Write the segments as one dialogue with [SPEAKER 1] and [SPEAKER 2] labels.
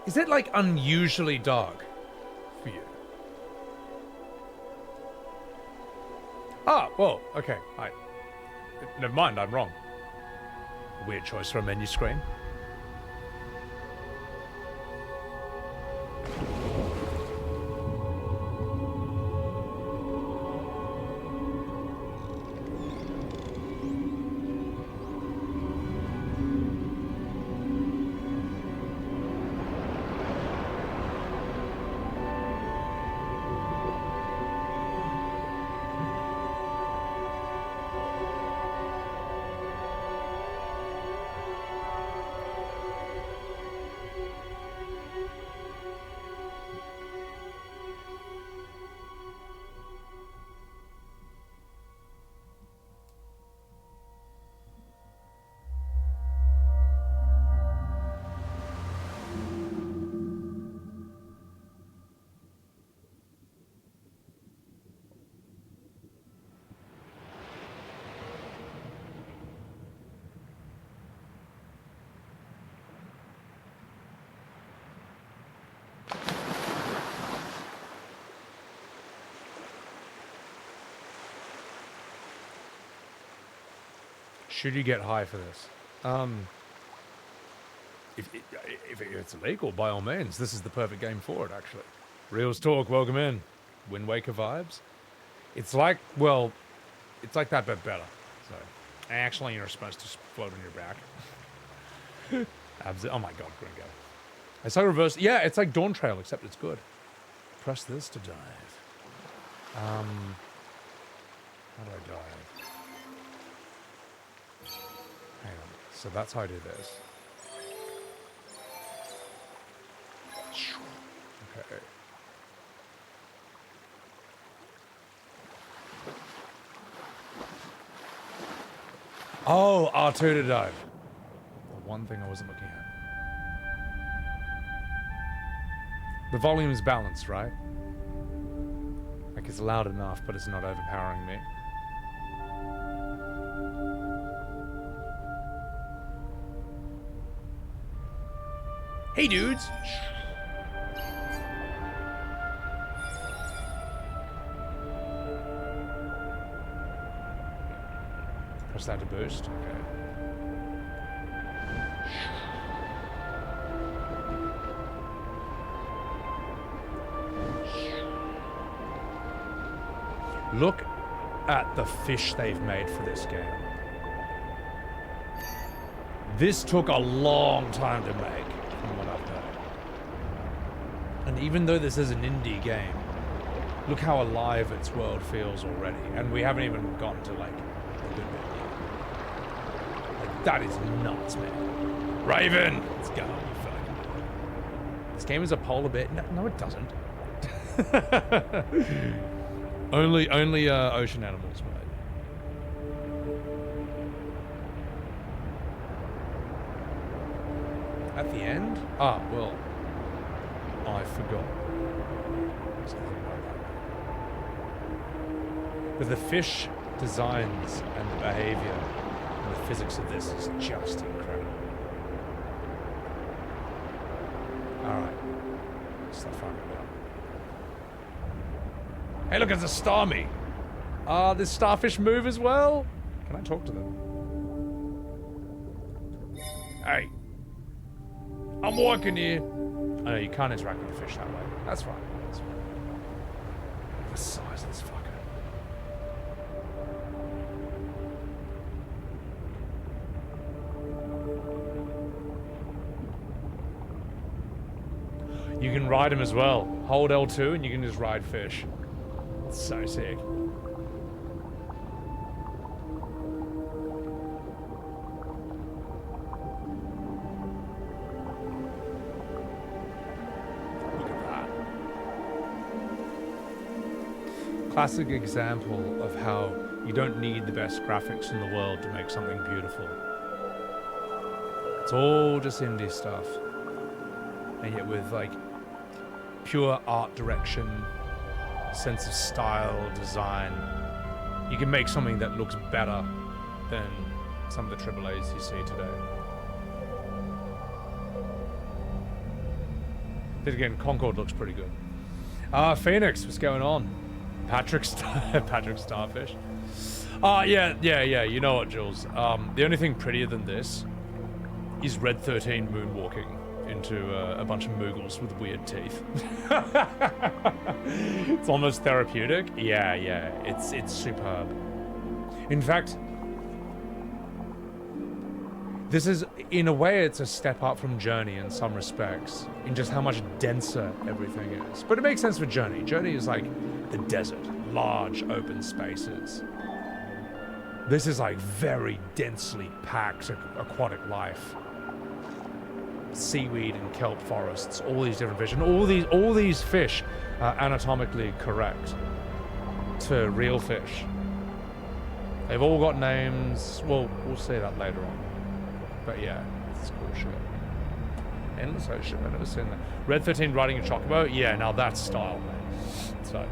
[SPEAKER 1] Is it like unusually dark for you? Ah, well, okay. Never mind, I'm wrong. Weird choice for a menu screen. Should you get high for this? If it's illegal, by all means, this is the perfect game for it, actually. Reels Talk, welcome in. Wind Waker vibes. It's like, well, it's like that, but better. So, actually, you're supposed to float on your back. Oh my god, Gringo. It's like reverse. Yeah, it's like Dawn Trail, except it's good. Press this to dive. How do I dive? Hang on. So that's how I do this. Okay. Oh, R2 to dive. The one thing I wasn't looking at. The volume is balanced, right? Like it's loud enough, but it's not overpowering me. Hey, dudes! Press that to boost. Okay. Look at the fish they've made for this game. This took a long time to make, from what I've heard. And even though this is an indie game, look how alive its world feels already. And we haven't even gotten to, like, the good bit yet. Like, that is nuts, man. Raven! Let's go, you fucking. This game is a polar bear. No, it doesn't. Only ocean animals, mate. At the end? Ah, well, I forgot. Something like that. But the fish designs and the behavior and the physics of this is just incredible. Alright. Stop fucking about. Hey, look, it's a starmie. This starfish move as well? Can I talk to them? Hey. I'm walking here. Oh, no, you can't interact with the fish that way. That's fine. That's fine. The size of this fucker. You can ride him as well. Hold L2 and you can just ride fish. It's so sick. Look at that. Classic example of how you don't need the best graphics in the world to make something beautiful. It's all just indie stuff. And yet with like pure art direction, sense of style, design, you can make something that looks better than some of the AAAs you see today. Then again, Concord looks pretty good. Phoenix, what's going on? Patrick Starfish. Yeah, you know what, Jules. The only thing prettier than this is Red 13 moonwalking into a bunch of Moogles with weird teeth. It's almost therapeutic. Yeah, it's superb. In fact, this is, in a way, it's a step up from Journey in some respects, in just how much denser everything is. But it makes sense for Journey. Journey is like the desert, large open spaces. This is like very densely packed aquatic life. Seaweed and kelp forests, all these different fish, and all these fish are anatomically correct to real fish. They've all got names. Well, we'll see that later on. But yeah, it's cool shit. Endless Ocean, I've never seen that. Red 13 riding a chocobo? Yeah, now that's style, man. So,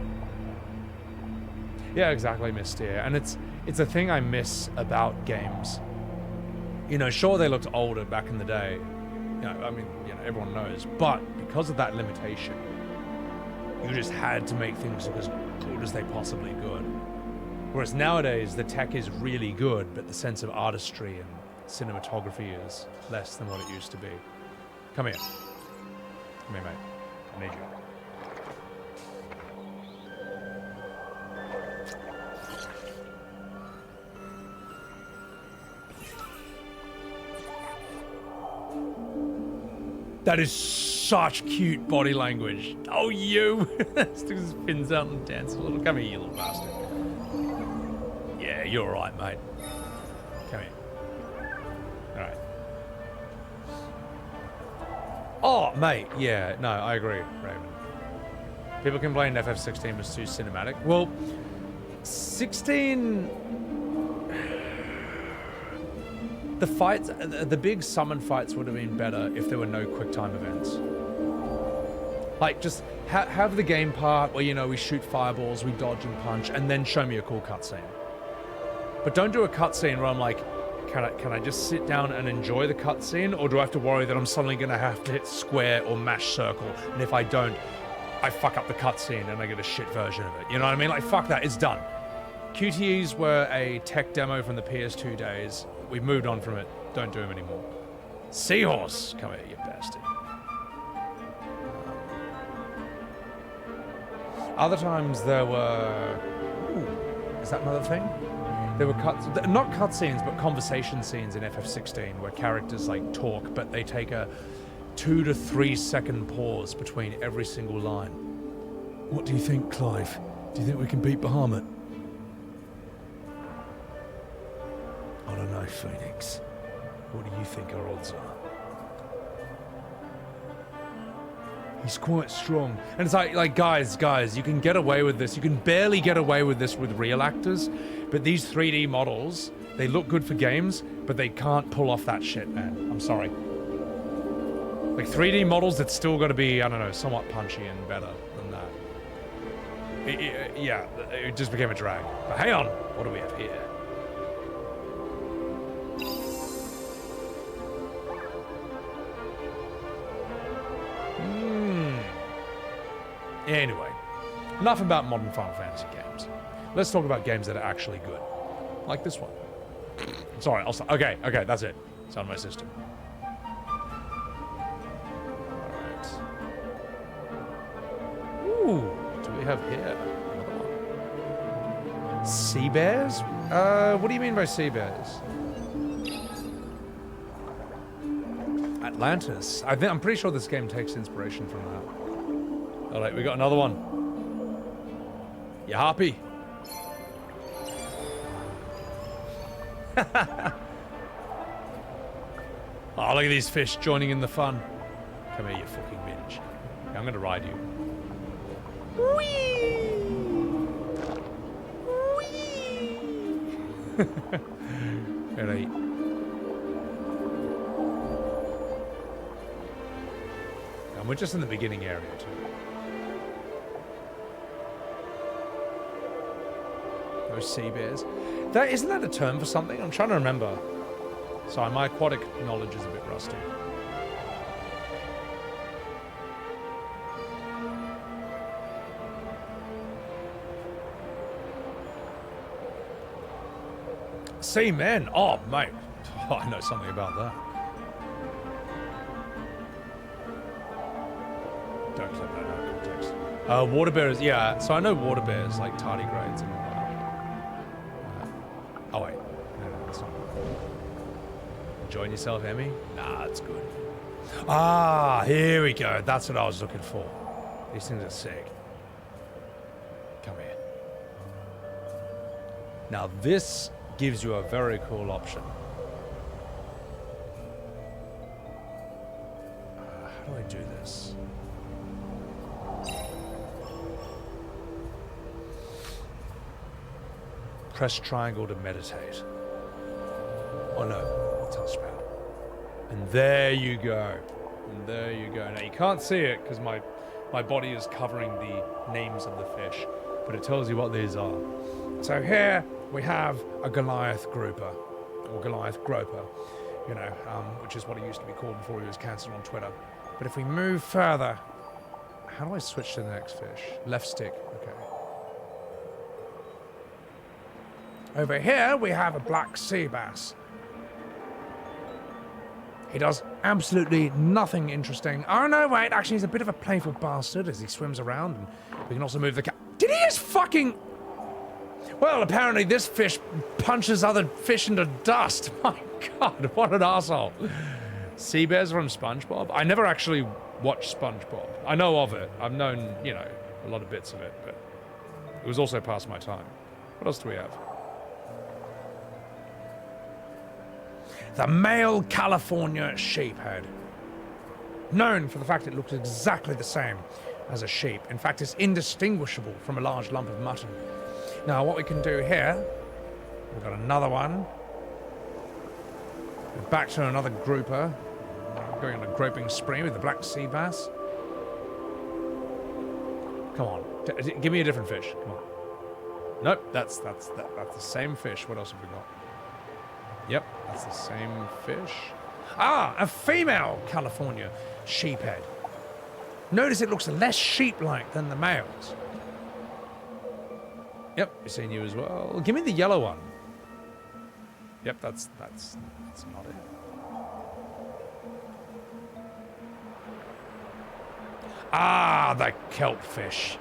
[SPEAKER 1] yeah, exactly, Misty. And it's a thing I miss about games. You know, sure, they looked older back in the day. You know, I mean, you know, everyone knows. But because of that limitation, you just had to make things look as good as they possibly could. Whereas nowadays, the tech is really good, but the sense of artistry and cinematography is less than what it used to be. Come here. Come here, mate. I need you. That is such cute body language. Oh, you! Sticks his fins out and dances a little. Come here, you little bastard. Yeah, you're alright, mate. Come here. Alright. Oh, mate. Yeah, no, I agree, Raven. People complain FF16 was too cinematic. Well, 16... The fights, the big summon fights would have been better if there were no quick time events. Like, just have the game part where, you know, we shoot fireballs, we dodge and punch, and then show me a cool cutscene. But don't do a cutscene where I'm like, can I just sit down and enjoy the cutscene, or do I have to worry that I'm suddenly going to have to hit square or mash circle, and if I don't, I fuck up the cutscene and I get a shit version of it. You know what I mean? Like, fuck that, it's done. QTEs were a tech demo from the PS2 days. We've moved on from it. Don't do them anymore. Seahorse! Come here, you bastard. Other times there were... Ooh, is that another thing? There were not cutscenes, but conversation scenes in FF16 where characters like talk, but they take a 2 to 3 second pause between every single line. What do you think, Clive? Do you think we can beat Bahamut? I don't know, Phoenix. What do you think our odds are? He's quite strong. And it's like guys, you can get away with this. You can barely get away with this with real actors. But these 3D models, they look good for games, but they can't pull off that shit, man. I'm sorry. Like 3D models, it's still got to be, I don't know, somewhat punchy and better than that. Yeah, it just became a drag. But hang on, what do we have here? Anyway, enough about modern Final Fantasy games. Let's talk about games that are actually good. Like this one. Sorry, I'll stop. Okay, that's it. It's on my system. Alright. Ooh, what do we have here? Another one. Sea bears? What do you mean by sea bears? Atlantis. I'm pretty sure this game takes inspiration from that. Alright, we got another one. You happy? Oh, look at these fish joining in the fun. Come here, you fucking bitch. Okay, I'm gonna ride you. Whee! Whee! Alright. And we're just in the beginning area too. Those sea bears. Isn't that a term for something? I'm trying to remember. Sorry, my aquatic knowledge is a bit rusty. Seamen. Oh, mate. Oh, I know something about that. Don't clip that out of context. Water bears, yeah. So I know water bears, like tardigrades and all that. Oh, wait. No, that's not good. Enjoying yourself, Emmy? Nah, that's good. Ah, here we go. That's what I was looking for. These things are sick. Come here. Now, this gives you a very cool option. How do I do this? Press triangle to meditate. Oh no, touchpad. And there you go. And there you go. Now you can't see it because my body is covering the names of the fish, but it tells you what these are. So here we have a Goliath grouper, or Goliath groper, you know, which is what he used to be called before he was cancelled on Twitter. But if we move further, how do I switch to the next fish? Left stick, okay. Over here we have a black sea bass. He does absolutely nothing interesting. Oh no, wait, actually he's a bit of a playful bastard as he swims around, and we can also move the Did he just fucking... Well, apparently this fish punches other fish into dust. My God, what an asshole. Sea bears from SpongeBob? I never actually watched SpongeBob. I know of it. I've known, you know, a lot of bits of it, but it was also past my time. What else do we have? The male California sheephead. Known for the fact it looks exactly the same as a sheep. In fact, it's indistinguishable from a large lump of mutton. Now, what we can do here, we've got another one. We're back to another grouper. Going on a groping spree with the black sea bass. Come on, give me a different fish. Come on. Nope, that's the same fish. What else have we got? Yep, that's the same fish. Ah, a female California sheephead. Notice it looks less sheep-like than the males. Yep, we've seen you as well. Give me the yellow one. Yep, that's not it. Ah, the kelp fish.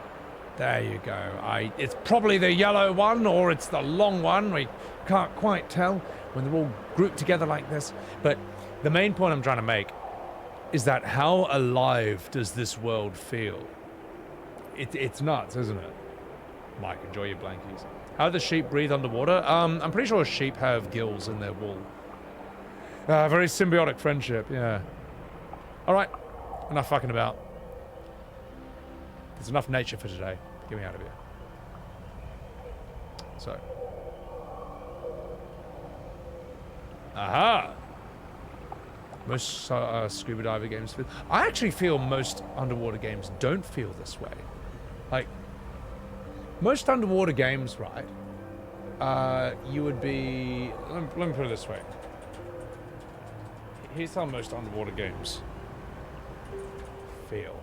[SPEAKER 1] There you go. It's probably the yellow one, or it's the long one. We can't quite tell when they're all grouped together like this. But the main point I'm trying to make is that how alive does this world feel? It's nuts, isn't it? Mike, enjoy your blankies. How do the sheep breathe underwater? I'm pretty sure sheep have gills in their wool. Very symbiotic friendship, yeah. Alright, enough fucking about. There's enough nature for today. Get me out of here. So. Aha! Most scuba diver games feel... I actually feel most underwater games don't feel this way. Like, most underwater games, right? You would be... Let me put it this way. Here's how most underwater games feel.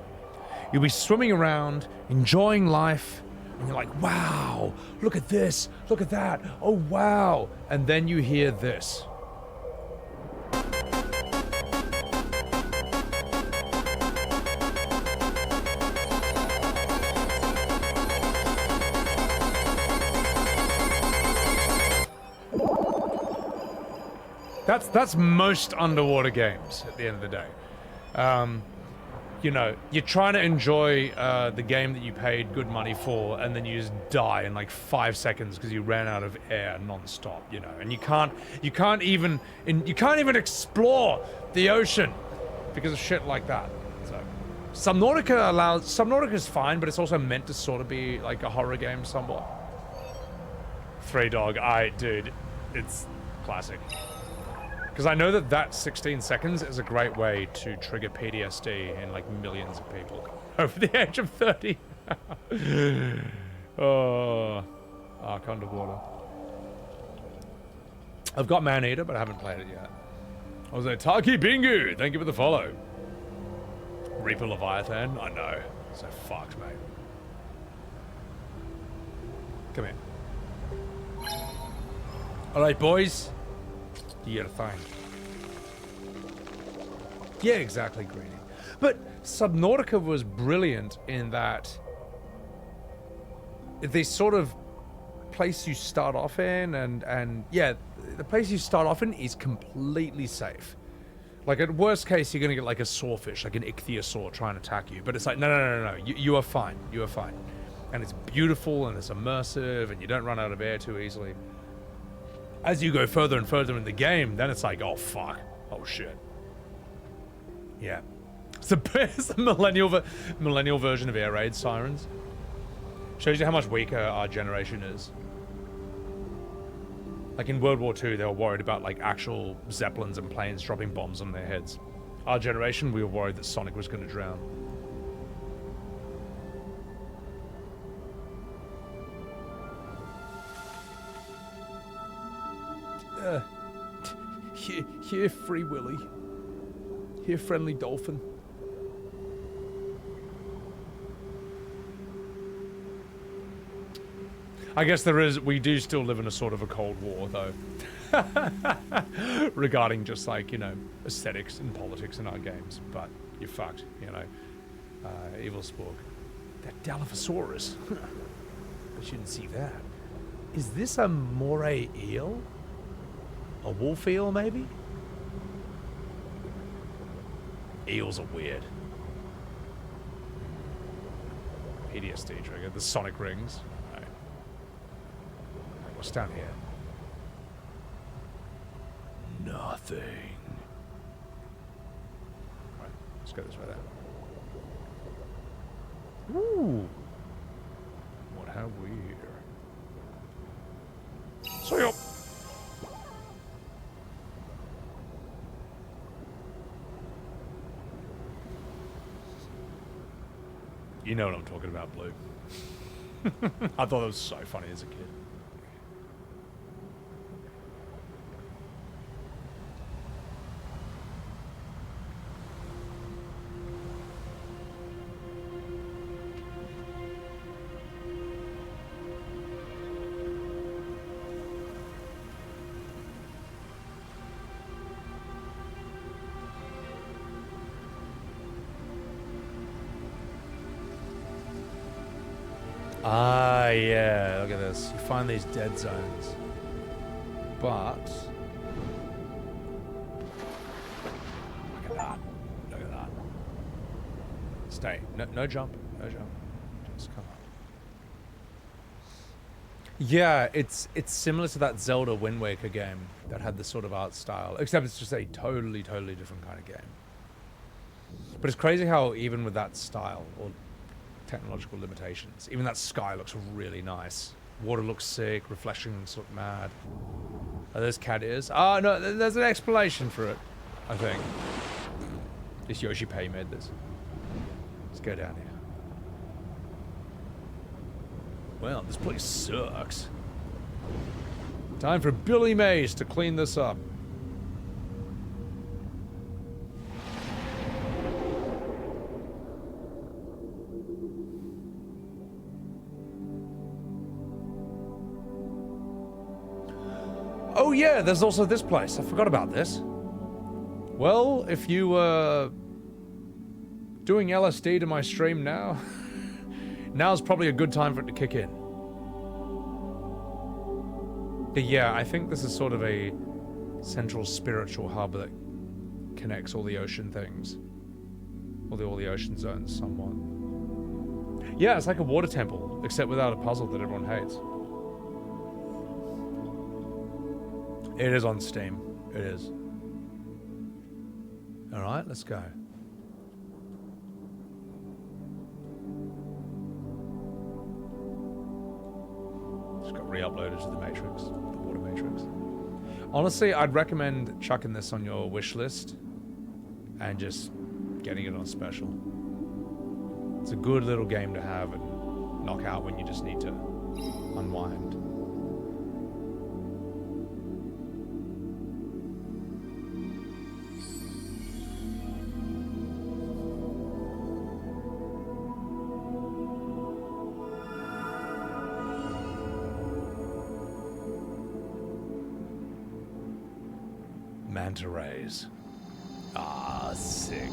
[SPEAKER 1] You'll be swimming around, enjoying life, and you're like, wow, look at this, look at that, oh wow. And then you hear this. That's most underwater games at the end of the day. You know, you're trying to enjoy the game that you paid good money for, and then you just die in like 5 seconds because you ran out of air non-stop, you know, and you can't even explore the ocean because of shit like that. So Subnautica is fine, but it's also meant to sort of be like a horror game somewhat. Three Dog, dude, it's classic. Because I know that 16 seconds is a great way to trigger PTSD in like millions of people over the age of 30. Oh, Ark Underwater. I've got Maneater, but I haven't played it yet. I was like, Taki Bingu, thank you for the follow. Reaper Leviathan, I know. So fucked, mate. Come here. Alright, boys. Do your thing. Yeah, exactly, Greedy. But Subnautica was brilliant in that they sort of place you start off in, and yeah, the place you start off in is completely safe. Like, at worst case, you're gonna get like a sawfish, like an ichthyosaur trying to attack you, but it's like, no, you are fine, you are fine. And it's beautiful, and it's immersive, and you don't run out of air too easily. As you go further and further in the game, then it's like, oh fuck, oh shit. Yeah. It's the millennial version of air raid sirens. Shows you how much weaker our generation is. Like in World War II, they were worried about like actual zeppelins and planes dropping bombs on their heads. Our generation, we were worried that Sonic was going to drown. Here, Free Willy. Here, Friendly Dolphin. I guess we do still live in a sort of a Cold War, though. Regarding just like, you know, aesthetics and politics in our games. But you're fucked, you know. Evil Spork. That Dilophosaurus. I shouldn't see that. Is this a moray eel? A wolf eel, maybe? Eels are weird. PTSD trigger. The sonic rings. No. What's down here? Nothing. Right, let's go this way then. Ooh. What have we here? See ya. You know what I'm talking about, Blue. I thought it was so funny as a kid. Ah, yeah, look at this. You find these dead zones. But... Look at that. Look at that. Stay. No jump. No jump. Just come up. Yeah, it's similar to that Zelda Wind Waker game that had this sort of art style. Except it's just a totally different kind of game. But it's crazy how even with that style, or technological limitations, even that sky looks really nice. Water looks sick, reflections look mad. Are those cat ears? Oh no, there's an explanation for it, I think. This Yoshi Pay made this. Let's go down here. Well, this place sucks. Time for Billy Mays to clean this up. Oh yeah, there's also this place. I forgot about this. Well, if you were doing LSD to my stream now, now's probably a good time for it to kick in. But yeah, I think this is sort of a central spiritual hub that connects all the ocean things. All the ocean zones somewhat. Yeah, it's like a water temple, except without a puzzle that everyone hates. It is on Steam. It is. Alright, let's go. Just got re-uploaded to the Matrix, the Water Matrix. Honestly, I'd recommend chucking this on your wish list and just getting it on special. It's a good little game to have and knock out when you just need to unwind. manta rays. Ah, sick.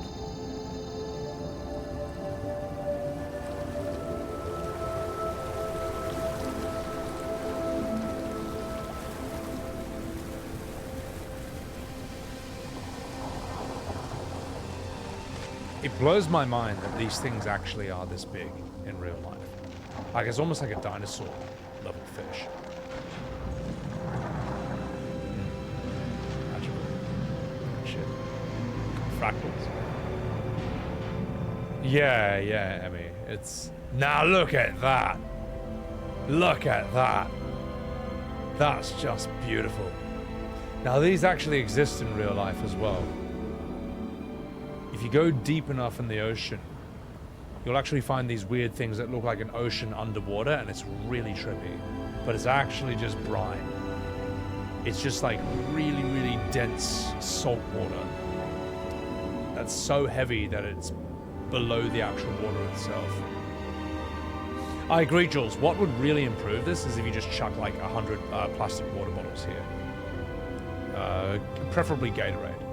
[SPEAKER 1] It blows my mind that these things actually are this big in real life. Like, it's almost like a dinosaur level fish. Magical. Shit. Fractals. Yeah, Emmy. It's... Now look at that! Look at that! That's just beautiful. Now, these actually exist in real life as well. If you go deep enough in the ocean, you'll actually find these weird things that look like an ocean underwater, and it's really trippy. But it's actually just brine. It's just like really, really dense salt water. That's so heavy that it's below the actual water itself. I agree, Jules. What would really improve this is if you just chuck like 100 plastic water bottles here. Preferably Gatorade.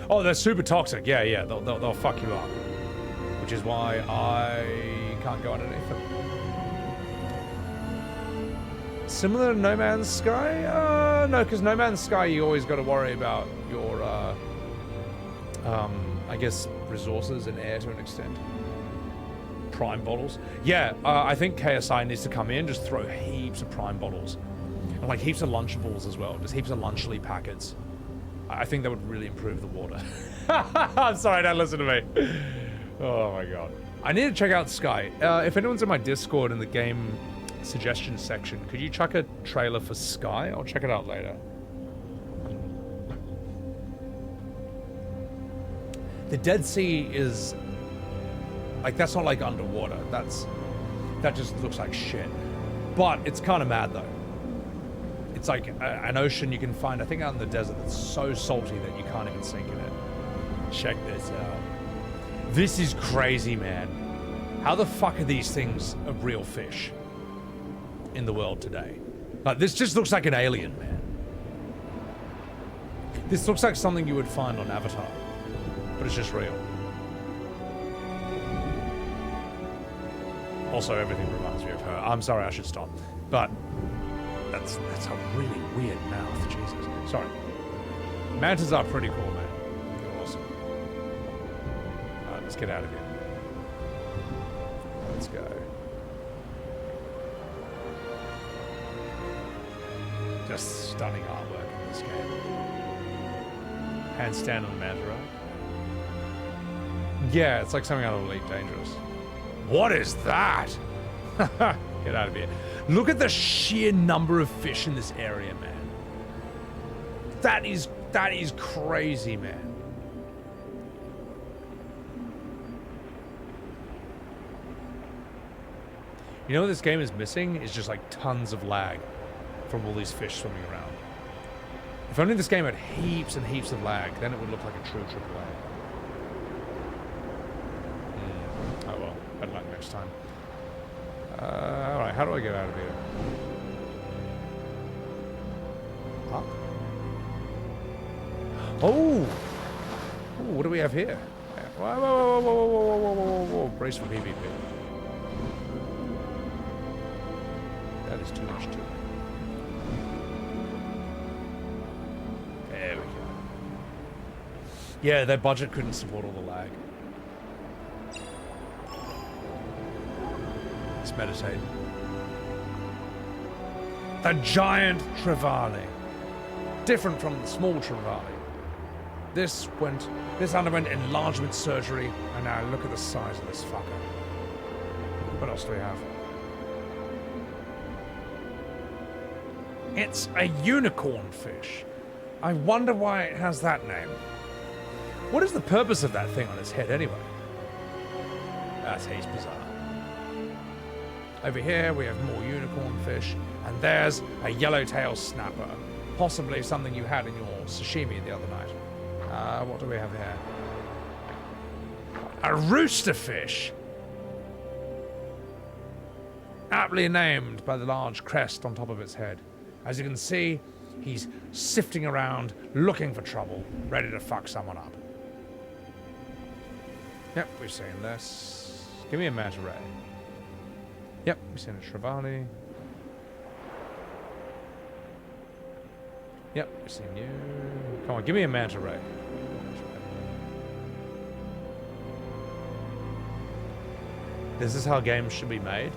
[SPEAKER 1] Oh, they're super toxic. Yeah. They'll fuck you up. Which is why I can't go underneath them. Similar to No Man's Sky? No, because No Man's Sky, you always got to worry about your, I guess, resources and air to an extent. Prime bottles. Yeah, I think KSI needs to come in, just throw heaps of prime bottles. And like heaps of Lunchables as well. Just heaps of Lunchly packets. I think that would really improve the water. I'm sorry, don't listen to me. Oh my god. I need to check out Sky. If anyone's in my Discord in the game suggestions section, could you chuck a trailer for Sky? I'll check it out later. The Dead Sea is... like, that's not like underwater. That just looks like shit. But it's kind of mad though. It's like an ocean you can find, I think, out in the desert that's so salty that you can't even sink in it. Check this out. This is crazy, man. How the fuck are these things a real fish in the world today? Like, this just looks like an alien, man. This looks like something you would find on Avatar, but it's just real. Also, everything reminds me of her. I'm sorry, I should stop. But... That's a really weird mouth, Jesus. Sorry. Mantas are pretty cool, man. They're awesome. Alright, let's get out of here. Let's go. Just stunning artwork in this game. Handstand on the manta ray. Yeah, it's like something out of Elite Dangerous. What is that? Get out of here. Look at the sheer number of fish in this area, man. That is crazy, man. You know what this game is missing? Is just like tons of lag from all these fish swimming around. If only this game had heaps and heaps of lag, then it would look like a true AAA. Oh well, better luck next time. Alright, how do I get out of here? Up? Oh! Ooh, what do we have here? Whoa. Brace for PvP. That is too much too. There we go. Yeah, their budget couldn't support all the lag. Let's meditate. The giant Trevally. Different from the small Trevally. This underwent enlargement surgery, and now look at the size of this fucker. What else do we have? It's a unicorn fish. I wonder why it has that name. What is the purpose of that thing on its head anyway? That's heaps bizarre. Over here we have more unicorn fish, and there's a yellowtail snapper. Possibly something you had in your sashimi the other night. What do we have here? A rooster fish! Aptly named by the large crest on top of its head. As you can see, He's sifting around, looking for trouble, ready to fuck someone up. Yep, we've seen this. Give me a manta ray. Yep, we've seen a Trevally. Yep, we've seen you. Come on, give me a manta ray. This is how games should be made.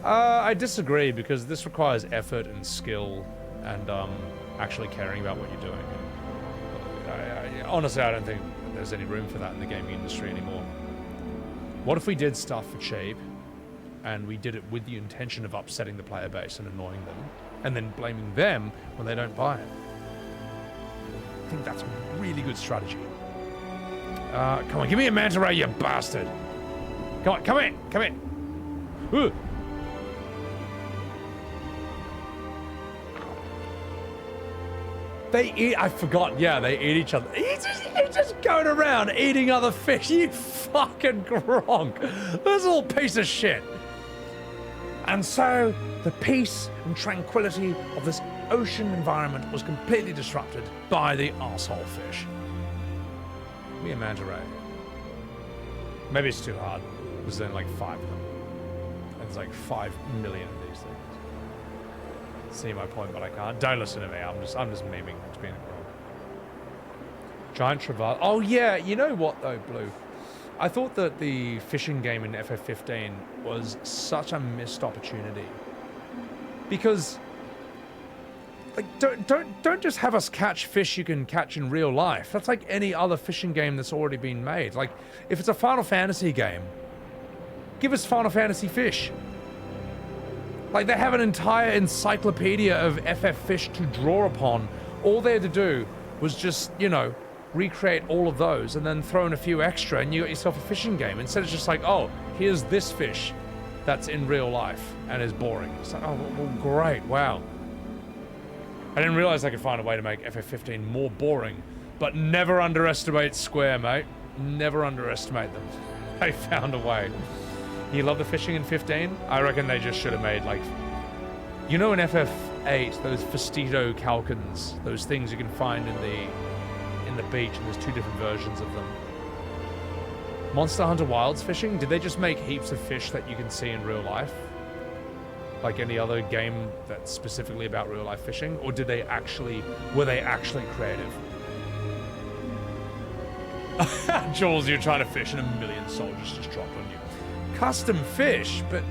[SPEAKER 1] I disagree, because this requires effort and skill and actually caring about what you're doing. Honestly, I don't think there's any room for that in the gaming industry anymore. What if we did stuff for cheap and we did it with the intention of upsetting the player base and annoying them, and then blaming them when they don't buy it? I think that's a really good strategy. Come on, give me a manta ray, you bastard! Come on, come in, come in. Ooh. They eat, I forgot, yeah, they eat each other. He's just going around eating other fish, you fucking Gronk. This little piece of shit. And so, the peace and tranquility of this ocean environment was completely disrupted by the arsehole fish. Give me a manta ray. Maybe it's too hard. There's only like 5 of them. And there's like 5 million of these things. See my point, but I can't. Don't listen to me. I'm just memeing. It's being a Gronk. Giant Trevally. Oh yeah, you know what though, Blue? I thought that the fishing game in FF15 was such a missed opportunity. Because like don't just have us catch fish you can catch in real life. That's like any other fishing game that's already been made. Like if it's a Final Fantasy game, give us Final Fantasy fish. Like, they have an entire encyclopedia of FF fish to draw upon. All they had to do was just, you know, recreate all of those and then throw in a few extra and you got yourself a fishing game. Instead it's just like, oh, here's this fish that's in real life and is boring. It's like, oh, well, great, wow. I didn't realize I could find a way to make FF15 more boring, but never underestimate Square, mate. Never underestimate them. They found a way. You love the fishing in 15? I reckon they just should have made, like... You know in FF8, those Festito Calcans, those things you can find in the beach, and there's 2 different versions of them. Monster Hunter Wilds fishing? Did they just make heaps of fish that you can see in real life? Like any other game that's specifically about real life fishing? Or did they actually... Were they actually creative? Jules, you're trying to fish and 1 million soldiers just dropped on you. Custom fish, but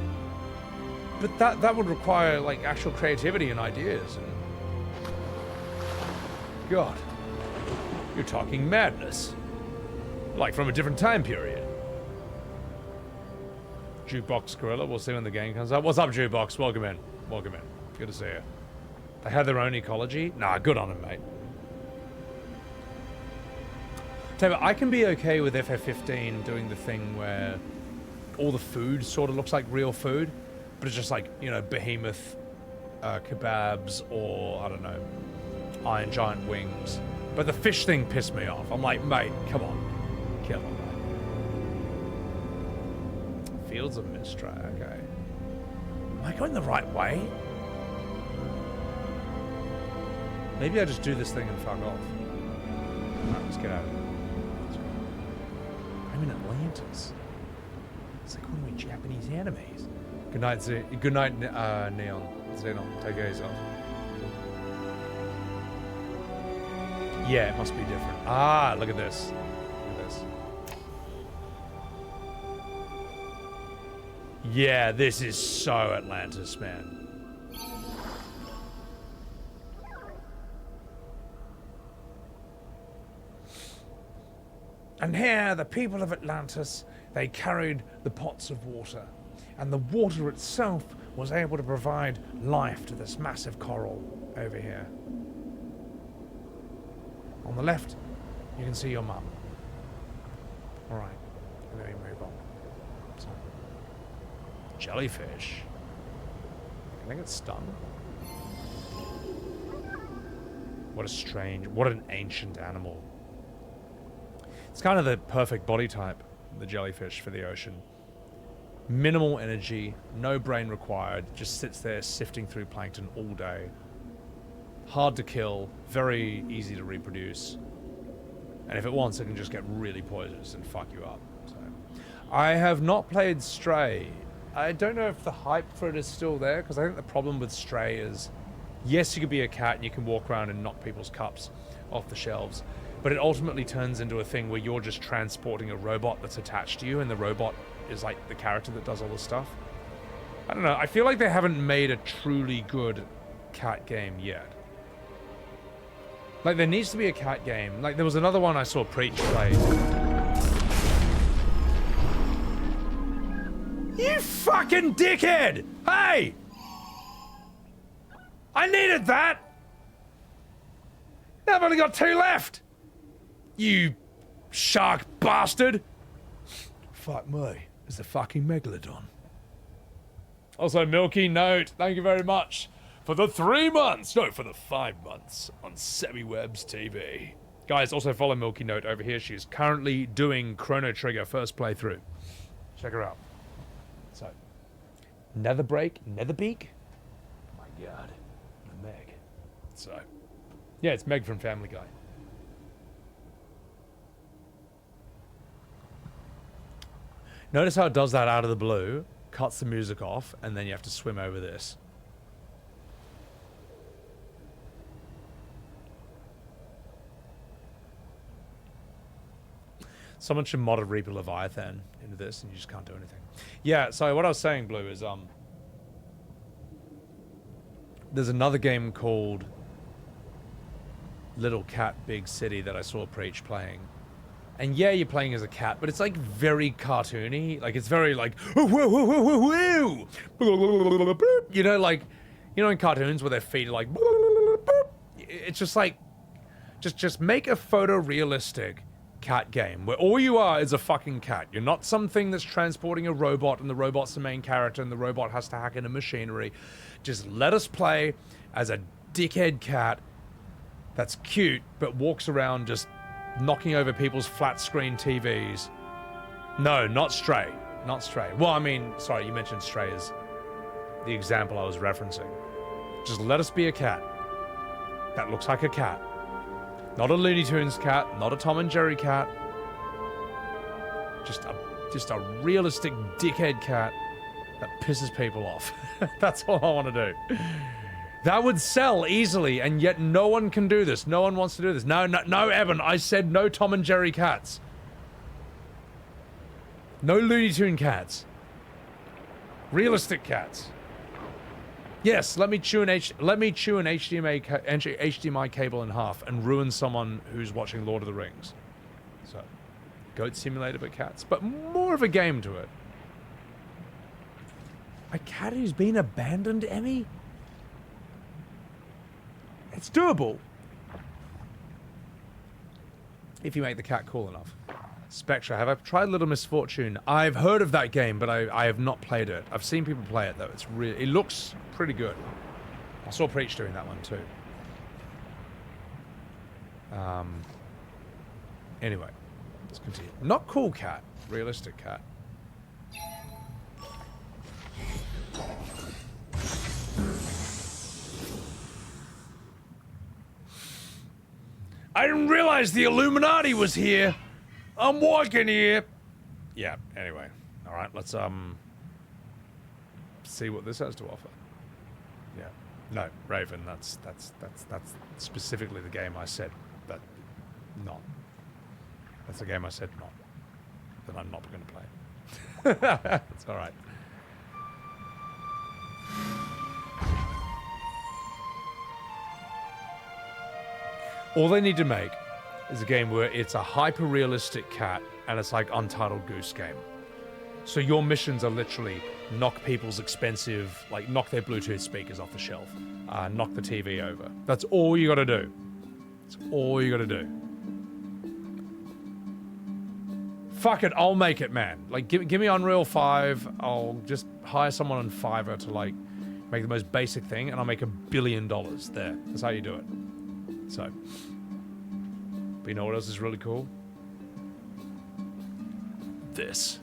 [SPEAKER 1] that would require like actual creativity and ideas. And God, you're talking madness, like from a different time period. Jukebox Gorilla, we'll see when the game comes up. What's up, Jukebox? Welcome in. Welcome in. Good to see you. They had their own ecology. Nah, good on them, mate. Tell you what, I can be okay with FF15 doing the thing where all the food sort of looks like real food, but it's just like, you know, behemoth kebabs or, I don't know, Iron Giant wings. But the fish thing pissed me off. I'm like, mate, come on. Kill him, mate. Fields of Mistra, okay. Am I going the right way? Maybe I just do this thing and fuck off. Alright, let's get out of here. I'm in Atlantis. It's like one of my Japanese animes. Good night, good night, Neon. Xenon, take care of yourself. Yeah, it must be different. Ah, look at this. Look at this. Yeah, this is so Atlantis, man. And here, the people of Atlantis, they carried the pots of water. And the water itself was able to provide life to this massive coral over here. On the left, you can see your mum. Alright, and then we move on. So, jellyfish. Can I get stung? What a strange, what an ancient animal. It's kind of the perfect body type, the jellyfish, for the ocean. Minimal energy, no brain required, just sits there sifting through plankton all day. hard to kill, very easy to reproduce. And if it wants, it can just get really poisonous and fuck you up. So, I have not played Stray. I don't know if the hype for it is still there, because I think the problem with Stray is, yes, you could be a cat and you can walk around and knock people's cups off the shelves, but it ultimately turns into a thing where you're just transporting a robot that's attached to you, and the robot is like the character that does all the stuff. I don't know, I feel like they haven't made a truly good cat game yet. Like, there needs to be a cat game. Like, there was another one I saw Preach play. You fucking dickhead! Hey! I needed that! Now I've only got 2 left! You shark bastard! Fuck me. It's a fucking megalodon. Also, Milky Note, thank you very much for the 3 months, no, for the 5 months on Semiwebs TV. Guys, also follow Milky Note over here. She's currently doing Chrono Trigger first playthrough. Check her out. So, Netherbeak? Oh my god. Meg. So, yeah, it's Meg from Family Guy. Notice how it does that out of the blue, cuts the music off, and then you have to swim over this. Someone should mod a Reaper Leviathan into this, and you just can't do anything. Yeah, so what I was saying, Blue, is there's another game called Little Cat Big City that I saw Preach playing. And yeah, you're playing as a cat, but it's like very cartoony. Like, it's very like, you know, like, you know in cartoons where their feet are like, it's just like, just make a photorealistic cat game where all you are is a fucking cat. You're not something that's transporting a robot and the robot's the main character and the robot has to hack into machinery. Just let us play as a dickhead cat that's cute but walks around just knocking over people's flat screen TVs. No, not Stray. Not Stray. Well, I mean, sorry, you mentioned Stray as the example I was referencing. Just let us be a cat that looks like a cat. Not a Looney Tunes cat, not a Tom and Jerry cat. Just a realistic dickhead cat that pisses people off. That's all I want to do. That would sell easily, and yet no one can do this. No one wants to do this. No, Evan, I said no Tom and Jerry cats. No Looney Tune cats. Realistic cats. Yes, let me chew an HDMI cable in half and ruin someone who's watching Lord of the Rings. So, Goat Simulator but cats, but more of a game to it. A cat who's been abandoned, Emmy? It's doable. If you make the cat cool enough. Spectra, have I tried Little Misfortune? I've heard of that game, but I have not played it. I've seen people play it, though. It looks pretty good. I saw Preach doing that one, too. Anyway, let's continue. Not cool cat. Realistic cat. I didn't realize the Illuminati was here. I'm walking here. Yeah, anyway. Alright, let's see what this has to offer. Yeah. No, Raven, that's specifically the game I said that not. That's the game I said not. That I'm not gonna play. It's alright. All they need to make is a game where it's a hyper-realistic cat and it's like Untitled Goose Game. So your missions are literally knock people's expensive, like knock their Bluetooth speakers off the shelf, knock the TV over. That's all you gotta do. That's all you gotta do. Fuck it, I'll make it, man. Like, give me Unreal 5, I'll just hire someone on Fiverr to like make the most basic thing and I'll make $1 billion there. That's how you do it. So, but you know what else is really cool? This.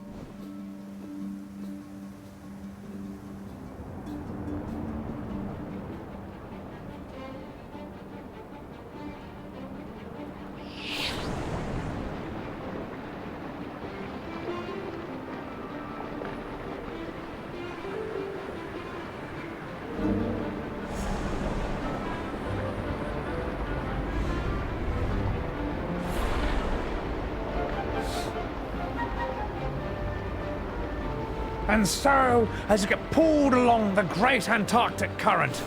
[SPEAKER 1] And so, as you get pulled along the great Antarctic current,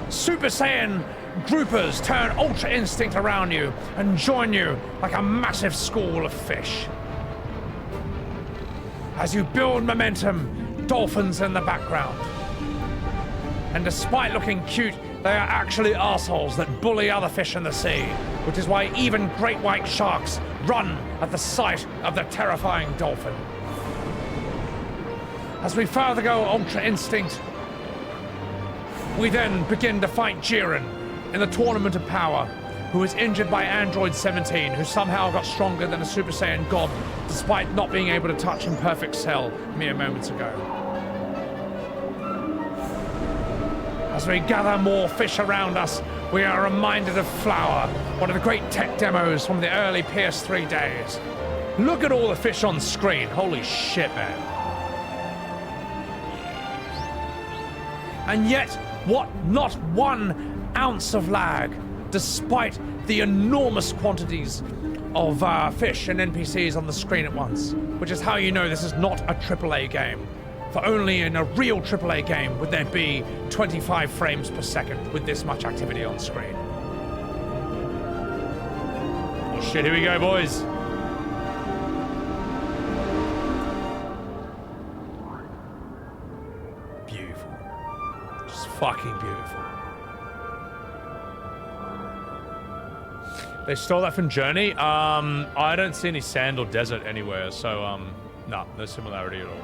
[SPEAKER 1] Super Saiyan groupers turn Ultra Instinct around you and join you like a massive school of fish. As you build momentum, dolphins in the background. And despite looking cute, they are actually assholes that bully other fish in the sea, which is why even great white sharks run at the sight of the terrifying dolphin. As we further go Ultra Instinct, we then begin to fight Jiren in the Tournament of Power, who was injured by Android 17, who somehow got stronger than a Super Saiyan God, despite not being able to touch Imperfect Cell mere moments ago. As we gather more fish around us, we are reminded of Flower, one of the great tech demos from the early PS3 days. Look at all the fish on screen. Holy shit, man. And yet, not 1 ounce of lag, despite the enormous quantities of fish and NPCs on the screen at once, which is how you know this is not a AAA game. For only in a real AAA game would there be 25 frames per second with this much activity on screen. Oh shit, here we go, boys. Beautiful. Just fucking beautiful. They stole that from Journey? I don't see any sand or desert anywhere, so, no similarity at all.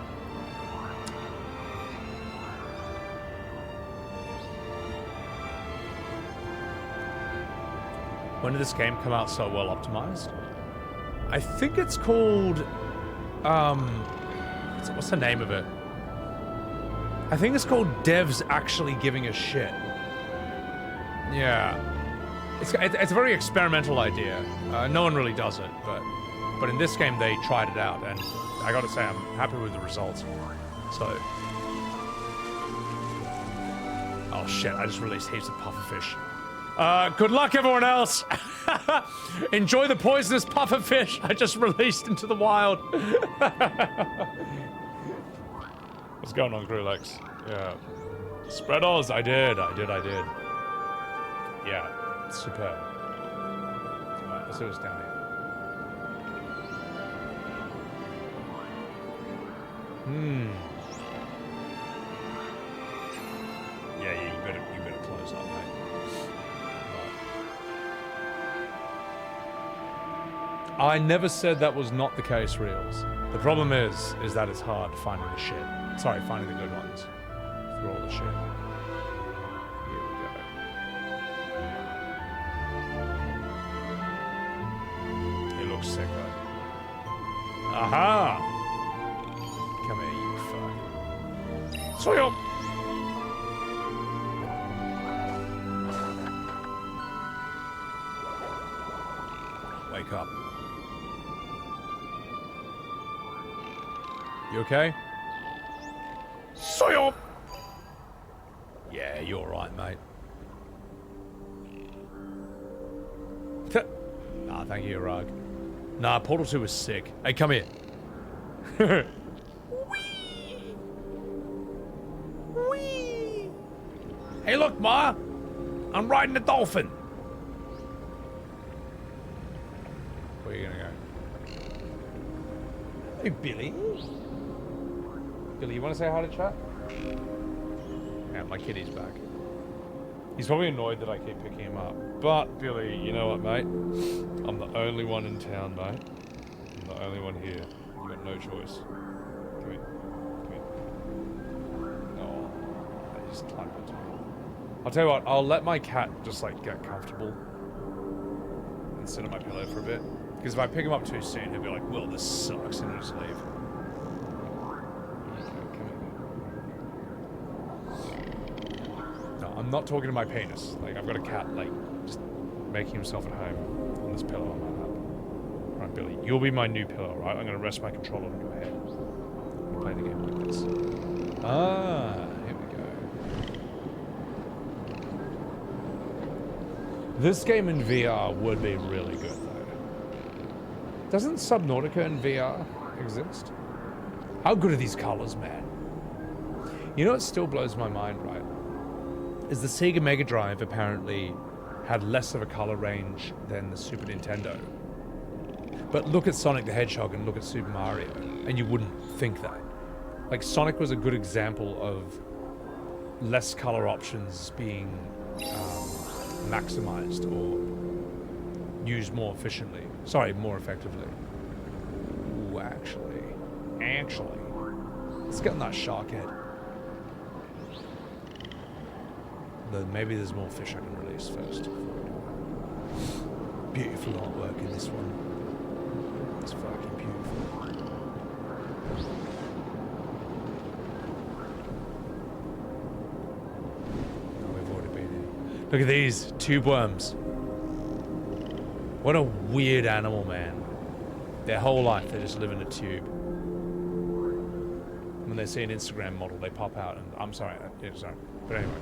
[SPEAKER 1] When did this game come out so well optimized? I think it's called, what's the name of it? I think it's called Devs Actually Giving a Shit. Yeah. It's a very experimental idea. No one really does it, but in this game they tried it out, and I gotta say I'm happy with the results. So, oh shit! I just released heaps of pufferfish. Good luck, everyone else. Enjoy the poisonous pufferfish I just released into the wild. What's going on, Grillex? Yeah, spread Oz. I did. Yeah. Superb. Alright, let's see what's down here. Yeah, you better close up, mate. Right. I never said that was not the case, Reels. The problem is that it's hard finding the shit. Sorry, finding the good ones. Through all the shit. Sick, though. Aha! Come here, you fuck. Soil! Wake up. You okay? Soil! Yeah, you're alright, mate. Nah, thank you, Rug. Nah, Portal 2 was sick. Hey, come here. Whee! Whee! Hey, look, Ma! I'm riding a dolphin. Where are you gonna go? Hey, Billy. Billy, you wanna say hi to chat? Yeah, my kitty's back. He's probably annoyed that I keep picking him up. But, Billy, you know what, mate? I'm the only one in town, mate. I'm the only one here. You got no choice. Come here. Come here. Oh, I just climbed into me. I'll tell you what, I'll let my cat just, like, get comfortable and sit on my pillow for a bit. Because if I pick him up too soon, he'll be like, well, this sucks, and he'll just leave. I'm not talking to my penis. Like, I've got a cat, like, just making himself at home on this pillow on my lap. Right, Billy, you'll be my new pillow, right? I'm gonna rest my controller on your head. We'll play the game like this. Ah, here we go. This game in VR would be really good, though. Doesn't Subnautica in VR exist? How good are these colors, man? You know what still blows my mind, right? Is the Sega Mega Drive apparently had less of a color range than the Super Nintendo. But look at Sonic the Hedgehog and look at Super Mario, and you wouldn't think that. Like, Sonic was a good example of less color options being maximized or used more efficiently. Sorry, more effectively. Ooh, actually. Let's get on that shark head. Maybe there's more fish I can release first. Beautiful artwork in this one. It's fucking beautiful. Oh, we've already been here. Look at these tube worms. What a weird animal, man. Their whole life they just live in a tube. When they see an Instagram model, they pop out and I'm sorry, yeah, sorry. But anyway.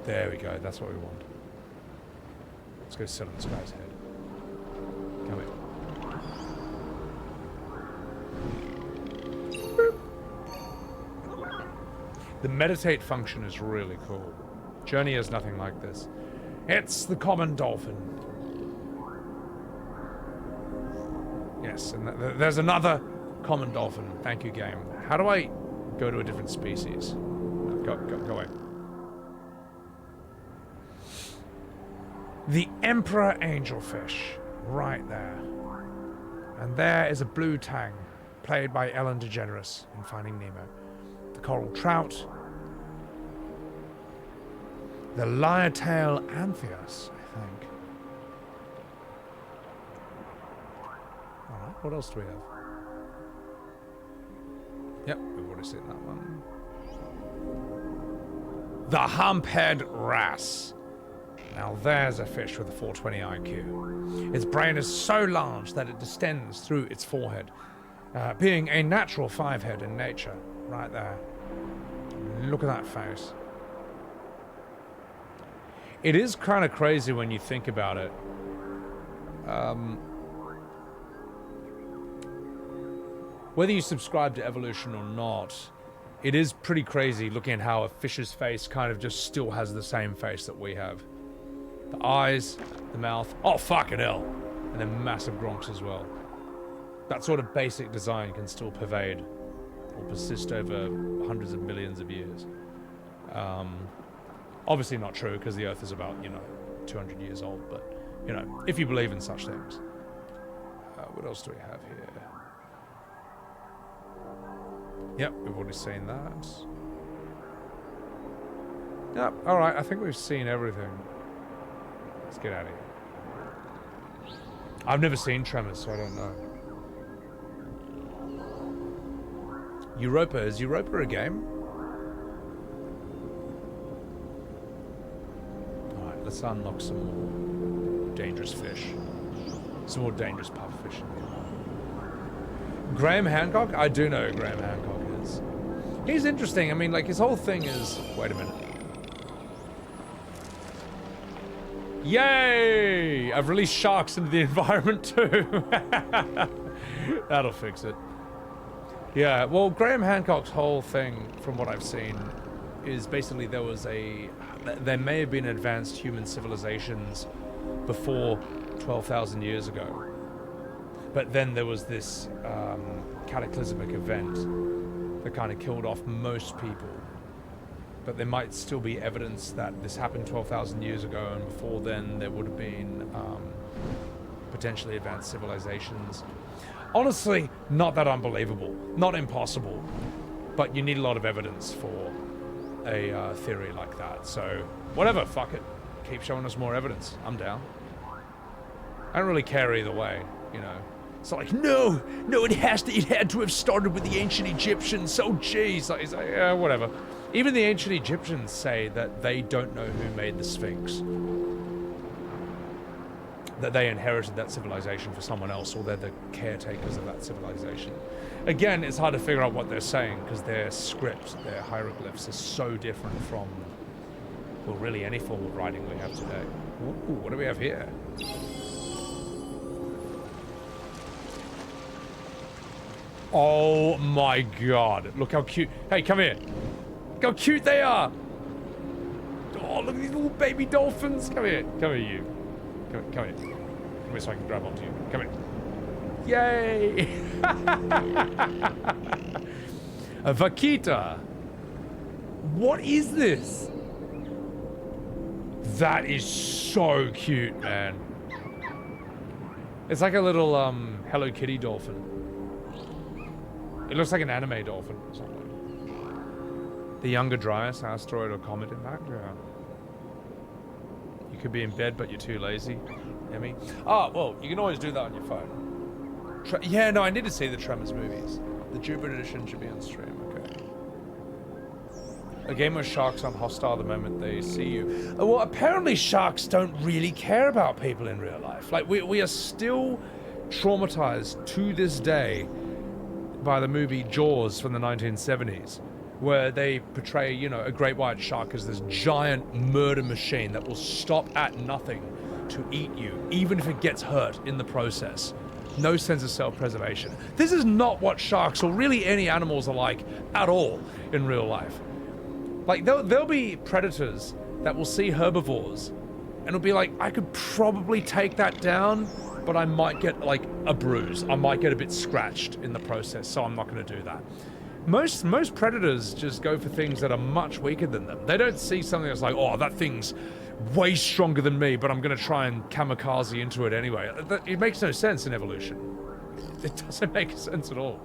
[SPEAKER 1] There we go, that's what we want. Let's go sit on this guy's head. Come here. The meditate function is really cool. Journey is nothing like this. It's the common dolphin. Yes, and there's another common dolphin. Thank you, game. How do I go to a different species? Go away. The Emperor Angelfish, right there. And there is a blue tang, played by Ellen DeGeneres in Finding Nemo. The coral trout. The lyre-tail Amphios, I think. Alright, what else do we have? Yep, we've already seen that one. The hump-head wrasse. Now there's a fish with a 420 IQ. Its brain is so large that it distends through its forehead, being a natural 5-head in nature. Right there. Look at that face. It is kind of crazy when you think about it. Whether you subscribe to evolution or not, it is pretty crazy looking at how a fish's face kind of just still has the same face that we have. The eyes, the mouth, oh fucking hell, and then massive gronks as well. That sort of basic design can still pervade or persist over hundreds of millions of years. Obviously not true, because the Earth is about, 200 years old, but, if you believe in such things. What else do we have here? Yep, we've already seen that. Yep, alright, I think we've seen everything. Let's get out of here. I've never seen Tremors, so I don't know. Europa, is Europa a game? Alright, let's unlock some more dangerous fish. Some more dangerous pufferfish in there. Graham Hancock? I do know who Graham Hancock is. He's interesting. I mean, like, his whole thing is... Wait a minute. Yay! I've released sharks into the environment too. That'll fix it. Yeah, well, Graham Hancock's whole thing, from what I've seen, is basically there may have been advanced human civilizations before 12,000 years ago. But then there was this cataclysmic event that kind of killed off most people. But there might still be evidence that this happened 12,000 years ago, and before then there would have been potentially advanced civilizations. Honestly, not that unbelievable, not impossible, but you need a lot of evidence for a theory like that. So, whatever, fuck it. Keep showing us more evidence. I'm down. I don't really care either way, It's like, no, it had to have started with the ancient Egyptians, so geez. It's like, yeah, whatever. Even the ancient Egyptians say that they don't know who made the Sphinx. That they inherited that civilization for someone else, or they're the caretakers of that civilization. Again, it's hard to figure out what they're saying, because their script, their hieroglyphs, are so different from, well, really any form of writing we have today. Ooh, what do we have here? Oh my god. Look how cute. Hey, come here. Look how cute they are. Oh, look at these little baby dolphins. Come here. Come here, you. Come here. Come here so I can grab onto you. Come here. Yay. A vaquita. What is this? That is so cute, man. It's like a little Hello Kitty dolphin. It looks like an anime dolphin or something. The younger Dryas, asteroid or comet impact? Yeah. You could be in bed, but you're too lazy. Emmy. Ah, well, you can always do that on your phone. Yeah, no, I need to see the Tremors movies. The Jupiter edition should be on stream, okay. A game where sharks aren't hostile the moment they see you. Well, apparently sharks don't really care about people in real life. Like, we are still traumatized to this day by the movie Jaws from the 1970s, where they portray, you know, a great white shark as this giant murder machine that will stop at nothing to eat you, even if it gets hurt in the process. No sense of self-preservation. This is not what sharks or really any animals are like at all in real life. Like, there'll be predators that will see herbivores and it'll be like, I could probably take that down, but I might get like a bruise. I might get a bit scratched in the process, so I'm not going to do that. Most predators just go for things that are much weaker than them. They don't see something that's like, oh, that thing's way stronger than me, but I'm going to try and kamikaze into it anyway. It makes no sense in evolution. It doesn't make sense at all.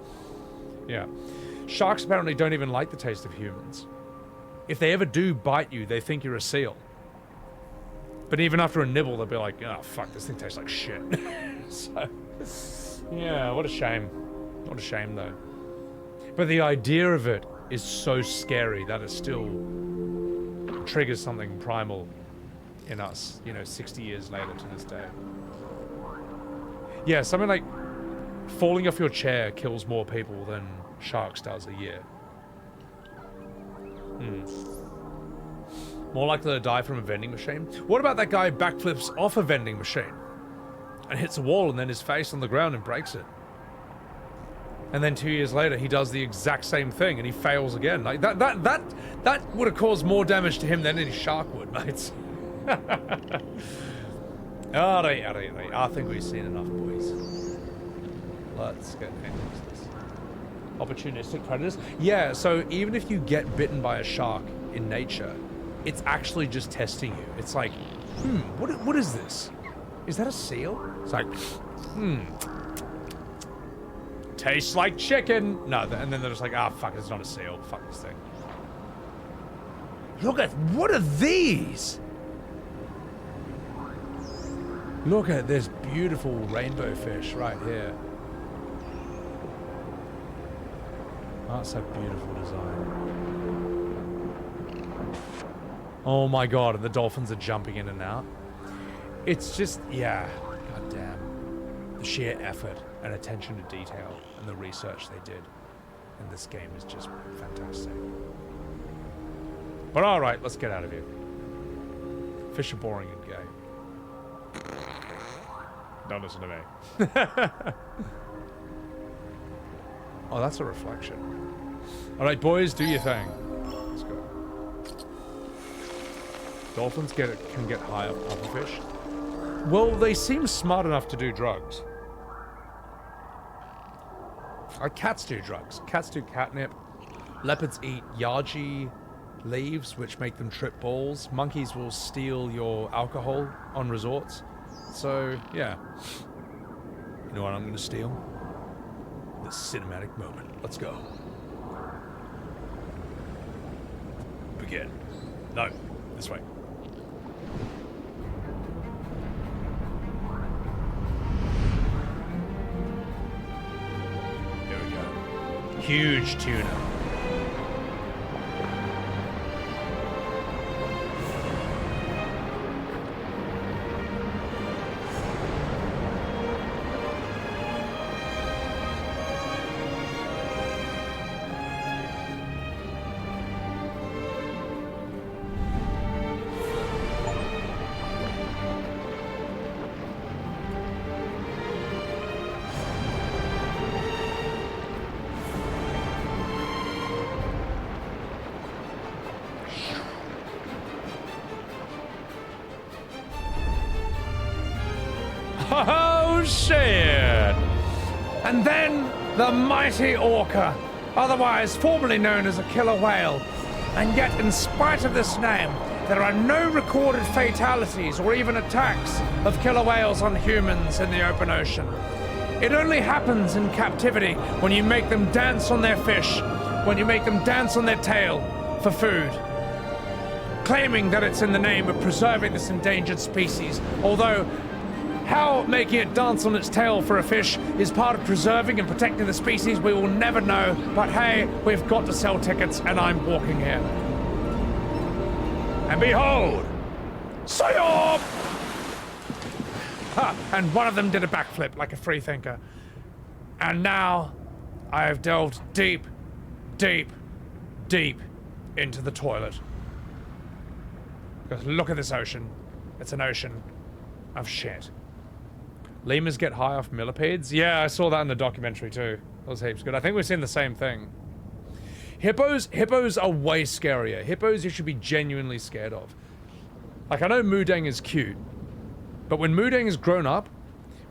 [SPEAKER 1] Yeah. Sharks apparently don't even like the taste of humans. If they ever do bite you, they think you're a seal. But even after a nibble, they'll be like, oh, fuck, this thing tastes like shit. So, yeah, what a shame. What a shame, though. But the idea of it is so scary that it still triggers something primal in us, you know, 60 years later to this day. Yeah, something like falling off your chair kills more people than sharks does a year. More likely to die from a vending machine. What about that guy who backflips off a vending machine and hits a wall and then his face on the ground and breaks it? And then 2 years later, he does the exact same thing and he fails again. Like that would have caused more damage to him than any shark would, mate. Alright. I think we've seen enough, boys. Let's get into this. Opportunistic predators? Yeah, so even if you get bitten by a shark in nature, it's actually just testing you. It's like, what is this? Is that a seal? It's like, tastes like chicken. No, and then they're just like, ah, fuck, it's not a seal. Fuck this thing. Look at, what are these? Look at this beautiful rainbow fish right here. That's a beautiful design. Oh my god, and the dolphins are jumping in and out. It's just, yeah, goddamn. The sheer effort and attention to detail and the research they did in this game is just fantastic. But alright, let's get out of here. Fish are boring and gay. Don't listen to me. Oh, that's a reflection. Alright, boys, do your thing. Let's go. Dolphins can get high up pufferfish. Well, they seem smart enough to do drugs. Cats do drugs. Cats do catnip. Leopards eat yaji leaves, which make them trip balls. Monkeys will steal your alcohol on resorts. So, yeah. You know what I'm going to steal? The cinematic moment. Let's go. Begin. No, this way. Here we go. Huge tuna. shit! And then the mighty orca, otherwise formerly known as a killer whale. And yet, in spite of this name, there are no recorded fatalities or even attacks of killer whales on humans in the open ocean. It only happens in captivity when you make them dance on their fish, when you make them dance on their tail for food, claiming that it's in the name of preserving this endangered species, although how making it dance on its tail for a fish is part of preserving and protecting the species, we will never know. But hey, we've got to sell tickets, and I'm walking here. And behold, Sayop! Ha! And one of them did a backflip like a free thinker. And now I have delved deep, deep, deep into the toilet. Because look at this ocean. It's an ocean of shit. Lemurs get high off millipedes? Yeah, I saw that in the documentary too. That was heaps good. I think we've seen the same thing. Hippos are way scarier. Hippos you should be genuinely scared of. Like, I know Mudang is cute, but when Mudang is grown up,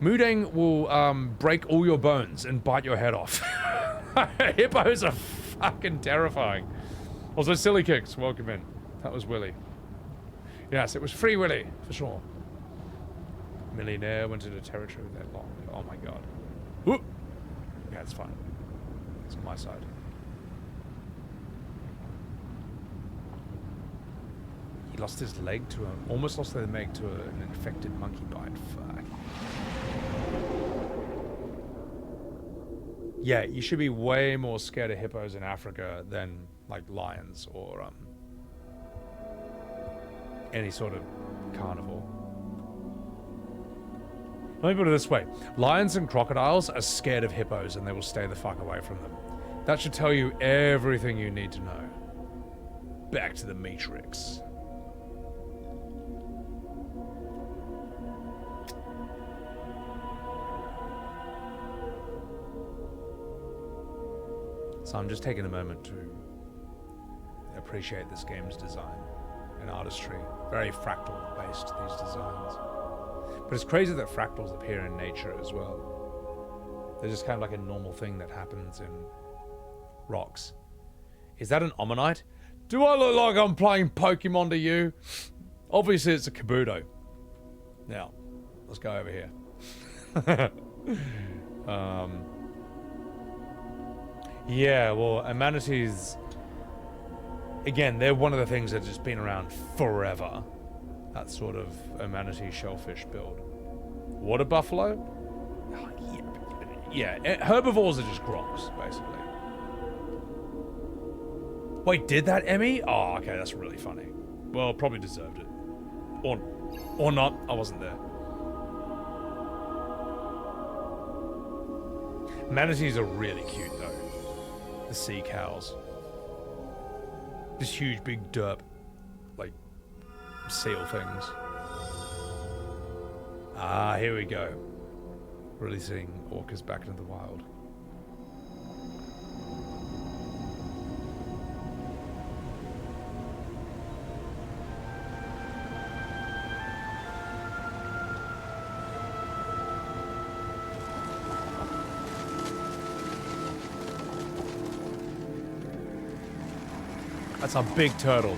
[SPEAKER 1] Mudang will break all your bones and bite your head off. Hippos are fucking terrifying. Also, Silly Kicks, welcome in. That was Willy. Yes, it was Free Willy, for sure. Millionaire went into territory with that long. Oh my god. Whoop. Yeah, it's fine. It's on my side. He lost his leg to almost lost their leg to an infected monkey bite. Fuck. Yeah, you should be way more scared of hippos in Africa than like lions or any sort of carnivore. Let me put it this way. Lions and crocodiles are scared of hippos and they will stay the fuck away from them. That should tell you everything you need to know. Back to the Matrix. So I'm just taking a moment to appreciate this game's design and artistry. Very fractal based, these designs. But it's crazy that fractals appear in nature as well. They're just kind of like a normal thing that happens in rocks. Is that an Ammonite? Do I look like I'm playing Pokemon to you? Obviously it's a Kabuto. Now, let's go over here. Yeah, well, manatees, again, they're one of the things that's just been around forever. That sort of a manatee shellfish build. Water buffalo? Oh, yeah, herbivores are just Gronks, basically. Wait, did that, Emmy? Oh, okay, that's really funny. Well, probably deserved it. Or not, I wasn't there. Manatees are really cute, though. The sea cows. This huge, big derp, like, seal things. Ah, here we go. Releasing orcas back into the wild. That's a big turtle.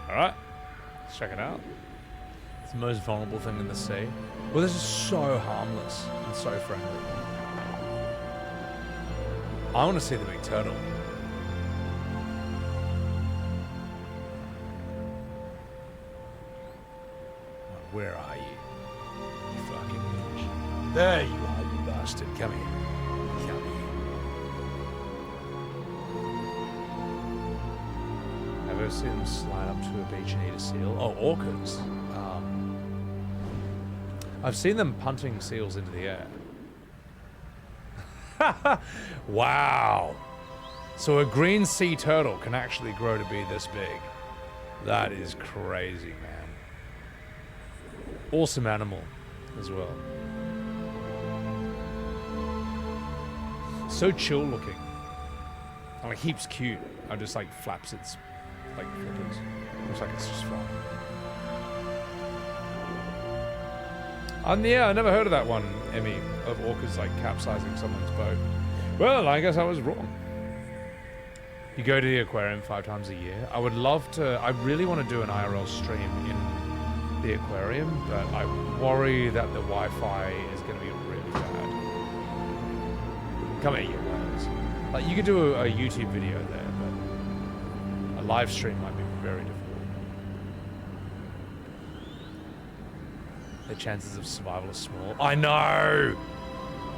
[SPEAKER 1] Alright, let's check it out. It's the most vulnerable thing in the sea. Well, this is so harmless and so friendly. I want to see the big turtle. Where are you? You fucking bitch. There you are, you bastard. Come here. Come here. Have you ever seen them slide up to a beach and eat a seal? Oh, orcas. I've seen them punting seals into the air. Wow. So a green sea turtle can actually grow to be this big. That is crazy, man. Awesome animal as well. So chill looking. And like heaps cute. I just like flaps its like flippers. Looks like it's just fine. Yeah, I never heard of that one, Emmy, of orcas like capsizing someone's boat. Well, I guess I was wrong. You go to the aquarium 5 times a year. I would love to, I really want to do an IRL stream in the aquarium, but I worry that the Wi-Fi is going to be really bad. Come at you guys. Like, you could do a YouTube video there, but a live stream might be very difficult. The chances of survival are small. I know!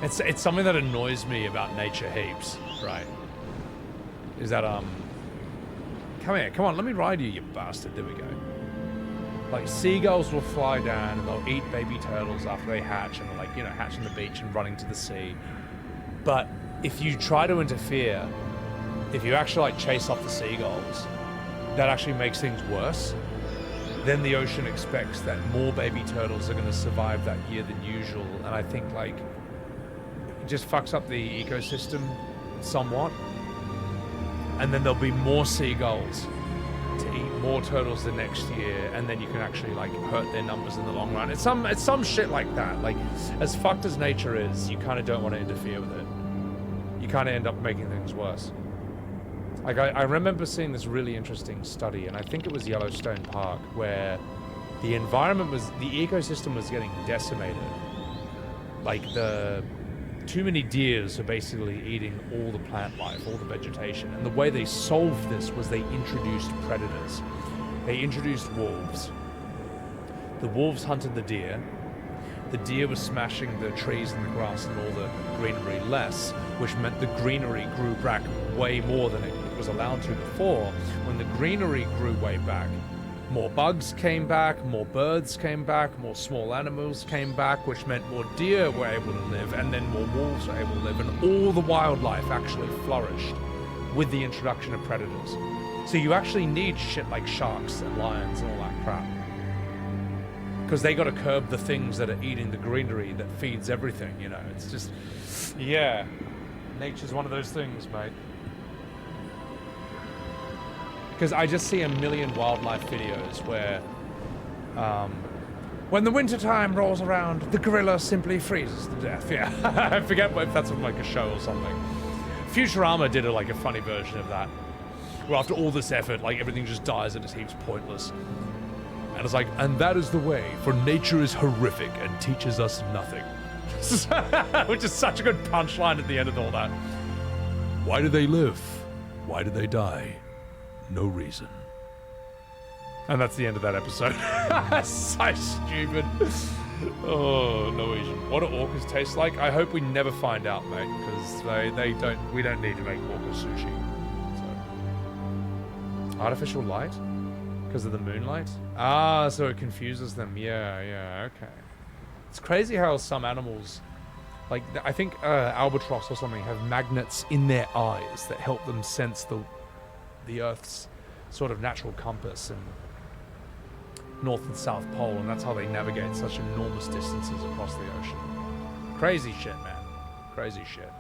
[SPEAKER 1] It's something that annoys me about nature heaps, right? Is that, come here, come on, let me ride you, you bastard. There we go. Like, seagulls will fly down and they'll eat baby turtles after they hatch and, like, you know, hatch on the beach and running to the sea. But if you try to interfere, if you actually, like, chase off the seagulls, that actually makes things worse. Then the ocean expects that more baby turtles are going to survive that year than usual. And I think, like, it just fucks up the ecosystem somewhat. And then there'll be more seagulls to eat more turtles the next year, and then you can actually like hurt their numbers in the long run. It's some shit like that. Like, as fucked as nature is, you kind of don't want to interfere with it. You kind of end up making things worse. Like, I remember seeing this really interesting study, and I think it was Yellowstone Park, where the environment was, the ecosystem was getting decimated. Like, too many deers are basically eating all the plant life, all the vegetation. And the way they solved this was they introduced predators. They introduced wolves. The wolves hunted the deer. The deer was smashing the trees and the grass and all the greenery less, which meant the greenery grew back way more than it was allowed to before. When the greenery grew way back, more bugs came back, more birds came back, more small animals came back, which meant more deer were able to live, and then more wolves were able to live, and all the wildlife actually flourished with the introduction of predators. So you actually need shit like sharks and lions and all that crap. Because they got to curb the things that are eating the greenery that feeds everything, you know. It's just, yeah. Nature's one of those things, mate. Because I just see a million wildlife videos where, when the wintertime rolls around, the gorilla simply freezes to death. Yeah, I forget if that's from like a show or something. Futurama did like a funny version of that, where after all this effort, like everything just dies and it seems pointless. And it's like, and that is the way, for nature is horrific and teaches us nothing. Which is such a good punchline at the end of all that. Why do they live? Why do they die? No reason. And that's the end of that episode. So stupid. Oh, Norwegian. What do orcas taste like? I hope we never find out, mate, because we don't need to make orca sushi. So. Artificial light? Because of the moonlight? Ah, so it confuses them. Yeah, okay. It's crazy how some animals, like, I think albatross or something, have magnets in their eyes that help them sense the Earth's sort of natural compass and North and South Pole, and that's how they navigate such enormous distances across the ocean. Crazy shit, man. Crazy shit.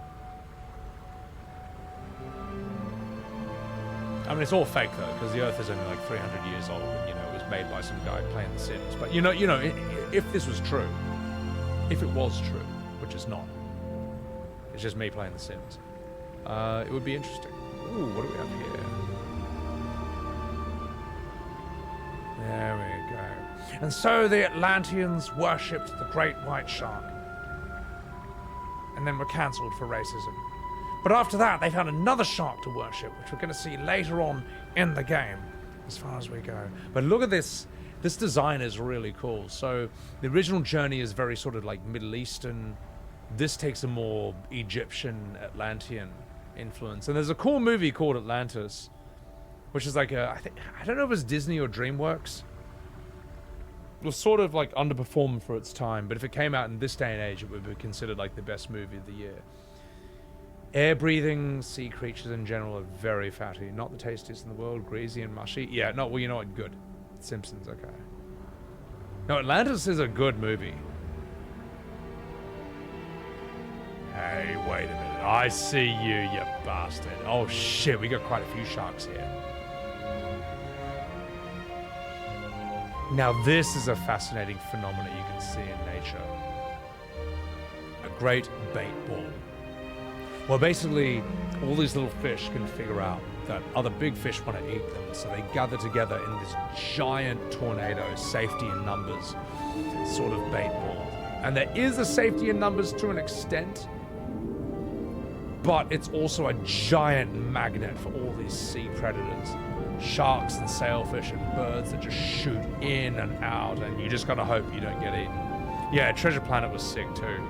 [SPEAKER 1] I mean, it's all fake though, because the Earth is only like 300 years old, and, you know, it was made by some guy playing The Sims. But you know, if this was true, if it was true, which is not, it's just me playing The Sims, it would be interesting. Ooh, what do we have here? There we go. And so the Atlanteans worshipped the great white shark, and then were cancelled for racism. But after that, they found another shark to worship, which we're going to see later on in the game, as far as we go. But look at this. This design is really cool. So the original Journey is very sort of like Middle Eastern. This takes a more Egyptian, Atlantean influence. And there's a cool movie called Atlantis, which is like I don't know if it was Disney or DreamWorks. It was sort of like underperformed for its time, but if it came out in this day and age, it would be considered like the best movie of the year. Air-breathing sea creatures in general are very fatty. Not the tastiest in the world, greasy and mushy. Yeah, no, well, you know what? Good. Simpsons, okay. No, Atlantis is a good movie. Hey, wait a minute. I see you, you bastard. Oh shit, we got quite a few sharks here. Now this is a fascinating phenomenon you can see in nature. A great bait ball. Well, basically, all these little fish can figure out that other big fish want to eat them, so they gather together in this giant tornado, safety in numbers, sort of bait ball. And there is a safety in numbers to an extent, but it's also a giant magnet for all these sea predators. Sharks and sailfish and birds that just shoot in and out, and you just gotta hope you don't get eaten. Yeah, Treasure Planet was sick too.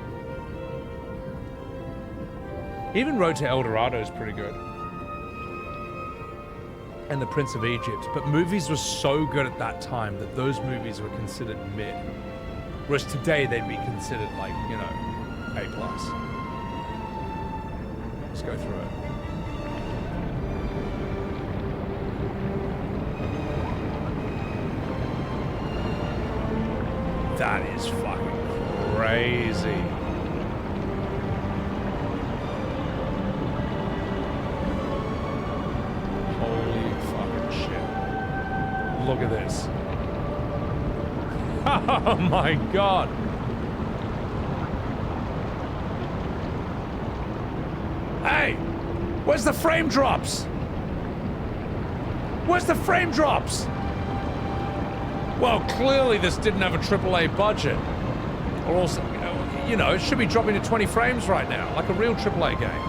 [SPEAKER 1] Even Road to El Dorado is pretty good. And The Prince of Egypt. But movies were so good at that time that those movies were considered mid. Whereas today they'd be considered like, you know, A+. Let's go through it. That is fucking crazy. Holy fucking shit. Look at this. Oh my god. Hey! Where's the frame drops? Where's the frame drops? Well, clearly this didn't have a AAA budget. Or also, you know, it should be dropping to 20 frames right now, like a real AAA game.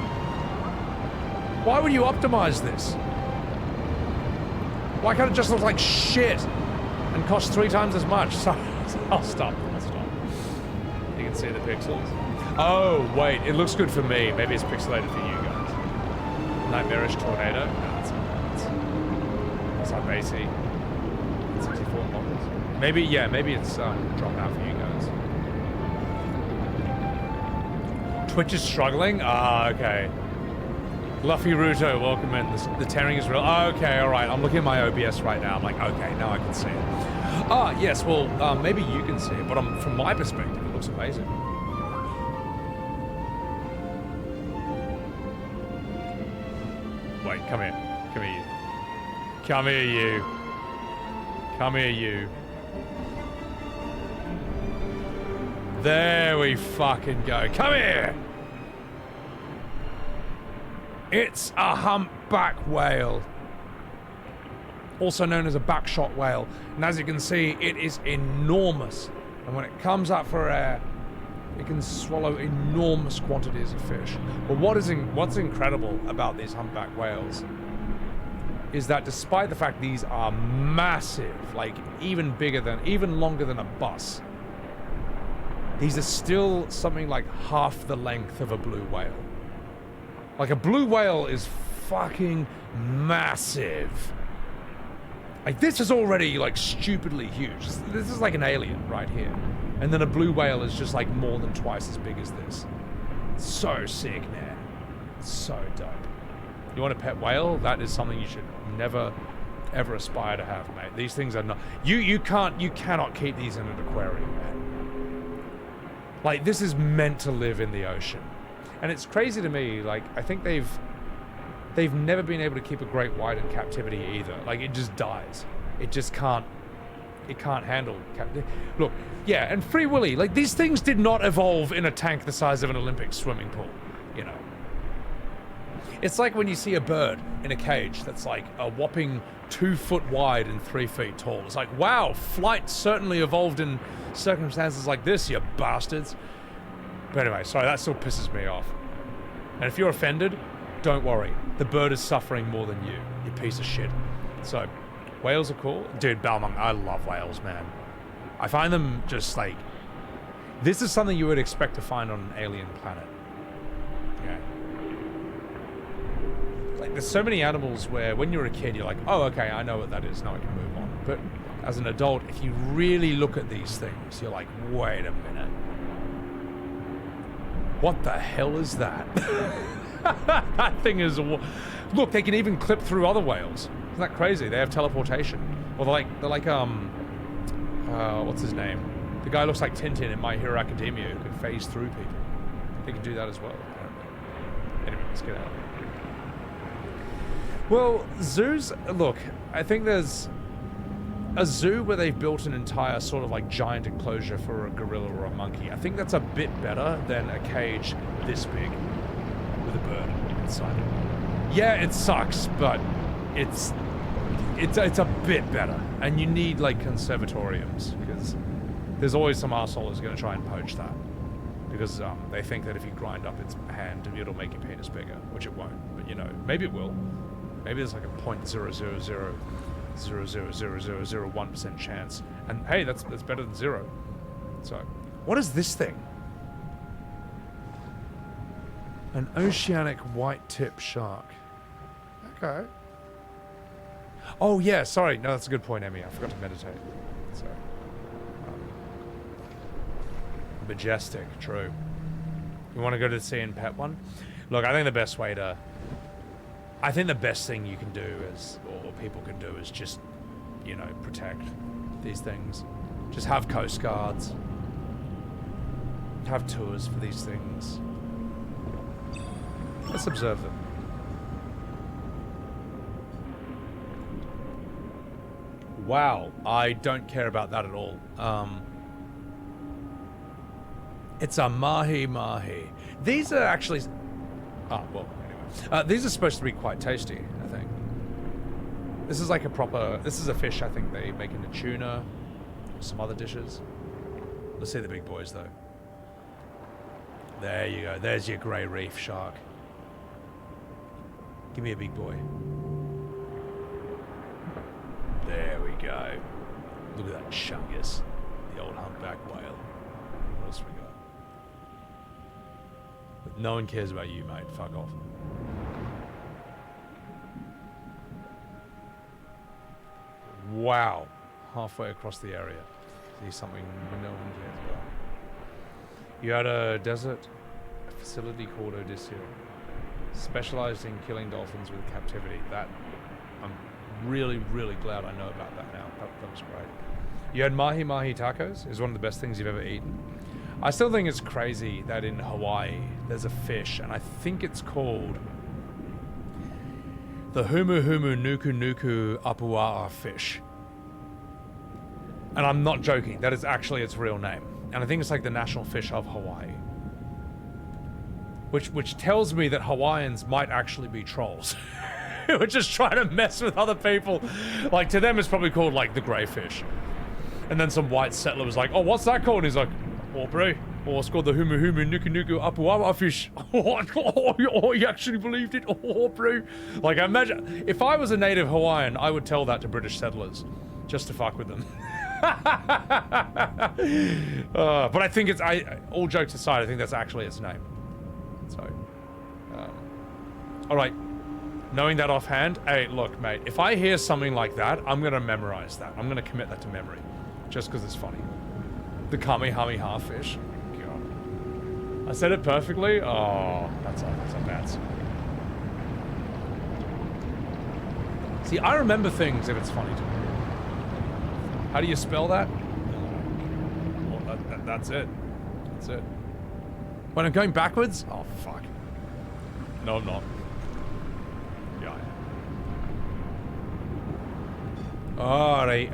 [SPEAKER 1] Why would you optimize this? Why can't it just look like shit and cost 3 times as much? Sorry, I'll stop. You can see the pixels. Oh, wait, it looks good for me. Maybe it's pixelated for you guys. Nightmarish Tornado. No, it's not basic. 64 models. Maybe, yeah, maybe it's dropped out for you guys. Twitch is struggling? Ah, okay. Luffy Ruto, welcome in. The tearing is real. Oh, okay, alright. I'm looking at my OBS right now. I'm like, okay, now I can see it. Ah, yes, well, maybe you can see it, but from my perspective, it looks amazing. Wait, come here. Come here, you. Come here, you. Come here, you. There we fucking go. Come here! It's a humpback whale. Also known as a backshot whale. And as you can see, it is enormous. And when it comes up for air, it can swallow enormous quantities of fish. But what's incredible about these humpback whales is that despite the fact these are massive, like even longer than a bus, these are still something like half the length of a blue whale. Like a blue whale is fucking massive. Like this is already like stupidly huge. This is like an alien right here. And then a blue whale is just like more than twice as big as this. So sick, man. So dope. You want a pet whale? That is something you should never, ever aspire to have, mate. These things are not... You cannot keep these in an aquarium, man. Like, this is meant to live in the ocean. And it's crazy to me, like, I think they've never been able to keep a great white in captivity either. Like, it just dies. It just can't... It can't handle captivity. Look, yeah, and Free Willy, like, these things did not evolve in a tank the size of an Olympic swimming pool, you know. It's like when you see a bird in a cage that's like a whopping 2 foot wide and 3 feet tall. It's like, wow, flight certainly evolved in circumstances like this, you bastards. But anyway, sorry, that still pisses me off. And if you're offended, don't worry. The bird is suffering more than you piece of shit. So, whales are cool. Dude, Balmung, I love whales, man. I find them just like... This is something you would expect to find on an alien planet. Yeah. Like, there's so many animals where when you're a kid, you're like, oh, okay, I know what that is. Now I can move on. But as an adult, if you really look at these things, you're like, wait a minute. What the hell is that? That thing is... Look, they can even clip through other whales. Isn't that crazy? They have teleportation. Or they're like what's his name? The guy looks like Tintin in My Hero Academia who can phase through people. It can do that as well, apparently. Anyway, let's get out. Well, zoos, look, I think there's a zoo where they've built an entire sort of like giant enclosure for a gorilla or a monkey. I think that's a bit better than a cage this big with a bird inside it. Yeah, it sucks, but it's a bit better. And you need like conservatoriums, because there's always some arsehole who's going to try and poach that. Because they think that if you grind up its hand, it'll make your penis bigger, which it won't. But you know, maybe it will. Maybe there's like a 0.000000001% chance. And hey, that's better than 0. So, what is this thing? An oceanic white-tip shark. Okay. Oh yeah, sorry. No, that's a good point, Emmy. I forgot to meditate. So, majestic, true. You want to go to the sea and pet one? Look, I think the best thing you can do is, or people can do, is just, you know, protect these things. Just have coast guards. Have tours for these things. Let's observe them. Wow, I don't care about that at all. It's a mahi-mahi. These are actually... Oh, well, anyway. These are supposed to be quite tasty, I think. This is like a proper... This is a fish I think they make into tuna. Some other dishes. Let's see the big boys, though. There you go. There's your grey reef shark. Give me a big boy. There we go. Look at that chungus. The old humpback whale. What else we got? But no one cares about you, mate. Fuck off. Wow. Halfway across the area. See something no one cares about. You had a desert facility called Odysseus. Specialized in killing dolphins with captivity. That, I'm really, really glad I know about that now. That was great. You had mahi-mahi tacos. Is one of the best things you've ever eaten. I still think it's crazy that in Hawaii there's a fish, and I think it's called the humu humu nuku nuku apua'a fish. And I'm not joking. That is actually its real name. And I think it's like the national fish of Hawaii. Which tells me that Hawaiians might actually be trolls. Who are just trying to mess with other people. Like, to them it's probably called, like, the grey fish. And then some white settler was like, oh, what's that called? And he's like, oh, bro. Oh, it's called the humu humu nuku nuku apua'a fish. Oh, you actually believed it? Oh, bro. Like, I imagine, if I was a native Hawaiian, I would tell that to British settlers. Just to fuck with them. But I think it's, all jokes aside, I think that's actually its name. So, alright. Knowing that offhand, hey, look, mate, if I hear something like that, I'm gonna memorize that. I'm gonna commit that to memory. Just because it's funny. The Kamehameha fish. God. I said it perfectly? Oh, that's a bad sign. See, I remember things if it's funny to me. How do you spell that? Well, that's it. That's it. When I'm going backwards? Oh, fuck. No, I'm not. Yeah. Alright.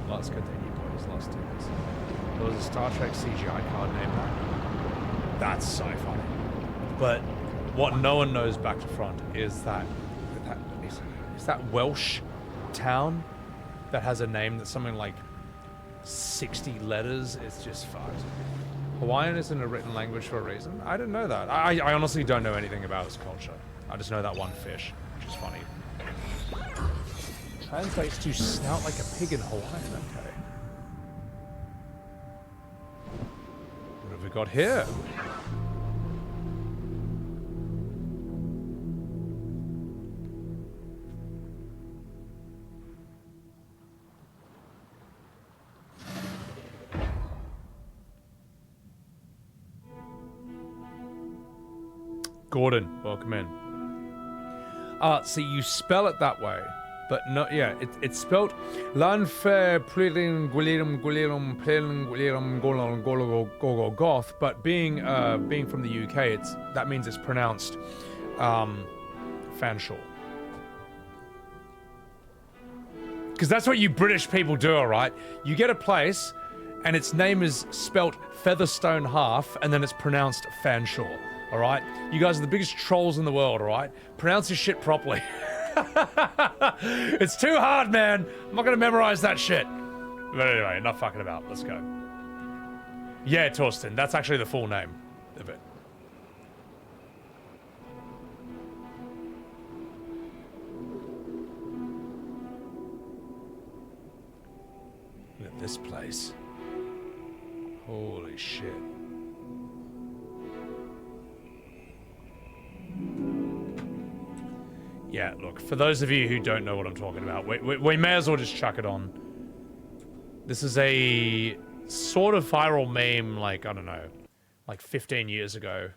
[SPEAKER 1] Let's continue, boys. Let's do this. There was a Star Trek CGI card named that. That's so funny. But what no one knows back to front is that is that Welsh town that has a name that's something like 60 letters. It's just fucked. Hawaiian isn't a written language for a reason. I didn't know that. I honestly don't know anything about its culture. I just know that one fish, which is funny. Translates to snout like a pig in Hawaiian, okay. What have we got here? Gordon, welcome in. So you spell it that way But no, yeah, it's spelled Lanfe Plilin Guililum Guililum Plilin Guililum Golon Gogo Goth. But being from the UK, that means it's pronounced Fanshawe. Because that's what you British people do, alright? You get a place, and its name is spelt Featherstone Half, and then it's pronounced Fanshawe, alright? You guys are the biggest trolls in the world, alright? Pronounce your shit properly. It's too hard, man. I'm not gonna memorize that shit. But anyway, enough fucking about. Let's go. Yeah, Torsten, that's actually the full name of it. Look at this place. Holy shit. Yeah, look, for those of you who don't know what I'm talking about, we may as well just chuck it on. This is a sort of viral meme, like, I don't know, like 15 years ago.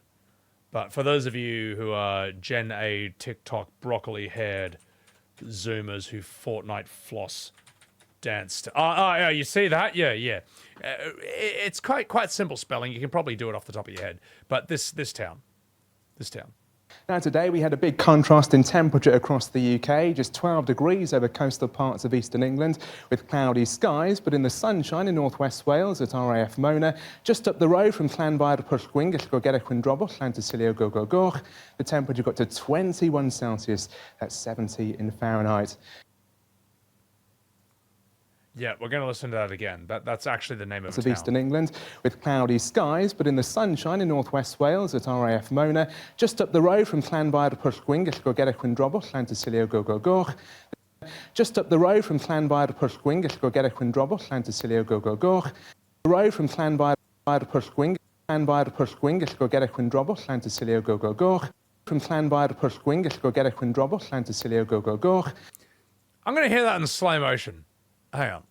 [SPEAKER 1] But for those of you who are Gen A TikTok broccoli-haired Zoomers who Fortnite floss danced. Yeah, you see that? Yeah. It's quite simple spelling. You can probably do it off the top of your head. But this town.
[SPEAKER 2] Now today we had a big contrast in temperature across the UK, just 12 degrees over coastal parts of eastern England with cloudy skies, but in the sunshine in northwest Wales at RAF Mona, just up the road from Llanfair Pwllgwyn, Gellgorgera Chwindrobwll, Llantysilio Gogogoch, the temperature got to 21 Celsius, that's 70 in Fahrenheit.
[SPEAKER 1] Yeah, we're going to listen to that again. That's actually the name of the town.
[SPEAKER 2] Eastern England with cloudy skies, but in the sunshine in northwest Wales at RAF Mona, just up the road from Llanfair Pwllgwyn, Gellgorgera Chwindrobwll, Llantysilio Gogogoch. Just up the road from Llanfair Pwllgwyn, Gellgorgera Chwindrobwll, Llantysilio Gogogoch. The road from Llanfair Pwllgwyn, Gellgorgera Chwindrobwll, Llantysilio Gogogoch. From Llanfair Pwllgwyn, Gellgorgera Chwindrobwll, Llantysilio Gogogoch.
[SPEAKER 1] I'm going to hear that in slow motion. Hang on.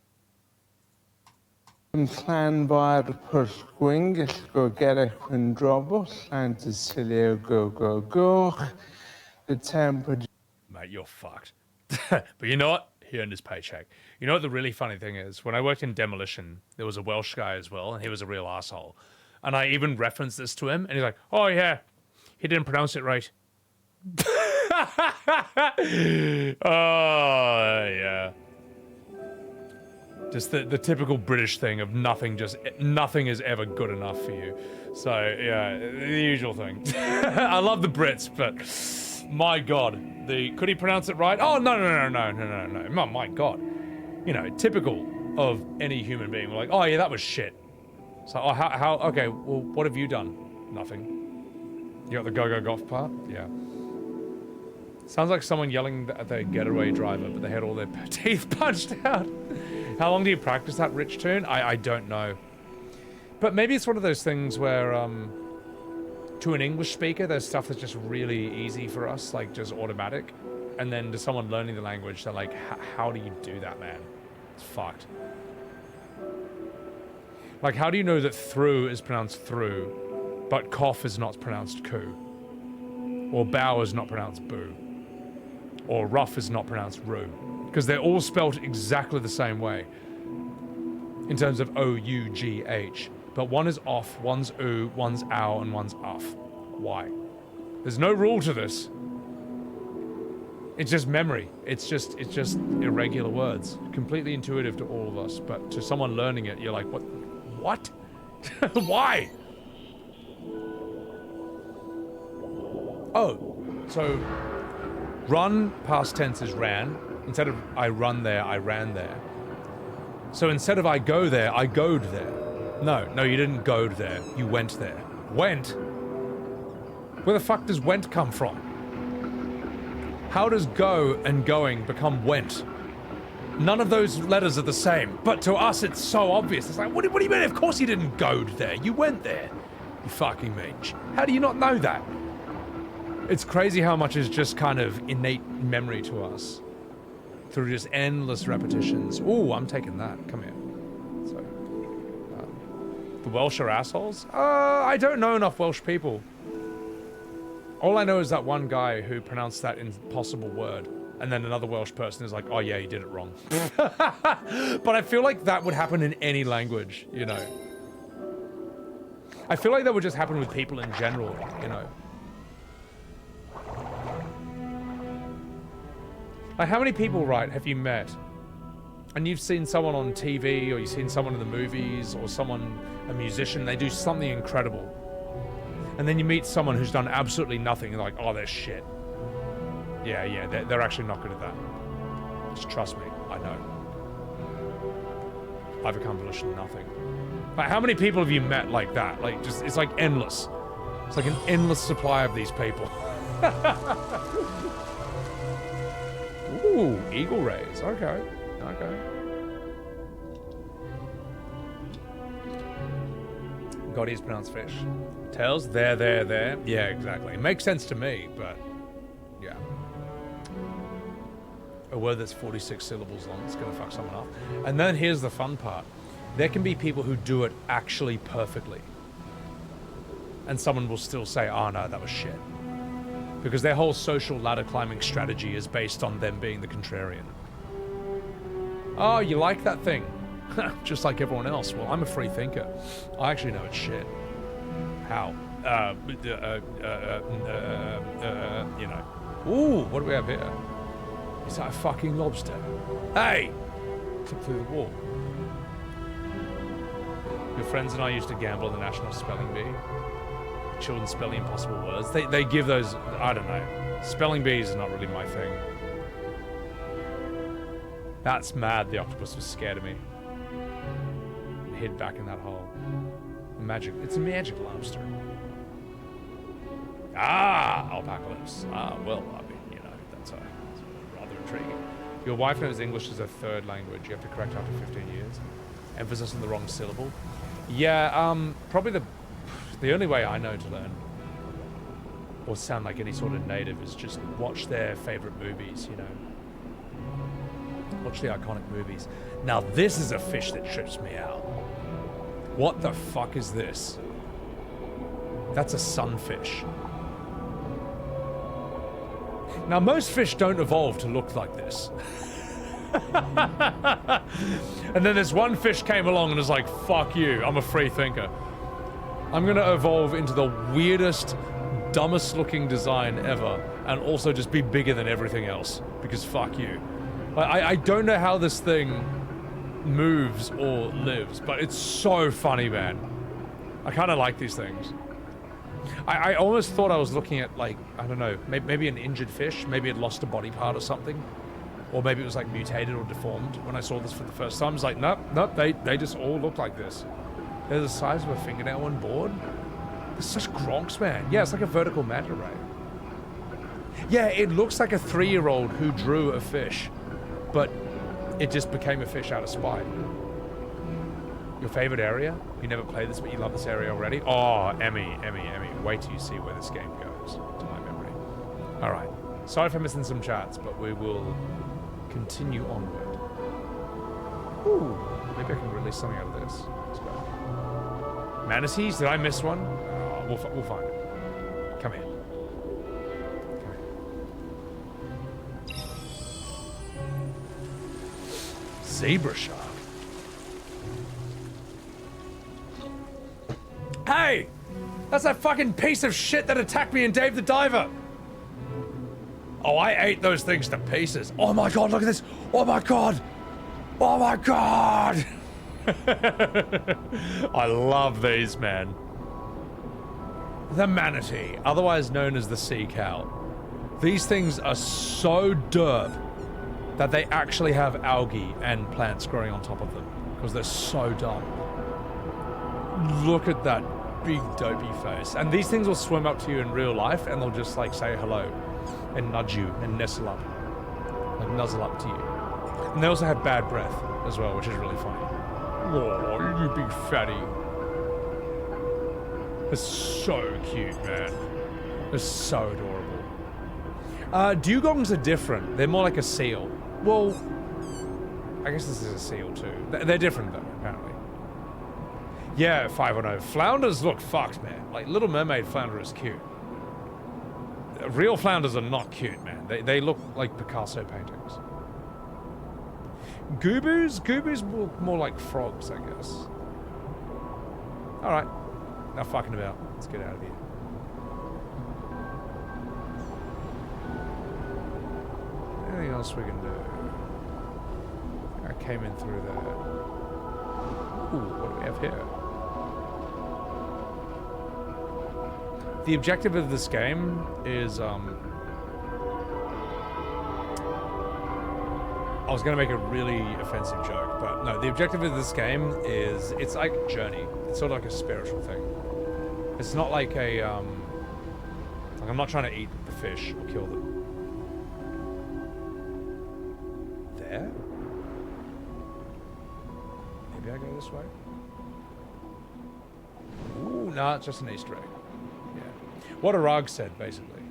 [SPEAKER 2] From Llanfair Pwllgwyn, Gellgorgera Chwindrobwll, Llantysilio Gogogoch. The temperature...
[SPEAKER 1] Mate, you're fucked. But you know what? He earned his paycheck. You know what the really funny thing is? When I worked in demolition, there was a Welsh guy as well, and he was a real asshole. And I even referenced this to him, and he's like, oh yeah, he didn't pronounce it right. Oh, yeah. Just the typical British thing of nothing is ever good enough for you. So, yeah, the usual thing. I love the Brits, but my God, could he pronounce it right? Oh, no. Oh, my God. You know, typical of any human being. We're like, oh, yeah, that was shit. So, oh, how, okay, well, what have you done? Nothing. You got the go-go-goth part? Yeah. Sounds like someone yelling at their getaway driver, but they had all their teeth punched out. How long do you practice that rich tune? I don't know. But maybe it's one of those things where, to an English speaker, there's stuff that's just really easy for us, like just automatic. And then to someone learning the language, they're like, how do you do that, man? It's fucked. Like, how do you know that through is pronounced through, but cough is not pronounced coo? Or bow is not pronounced boo? Or rough is not pronounced roo? Because they're all spelt exactly the same way in terms of O-U-G-H. But one is off, one's oo, one's ow, and one's uff. Why? There's no rule to this. It's just memory. It's just irregular words. Completely intuitive to all of us. But to someone learning it, you're like, what? Why? Oh, so run past tense is ran. Instead of I run there, I ran there. So instead of I go there, I goed there. No, you didn't goed there. You went there. Went? Where the fuck does went come from? How does go and going become went? None of those letters are the same. But to us, it's so obvious. It's like, what do you mean? Of course you didn't goed there. You went there. You fucking mensch. How do you not know that? It's crazy how much is just kind of innate memory to us. Through just endless repetitions. Ooh, I'm taking that. Come here. So, the Welsh are assholes? I don't know enough Welsh people. All I know is that one guy who pronounced that impossible word and then another Welsh person is like, oh yeah, you did it wrong. But I feel like that would happen in any language, you know. I feel like that would just happen with people in general, you know. Like, how many people, right, have you met and you've seen someone on TV, or you've seen someone in the movies, or someone, a musician, they do something incredible, and then you meet someone who's done absolutely nothing, and you're like, oh, they're shit. Yeah, they're actually not good at that. Just trust me, I know. I've accomplished nothing. Like, how many people have you met like that? Like, just, it's like endless. It's like an endless supply of these people. Ooh, eagle rays, okay. Okay. God is pronounced fish. Tails, there. Yeah, exactly. It makes sense to me, but yeah. A word that's 46 syllables long, it's gonna fuck someone up. And then here's the fun part. There can be people who do it actually perfectly. And someone will still say, oh no, that was shit. Because their whole social ladder climbing strategy is based on them being the contrarian. Oh, you like that thing? Just like everyone else. Well, I'm a free thinker. I actually know it's shit. How? You know. Ooh, what do we have here? Is that a fucking lobster? Hey! Clip through the wall. Your friends and I used to gamble on the National Spelling Bee. Children spelling impossible words. They give those, I don't know. Spelling bees is not really my thing. That's mad. The octopus was scared of me. It hid back in that hole. It's a magic lobster. Ah, alpacalypse. Ah, well, I mean, you know, that's rather intriguing. Your wife knows English as a third language. You have to correct after 15 years. Emphasis on the wrong syllable. Yeah, probably the only way I know to learn or sound like any sort of native is just watch their favorite movies, you know. Watch the iconic movies. Now this is a fish that trips me out. What the fuck is this? That's a sunfish. Now most fish don't evolve to look like this. And then this one fish came along and was like, fuck you, I'm a free thinker. I'm gonna evolve into the weirdest, dumbest looking design ever, and also just be bigger than everything else, because fuck you. I don't know how this thing moves or lives, but it's so funny, man. I kind of like these things. I almost thought I was looking at, like, I don't know, maybe an injured fish, maybe it lost a body part or something, or maybe it was like mutated or deformed when I saw this for the first time. It's like, nope, they just all look like this. They're the size of a fingernail on board. They're such gronks, man. Yeah, it's like a vertical manta ray. Yeah, it looks like a 3-year-old who drew a fish, but it just became a fish out of spite. Your favorite area? You never played this, but you love this area already? Oh, Emmy. Wait till you see where this game goes, to my memory. All right. Sorry for missing some chats, but we will continue onward. Ooh, maybe I can release something out of this. Let's go. Manatees? Did I miss one? Oh, we'll find it. Come here. Zebra shark. Hey! That's that fucking piece of shit that attacked me in Dave the Diver! Oh, I ate those things to pieces. Oh my god, look at this! Oh my god! Oh my god! I love these, man. The manatee, otherwise known as the sea cow. These things are so derp that they actually have algae and plants growing on top of them because they're so dumb. Look at that big dopey face. And these things will swim up to you in real life and they'll just like say hello and nudge you and nestle up, like nuzzle up to you. And they also have bad breath as well, which is really funny. Oh, you big fatty. They're so cute, man. They're so adorable. Dugongs are different. They're more like a seal. Well, I guess this is a seal too. They're different though, apparently. Yeah, 510. Flounders look fucked, man. Like, Little Mermaid flounder is cute. Real flounders are not cute, man. They look like Picasso paintings. Goobus more like frogs, I guess. All right, now fucking about. Let's get out of here. Anything else we can do? I came in through there. Ooh, what do we have here? The objective of this game is, I was gonna make a really offensive joke, but no, the objective of this game is, it's like Journey. It's sort of like a spiritual thing. It's not like a, like I'm not trying to eat the fish or kill them. There? Maybe I go this way? Ooh, nah, it's just an Easter egg. Yeah. What Arag said, basically.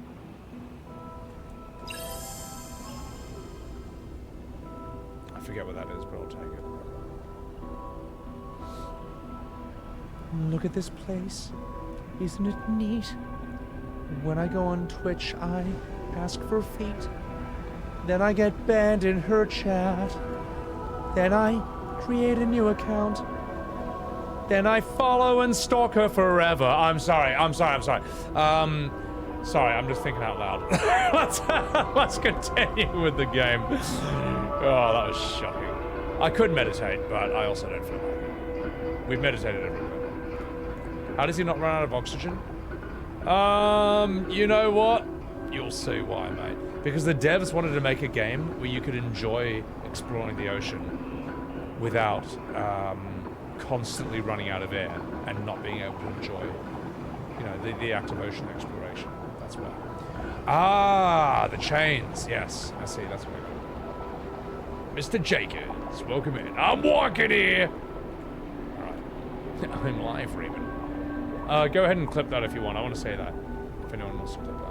[SPEAKER 1] I forget what that is, but I'll take it. Look at this place. Isn't it neat? When I go on Twitch, I ask for feet. Then I get banned in her chat. Then I create a new account. Then I follow and stalk her forever. I'm sorry. Sorry, I'm just thinking out loud. Let's continue with the game. Oh, that was shocking. I could meditate, but I also don't feel like it. We've meditated everywhere. How does he not run out of oxygen? You know what? You'll see why, mate. Because the devs wanted to make a game where you could enjoy exploring the ocean without constantly running out of air and not being able to enjoy, you know, the act of ocean exploration. That's why. Ah, the chains. Yes, I see. That's what I call it. Mr. Jacobs, welcome in. I'm walking here. All right. I'm live, Raven. Go ahead and clip that if you want. I want to say that. If anyone wants to clip that.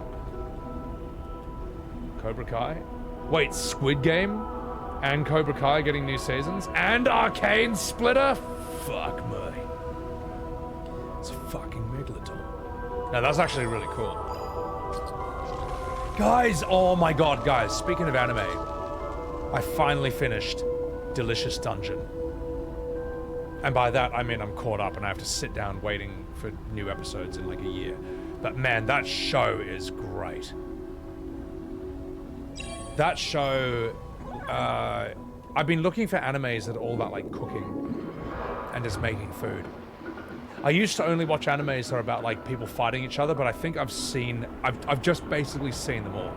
[SPEAKER 1] Cobra Kai? Wait, Squid Game? And Cobra Kai getting new seasons? And Arcane Splitter? Fuck me. It's a fucking megalodon. Now that's actually really cool. Guys, oh my god, guys. Speaking of anime, I finally finished Delicious Dungeon. And by that, I mean I'm caught up and I have to sit down waiting for new episodes in like a year. But man, that show is great. That show, I've been looking for animes that are all about like cooking and just making food. I used to only watch animes that are about like people fighting each other, but I think I've just basically seen them all.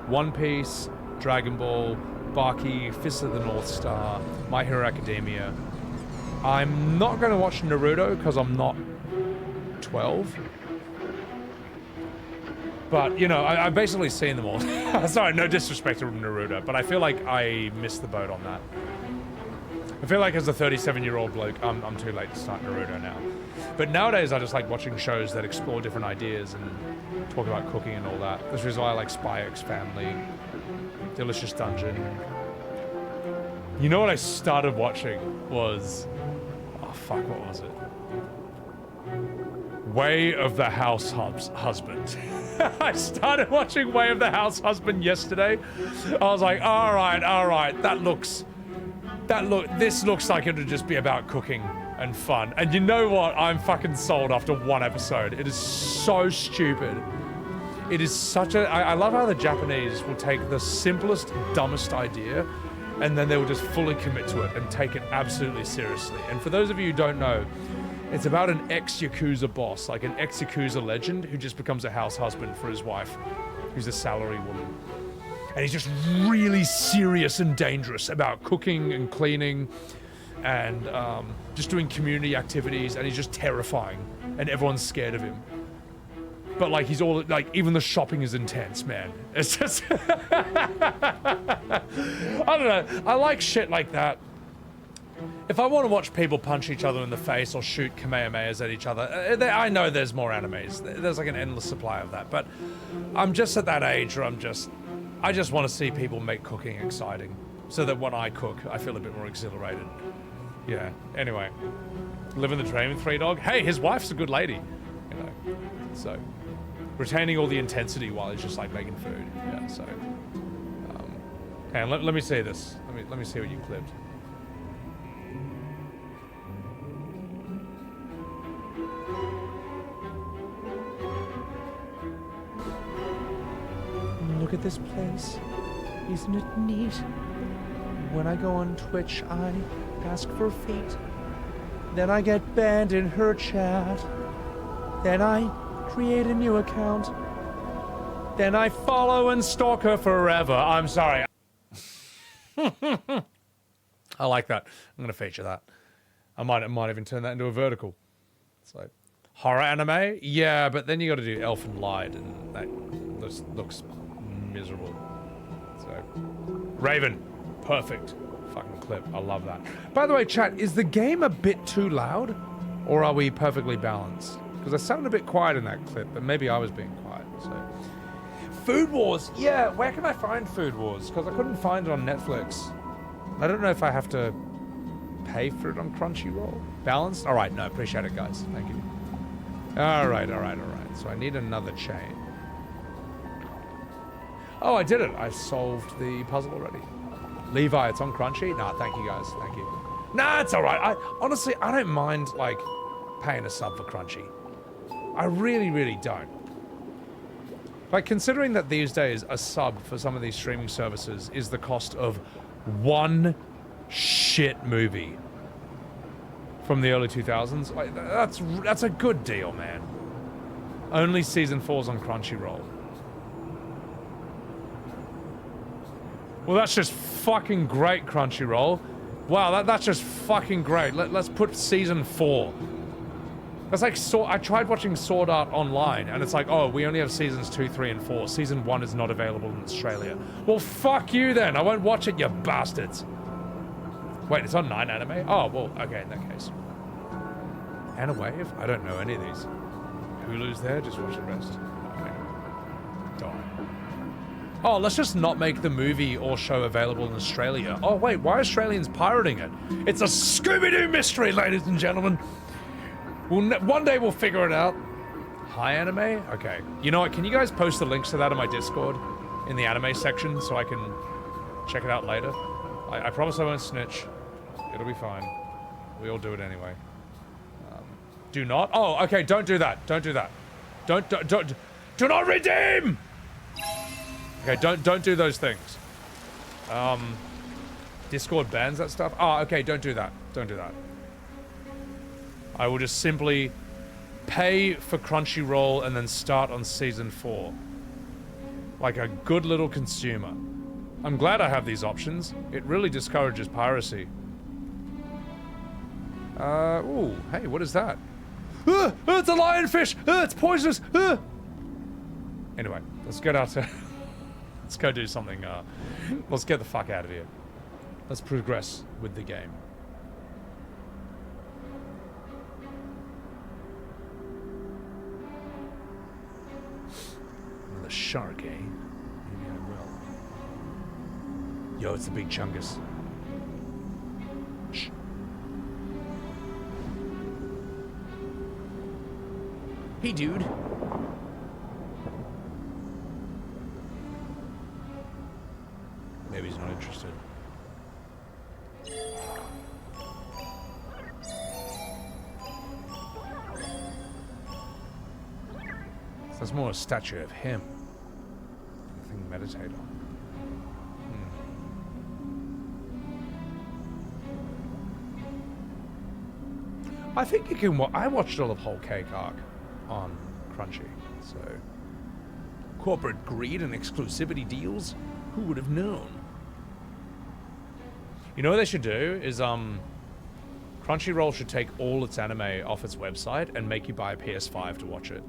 [SPEAKER 1] One Piece, Dragon Ball, Baki, Fist of the North Star, My Hero Academia. I'm not going to watch Naruto because I'm not 12. But, you know, I've basically seen them all. Sorry, no disrespect to Naruto, but I feel like I missed the boat on that. I feel like as a 37-year-old bloke, I'm too late to start Naruto now. But nowadays, I just like watching shows that explore different ideas and talk about cooking and all that. This is why I like Spy X Family, Delicious Dungeon. You know what I started watching was... Oh, fuck, what was it? Way of the House Husband. I started watching Way of the House Husband yesterday. I was like, all right, this looks like it would just be about cooking and fun. And you know what? I'm fucking sold after one episode. It is so stupid. It is such a... I love how the Japanese will take the simplest, dumbest idea and then they will just fully commit to it and take it absolutely seriously. And for those of you who don't know, it's about an ex-Yakuza boss, like an ex-Yakuza legend who just becomes a house husband for his wife, who's a salary woman. And he's just really serious and dangerous about cooking and cleaning and just doing community activities, and he's just terrifying, and everyone's scared of him. But like he's all like, even the shopping is intense, man. It's just I don't know. I like shit like that. If I want to watch people punch each other in the face or shoot Kamehamehas at each other, I know there's more animes. There's like an endless supply of that. But I'm just at that age where I just want to see people make cooking exciting, so that when I cook, I feel a bit more exhilarated. Yeah. Anyway, living the dream with 3 Dog. Hey, his wife's a good lady, you know. So retaining all the intensity while he's just like making food. Yeah, so. Hang on, let me see this. Let me see what you clipped. Look at this place. Isn't it neat? When I go on Twitch, I ask for feet. Then I get banned in her chat. Then I create a new account. Then I follow and stalk her forever. I'm sorry. I like that. I'm gonna feature that. I might even turn that into a vertical. So, horror anime? Yeah, but then you gotta do Elfin Light, and that looks miserable. So, Raven, perfect fucking clip. I love that. By the way, chat, is the game a bit too loud, or are we perfectly balanced? Because I sounded a bit quiet in that clip, but maybe I was being quiet. So, Food Wars. Yeah, where can I find Food Wars? Because I couldn't find it on Netflix. I don't know if I have to pay for it on Crunchyroll. Balanced? All right, no, appreciate it, guys. Thank you. All right. So I need another chain. Oh, I did it. I solved the puzzle already. Levi, it's on Crunchy? Nah, thank you, guys. Thank you. Nah, it's all right. Honestly, I don't mind, like, paying a sub for Crunchy. I really, really don't. Like, considering that these days a sub for some of these streaming services is the cost of one shit movie from the early 2000s, like, that's a good deal, man. Only season 4's on Crunchyroll. Well, that's just fucking great, Crunchyroll. Wow, that's just fucking great. Let's put season 4. That's like, I tried watching Sword Art Online, and it's like, oh, we only have seasons 2, 3, and 4. Season 1 is not available in Australia. Well, fuck you then. I won't watch it, you bastards. Wait, it's on 9 Anime? Oh, well, okay, in that case. And a Wave? I don't know any of these. Hulu's there, just watch the rest. Okay. Die. Oh, let's just not make the movie or show available in Australia. Oh, wait, why are Australians pirating it? It's a Scooby-Doo mystery, ladies and gentlemen. One day we'll figure it out. Hi, Anime? Okay. You know what? Can you guys post the links to that in my Discord in the anime section so I can check it out later? I promise I won't snitch. It'll be fine. We all do it anyway. Do not? Oh, okay. Don't do that. Don't do that. Do not redeem! Okay, don't do those things. Discord bans that stuff? Oh, okay. Don't do that. Don't do that. I will just simply pay for Crunchyroll and then start on season 4. Like a good little consumer. I'm glad I have these options. It really discourages piracy. Ooh, hey, what is that? It's a lionfish! It's poisonous! Anyway, let's get out to... let's go do something, let's get the fuck out of here. Let's progress with the game. The shark, eh? Maybe I will. Yo, it's the big chungus. Shh. Hey, dude. Maybe he's not interested. So that's more a statue of him. Thing to meditate on. I think you can. I watched all of Whole Cake Arc on Crunchy, so corporate greed and exclusivity deals. Who would have known? You know what they should do is Crunchyroll should take all its anime off its website and make you buy a PS5 to watch it.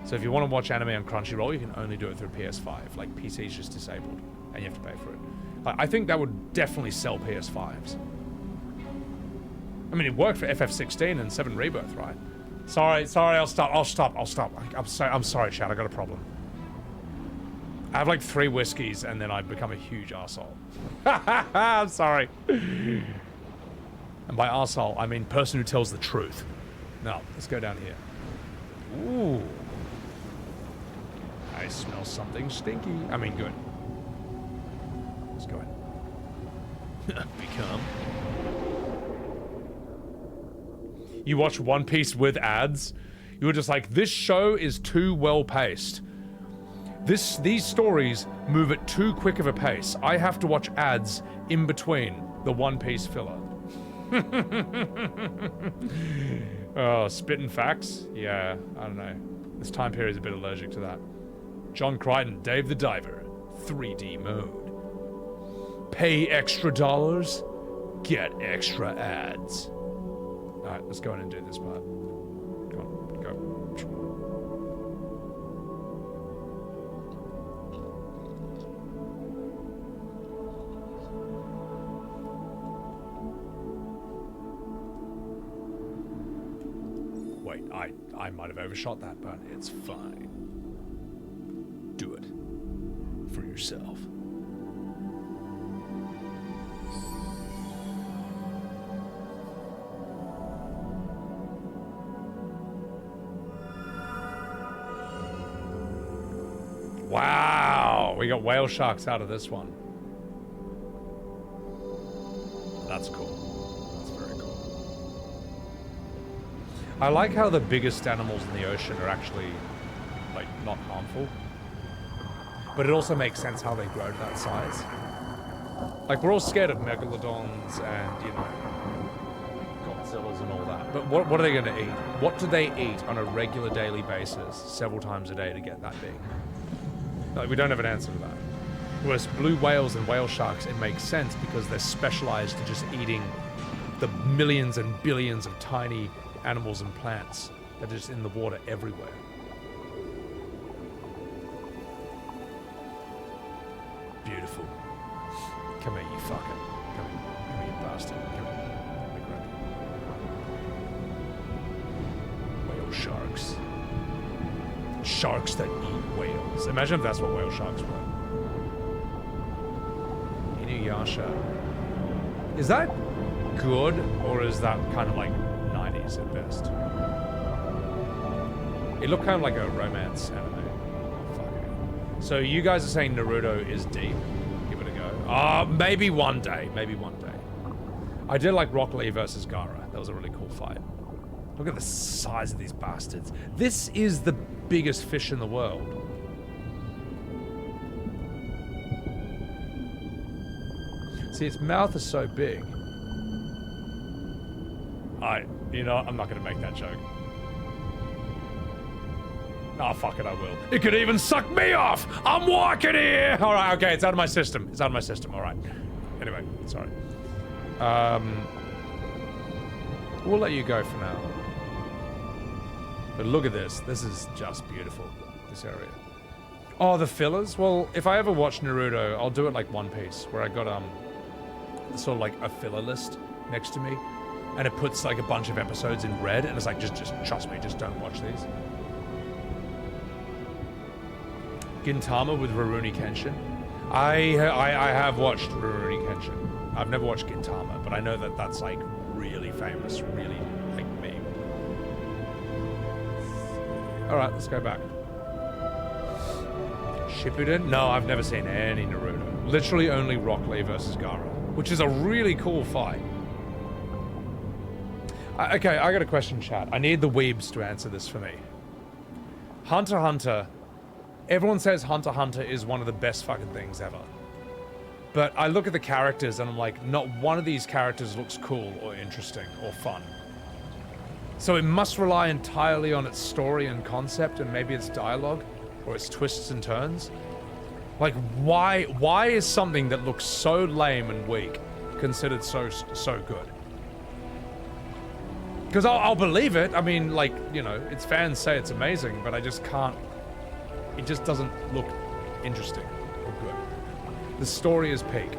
[SPEAKER 1] So if you want to watch anime on Crunchyroll, you can only do it through PS5. Like, PC is just disabled, and you have to pay for it. I think that would definitely sell PS5s. I mean, it worked for FF16 and 7 Rebirth, right? Sorry, I'll stop. I'm sorry, chat, I got a problem. I have like 3 whiskeys, and then I become a huge arsehole. I'm sorry. And by arsehole, I mean person who tells the truth. Now, let's go down here. Ooh. I smell something stinky. I mean, good. Let's go in. Become. You watch One Piece with ads. You were just like, this show is too well paced. These stories move at too quick of a pace. I have to watch ads in between the One Piece filler. Oh, spitting facts? Yeah, I don't know. This time period is a bit allergic to that. John Crichton, Dave the Diver, 3D mode. Pay extra dollars, get extra ads. Alright, let's go in and do this part. Come on, go. Wait, I might have overshot that, but it's fine. Do it. For yourself. Wow, we got whale sharks out of this one. That's cool. That's very cool. I like how the biggest animals in the ocean are actually, like, not harmful. But it also makes sense how they grow to that size. Like, we're all scared of megalodons and, you know, Godzillas and all that. But what are they going to eat? What do they eat on a regular daily basis, several times a day, to get that big? Like, we don't have an answer to that. Whereas blue whales and whale sharks, it makes sense because they're specialized to just eating the millions and billions of tiny animals and plants that are just in the water everywhere. Beautiful. Come here, you fucker. Come here, you bastard. Come here. Let me grab you. Whale sharks. Sharks that eat whales. Imagine if that's what whale sharks were. Inuyasha. Is that good, or is that kind of like 90s at best? It looked kind of like a romance anime. Fuck it. So you guys are saying Naruto is deep? Give it a go. Maybe one day. Maybe one day. I did like Rock Lee versus Gaara. That was a really cool fight. Look at the size of these bastards. This is the biggest fish in the world. See, its mouth is so big. You know, I'm not gonna make that joke. Oh, fuck it, I will. It could even suck me off! I'm walking here! Alright, okay, it's out of my system. It's out of my system, alright. Anyway, sorry. We'll let you go for now. But look at this. This is just beautiful, this area. Oh, the fillers? Well, if I ever watch Naruto, I'll do it like One Piece, where I got, sort of like a filler list next to me, and it puts like a bunch of episodes in red, and it's like, just trust me, just don't watch these. Gintama with Rurouni Kenshin. I have watched Rurouni Kenshin. I've never watched Gintama, but I know that that's like really famous, really like meme. Alright, let's go back. Shippuden? No, I've never seen any Naruto. Literally only Rock Lee versus Gaara, which is a really cool fight. Okay, I got a question, chat. I need the weebs to answer this for me. Hunter x Hunter. Everyone says Hunter x Hunter is one of the best fucking things ever. But I look at the characters and I'm like, not one of these characters looks cool or interesting or fun. So it must rely entirely on its story and concept and maybe its dialogue or its twists and turns. Like, why is something that looks so lame and weak considered so good? Because I'll believe it. I mean, like, you know, its fans say it's amazing, but I just can't. It just doesn't look interesting or good. The story is peak.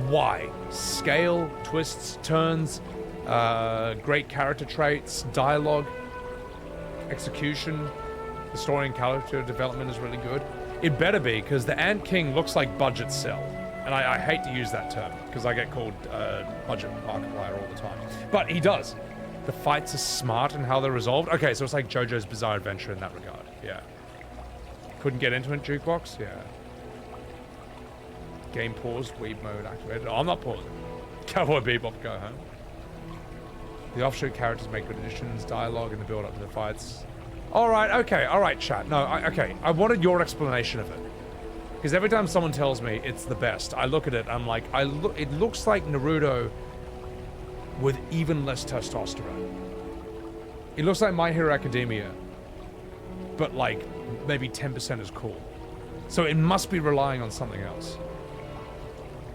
[SPEAKER 1] Why? Scale, twists, turns, great character traits, dialogue, execution, the story and character development is really good. It better be, because the Ant King looks like budget cell. And I hate to use that term, because I get called budget Markiplier all the time. But he does. the fights are smart and how they're resolved. Okay, so it's like JoJo's Bizarre Adventure in that regard. Yeah. Couldn't get into it, jukebox? Yeah. Game paused, weeb mode activated. Oh, I'm not pausing. Cowboy Bebop, go home. The offshoot characters make good additions, dialogue in the build up to the fights. Alright, okay, alright, chat. No, okay. I wanted your explanation of it. Because every time someone tells me it's the best, I look at it, I'm like, it looks like Naruto with even less testosterone. It looks like My Hero Academia, but like maybe 10% as cool. So it must be relying on something else.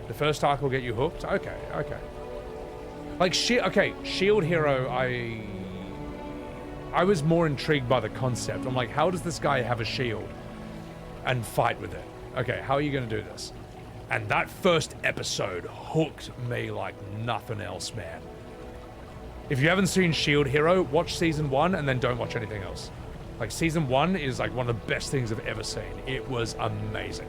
[SPEAKER 1] The first arc will get you hooked? Okay, okay. Like, Shield Hero, I was more intrigued by the concept. I'm like, how does this guy have a shield and fight with it? Okay, how are you going to do this? And that first episode hooked me like nothing else, man. If you haven't seen Shield Hero, watch season 1 and then don't watch anything else. Like, season 1 is like one of the best things I've ever seen. It was amazing.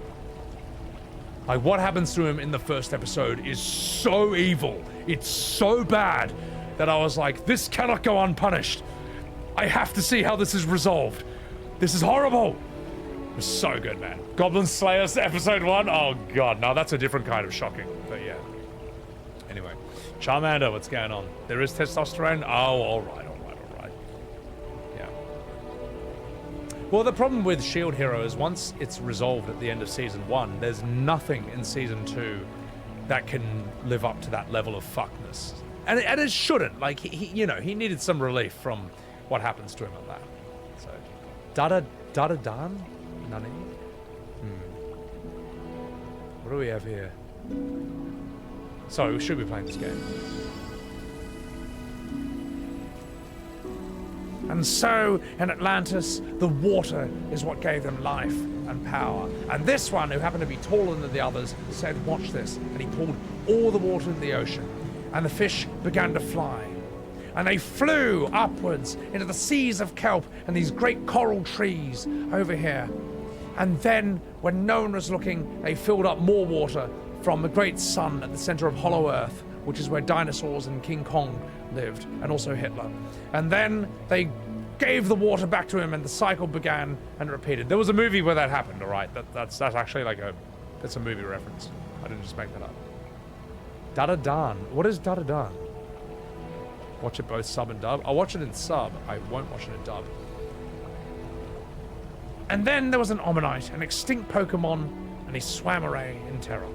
[SPEAKER 1] Like, what happens to him in the first episode is so evil. It's so bad that I was like, this cannot go unpunished. I have to see how this is resolved. This is horrible. It was so good, man. Goblin Slayers episode 1? Oh god, no, that's a different kind of shocking. But yeah. Anyway. Charmander, what's going on? There is testosterone? Oh, alright. Yeah. Well, the problem with Shield Hero is once it's resolved at the end of season 1, there's nothing in season 2 that can live up to that level of fuckness. And it shouldn't. Like, he needed some relief from what happens to him on that. So, Dada-dan? Nani? What do we have here? So, we should be playing this game. And so, in Atlantis, the water is what gave them life and power. And this one, who happened to be taller than the others, said, watch this. And he poured all the water in the ocean. And the fish began to fly. And they flew upwards into the seas of kelp and these great coral trees over here. And then, when no one was looking, they filled up more water from the great sun at the center of Hollow Earth, which is where dinosaurs and King Kong lived, and also Hitler. And then they gave the water back to him, and the cycle began and repeated. There was a movie where that happened, all right? That's actually like that's a movie reference. I didn't just make that up. Dada-dan. What is Dada-dan? Watch it both sub and dub. I'll watch it in sub. I won't watch it in dub. And then there was an Omanite, an extinct Pokemon, and he swam away in terror.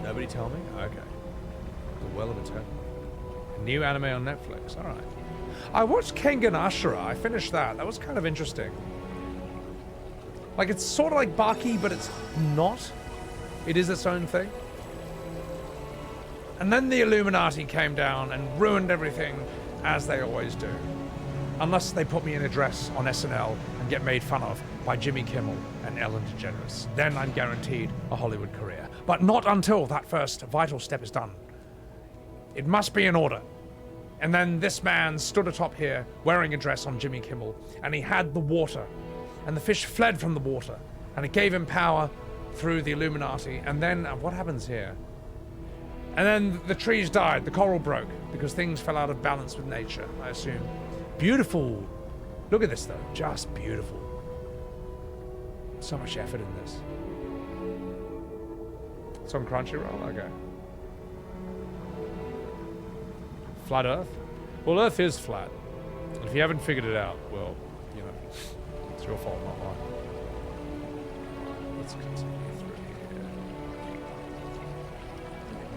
[SPEAKER 1] Nobody tell me? Okay. The Well of Eternity. A new anime on Netflix. Alright. I watched Kengan Ashura. I finished that. That was kind of interesting. Like, it's sort of like Baki, but it's not. It is its own thing. And then the Illuminati came down and ruined everything, as they always do. Unless they put me in a dress on SNL and get made fun of by Jimmy Kimmel and Ellen DeGeneres. Then I'm guaranteed a Hollywood career. But not until that first vital step is done. It must be in order. And then this man stood atop here, wearing a dress on Jimmy Kimmel, and he had the water. And the fish fled from the water, and it gave him power through the Illuminati. And then, what happens here? And then the trees died, the coral broke, because things fell out of balance with nature, I assume. Beautiful. Look at this, though. Just beautiful. So much effort in this. It's on Crunchyroll? Okay. Flat Earth? Well, Earth is flat. And if you haven't figured it out, well, you know, it's your fault, not mine. Let's continue through here.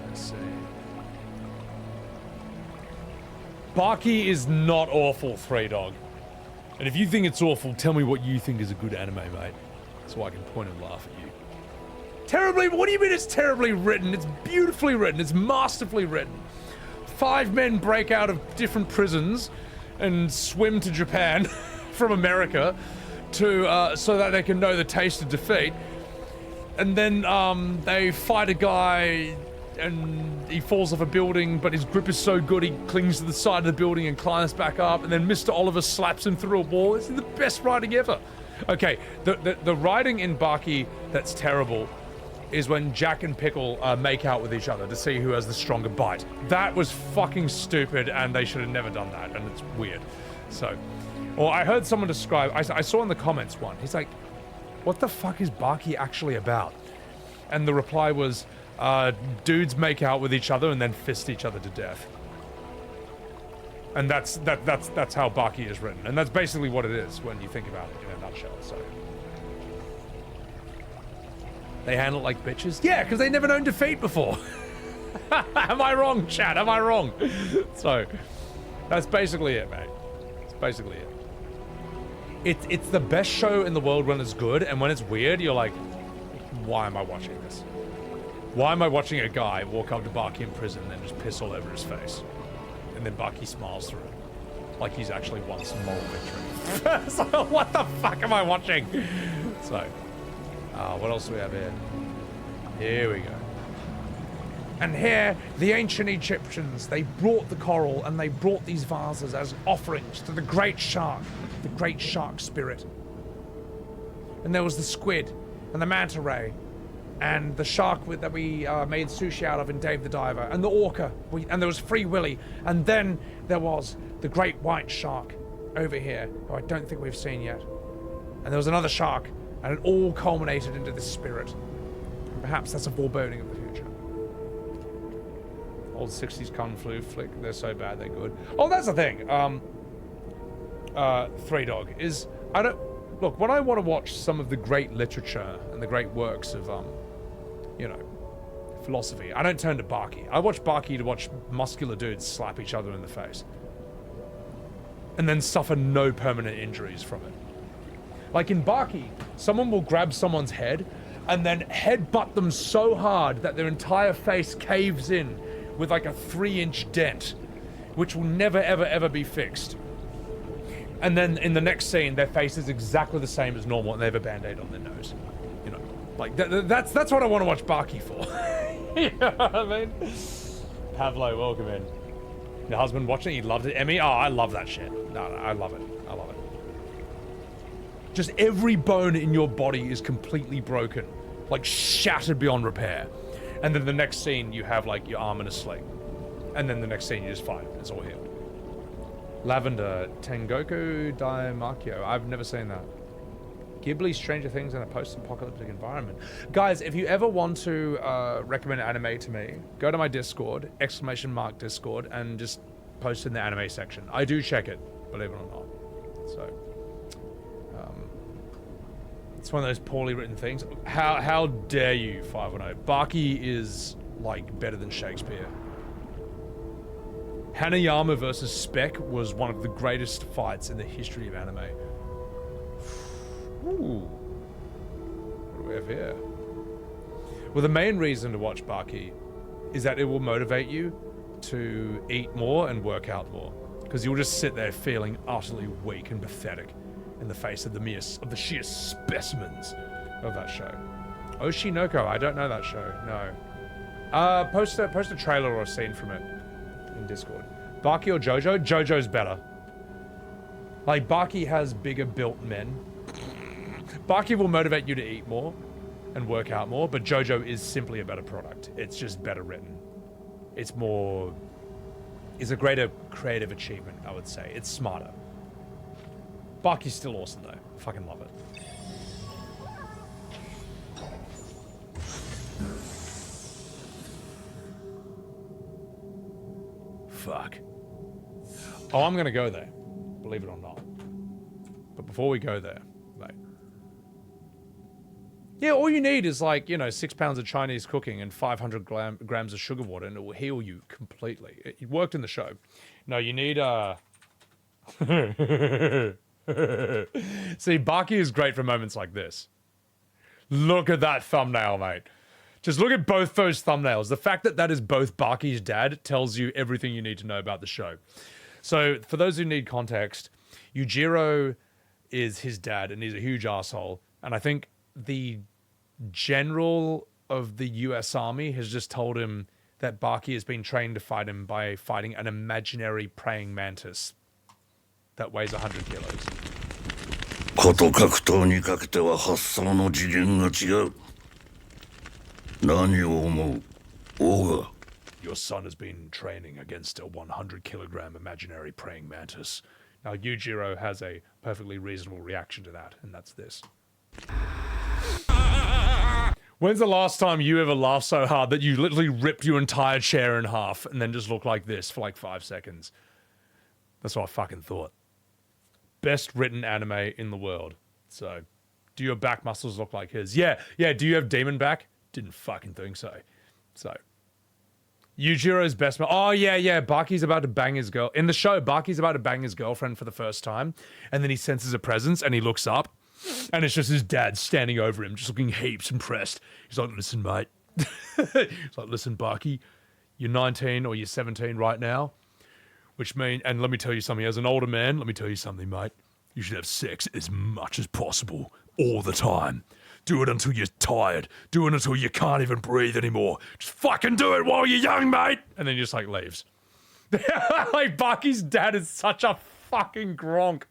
[SPEAKER 1] Let's see. Baki is not awful, 3Dog. And if you think it's awful, tell me what you think is a good anime, mate. So I can point and laugh at you. Terribly? What do you mean it's terribly written? It's beautifully written. It's masterfully written. 5 men break out of different prisons and swim to Japan from America to so that they can know the taste of defeat. And then they fight a guy and he falls off a building, but his grip is so good he clings to the side of the building and climbs back up, and then Mr. Oliver slaps him through a wall. It's the best writing ever. Okay, the writing in Baki that's terrible is when Jack and Pickle make out with each other to see who has the stronger bite. That was fucking stupid, and they should have never done that, and it's weird. So, or I heard someone describe, I saw in the comments one, he's like, what the fuck is Baki actually about? And the reply was, dudes make out with each other and then fist each other to death. And that's how Baki is written. And that's basically what it is when you think about it in a nutshell, so. They handle it like bitches? Yeah, because they never known defeat before. Am I wrong, chat? Am I wrong? So, that's basically it, mate. That's basically it. It's the best show in the world when it's good, and when it's weird, you're like, why am I watching this? Why am I watching a guy walk up to Baki in prison and then just piss all over his face? And then Baki smiles through it. Like he's actually won some moral victory. So what the fuck am I watching? So, what else do we have here? Here we go. And here, the ancient Egyptians, they brought the coral and they brought these vases as offerings to the great shark spirit. And there was the squid and the manta ray and the shark that we made sushi out of in Dave the Diver, and the orca, and there was Free Willy, and then there was the great white shark over here, who I don't think we've seen yet. And there was another shark, and it all culminated into this spirit. And perhaps that's a foreboding of the future. Old 60s Kung Flu flick, they're so bad, they're good. Oh, that's the thing, Three Dog, is, look, when I want to watch some of the great literature and the great works of, you know, philosophy, I don't turn to Baki. I watch Baki to watch muscular dudes slap each other in the face. And then suffer no permanent injuries from it. Like in Baki, someone will grab someone's head and then headbutt them so hard that their entire face caves in with like a 3-inch dent, which will never, ever, ever be fixed. And then in the next scene, their face is exactly the same as normal and they have a band-aid on their nose. You know, like that's what I want to watch Baki for. You know what I mean? Pavlo, welcome in. Your husband watching it, he loved it. Emmy, oh, I love that shit. No, I love it. I love it. Just every bone in your body is completely broken, like shattered beyond repair. And then the next scene, you have like your arm in a sling. And then the next scene, you just fight. It's all healed. Lavender, Tengoku Daimakyo. I've never seen that. Ghibli, Stranger Things in a post-apocalyptic environment. Guys, if you ever want to recommend anime to me, go to my Discord, !Discord, and just post in the anime section. I do check it, believe it or not. So, it's one of those poorly written things. How dare you, 510? Baki is, like, better than Shakespeare. Hanayama versus Spec was one of the greatest fights in the history of anime. Ooh. What do we have here? Well, the main reason to watch Baki is that it will motivate you to eat more and work out more. Because you'll just sit there feeling utterly weak and pathetic in the face of the sheer specimens of that show. Oshinoko, I don't know that show, no. Post a trailer or a scene from it in Discord. Baki or Jojo? Jojo's better. Like, Baki has bigger built men. Baki will motivate you to eat more and work out more, but Jojo is simply a better product. It's just better written. It's a greater creative achievement, I would say. It's smarter. Baki's still awesome though. Fucking love it. Fuck. Oh, I'm gonna go there. Believe it or not. But before we go there, mate. Yeah, all you need is like, you know, 6 pounds of Chinese cooking and 500 grams of sugar water and it will heal you completely. It worked in the show. No, you need, See, Baki is great for moments like this. Look at that thumbnail, mate. Just look at both those thumbnails. The fact that that is both Baki's dad tells you everything you need to know about the show. So, for those who need context, Yujiro is his dad, and he's a huge asshole. And I think the general of the US Army has just told him that Baki has been trained to fight him by fighting an imaginary praying mantis that weighs 100 kilos.
[SPEAKER 3] こと格闘にかけては発想の次元が違う。何を思う？オーガ。
[SPEAKER 1] Your son has been training against a 100-kilogram imaginary praying mantis. Now, Yujiro has a perfectly reasonable reaction to that, and that's this. When's the last time you ever laughed so hard that you literally ripped your entire chair in half and then just looked like this for like 5 seconds? That's what I fucking thought. Best written anime in the world. So, do your back muscles look like his? Yeah, do you have demon back? Didn't fucking think so. So... Yujiro's best man. Oh, yeah. Baki's about to bang his girl. In the show, Baki's about to bang his girlfriend for the first time. And then he senses a presence and he looks up. And it's just his dad standing over him, just looking heaps impressed. He's like, listen, mate. He's like, listen, Baki, you're 19 or you're 17 right now. Which means, and let me tell you something, as an older man, let me tell you something, mate. You should have sex as much as possible, all the time. Do it until you're tired. Do it until you can't even breathe anymore. Just fucking do it while you're young, mate. And then just like leaves. Like Baki's dad is such a fucking Gronk.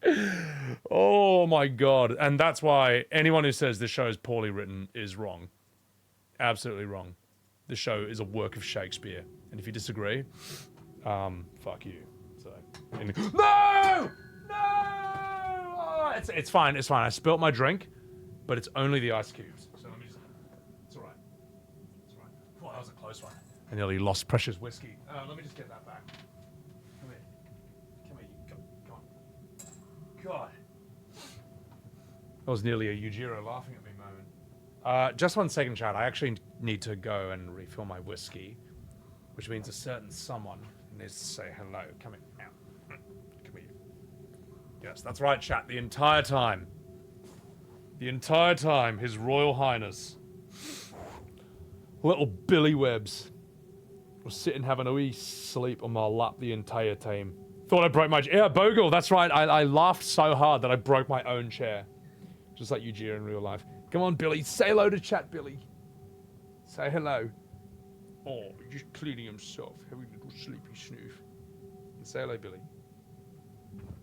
[SPEAKER 1] Oh my god. And that's why anyone who says this show is poorly written is wrong. Absolutely wrong. This show is a work of Shakespeare. And if you disagree, fuck you. So, no! Oh, it's fine. I spilt my drink. But it's only the ice cubes. So let me just... It's alright. Oh, that was a close one. I nearly lost Precious whiskey. Let me just get that back. Come here, you go on. God. That was nearly a Yujiro laughing at me moment. Just 1 second, chat. I actually need to go and refill my whiskey. Which means a certain someone needs to say hello. Come here. Come here. Yes, that's right, chat. The entire time, His Royal Highness, little Billy Webbs, was sitting having a wee sleep on my lap the entire time. Thought I broke my... Yeah, Bogle, that's right. I laughed so hard that I broke my own chair. Just like Yujiro in real life. Come on, Billy. Say hello to chat, Billy. Say hello. Oh, just cleaning himself. Having a little sleepy snoof. And say hello, Billy.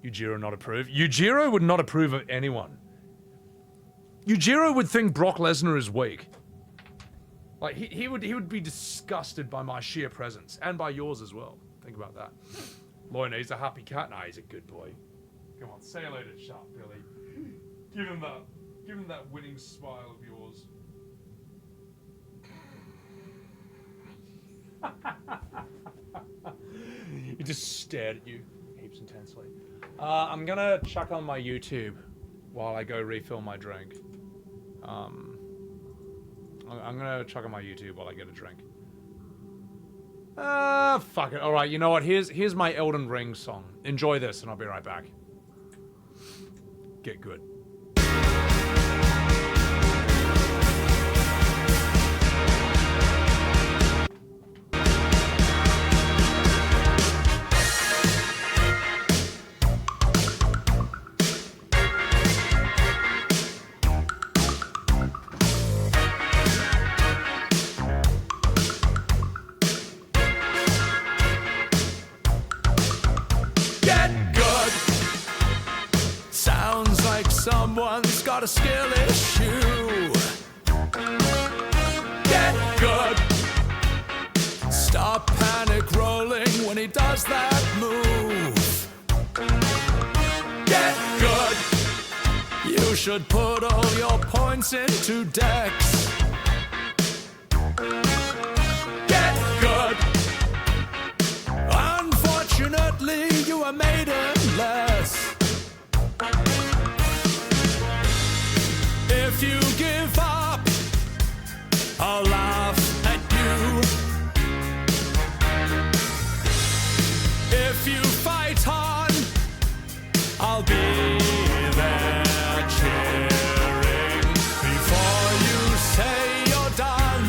[SPEAKER 1] Yujiro not approve. Yujiro would not approve of anyone. Yujiro would think Brock Lesnar is weak. Like, he would be disgusted by my sheer presence. And by yours as well. Think about that. Lloyd, he's a happy cat. Nah, he's a good boy. Come on, say hello to Sharp, Billy. Give him that winning smile of yours. He just stared at you heaps intensely. I'm gonna chuck on my YouTube while I go refill my drink. I'm gonna chuck on my YouTube while I get a drink. Fuck it. Alright, you know what? Here's my Elden Ring song. Enjoy this and I'll be right back. Get good.
[SPEAKER 4] Someone's got a skill issue. Get good. Stop panic rolling when he does that move. Get good. You should put all your points into Dex. Get good. Unfortunately, you are maidenless. If you give up, I'll laugh at you. If you fight on, I'll be there cheering. Before you say you're done,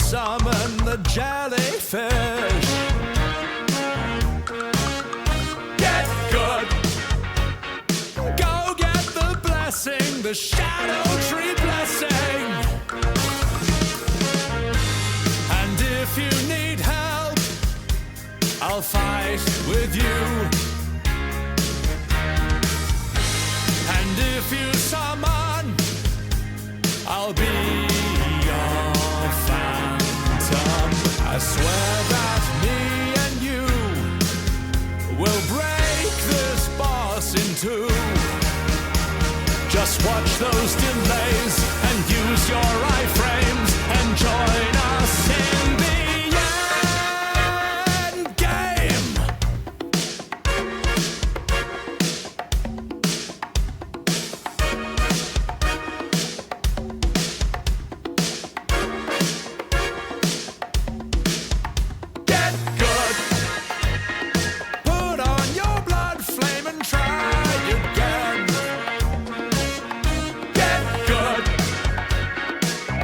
[SPEAKER 4] summon the jellyfish. Get good. Go get the blessing, the shadow tree blessing. And if you need help, I'll fight with you. And if you summon, I'll be your phantom. I swear that me and you will break this boss in two. Just watch those delays and use your iframes and join us in the end game. Get good. Put on your blood flame and try again. Get good.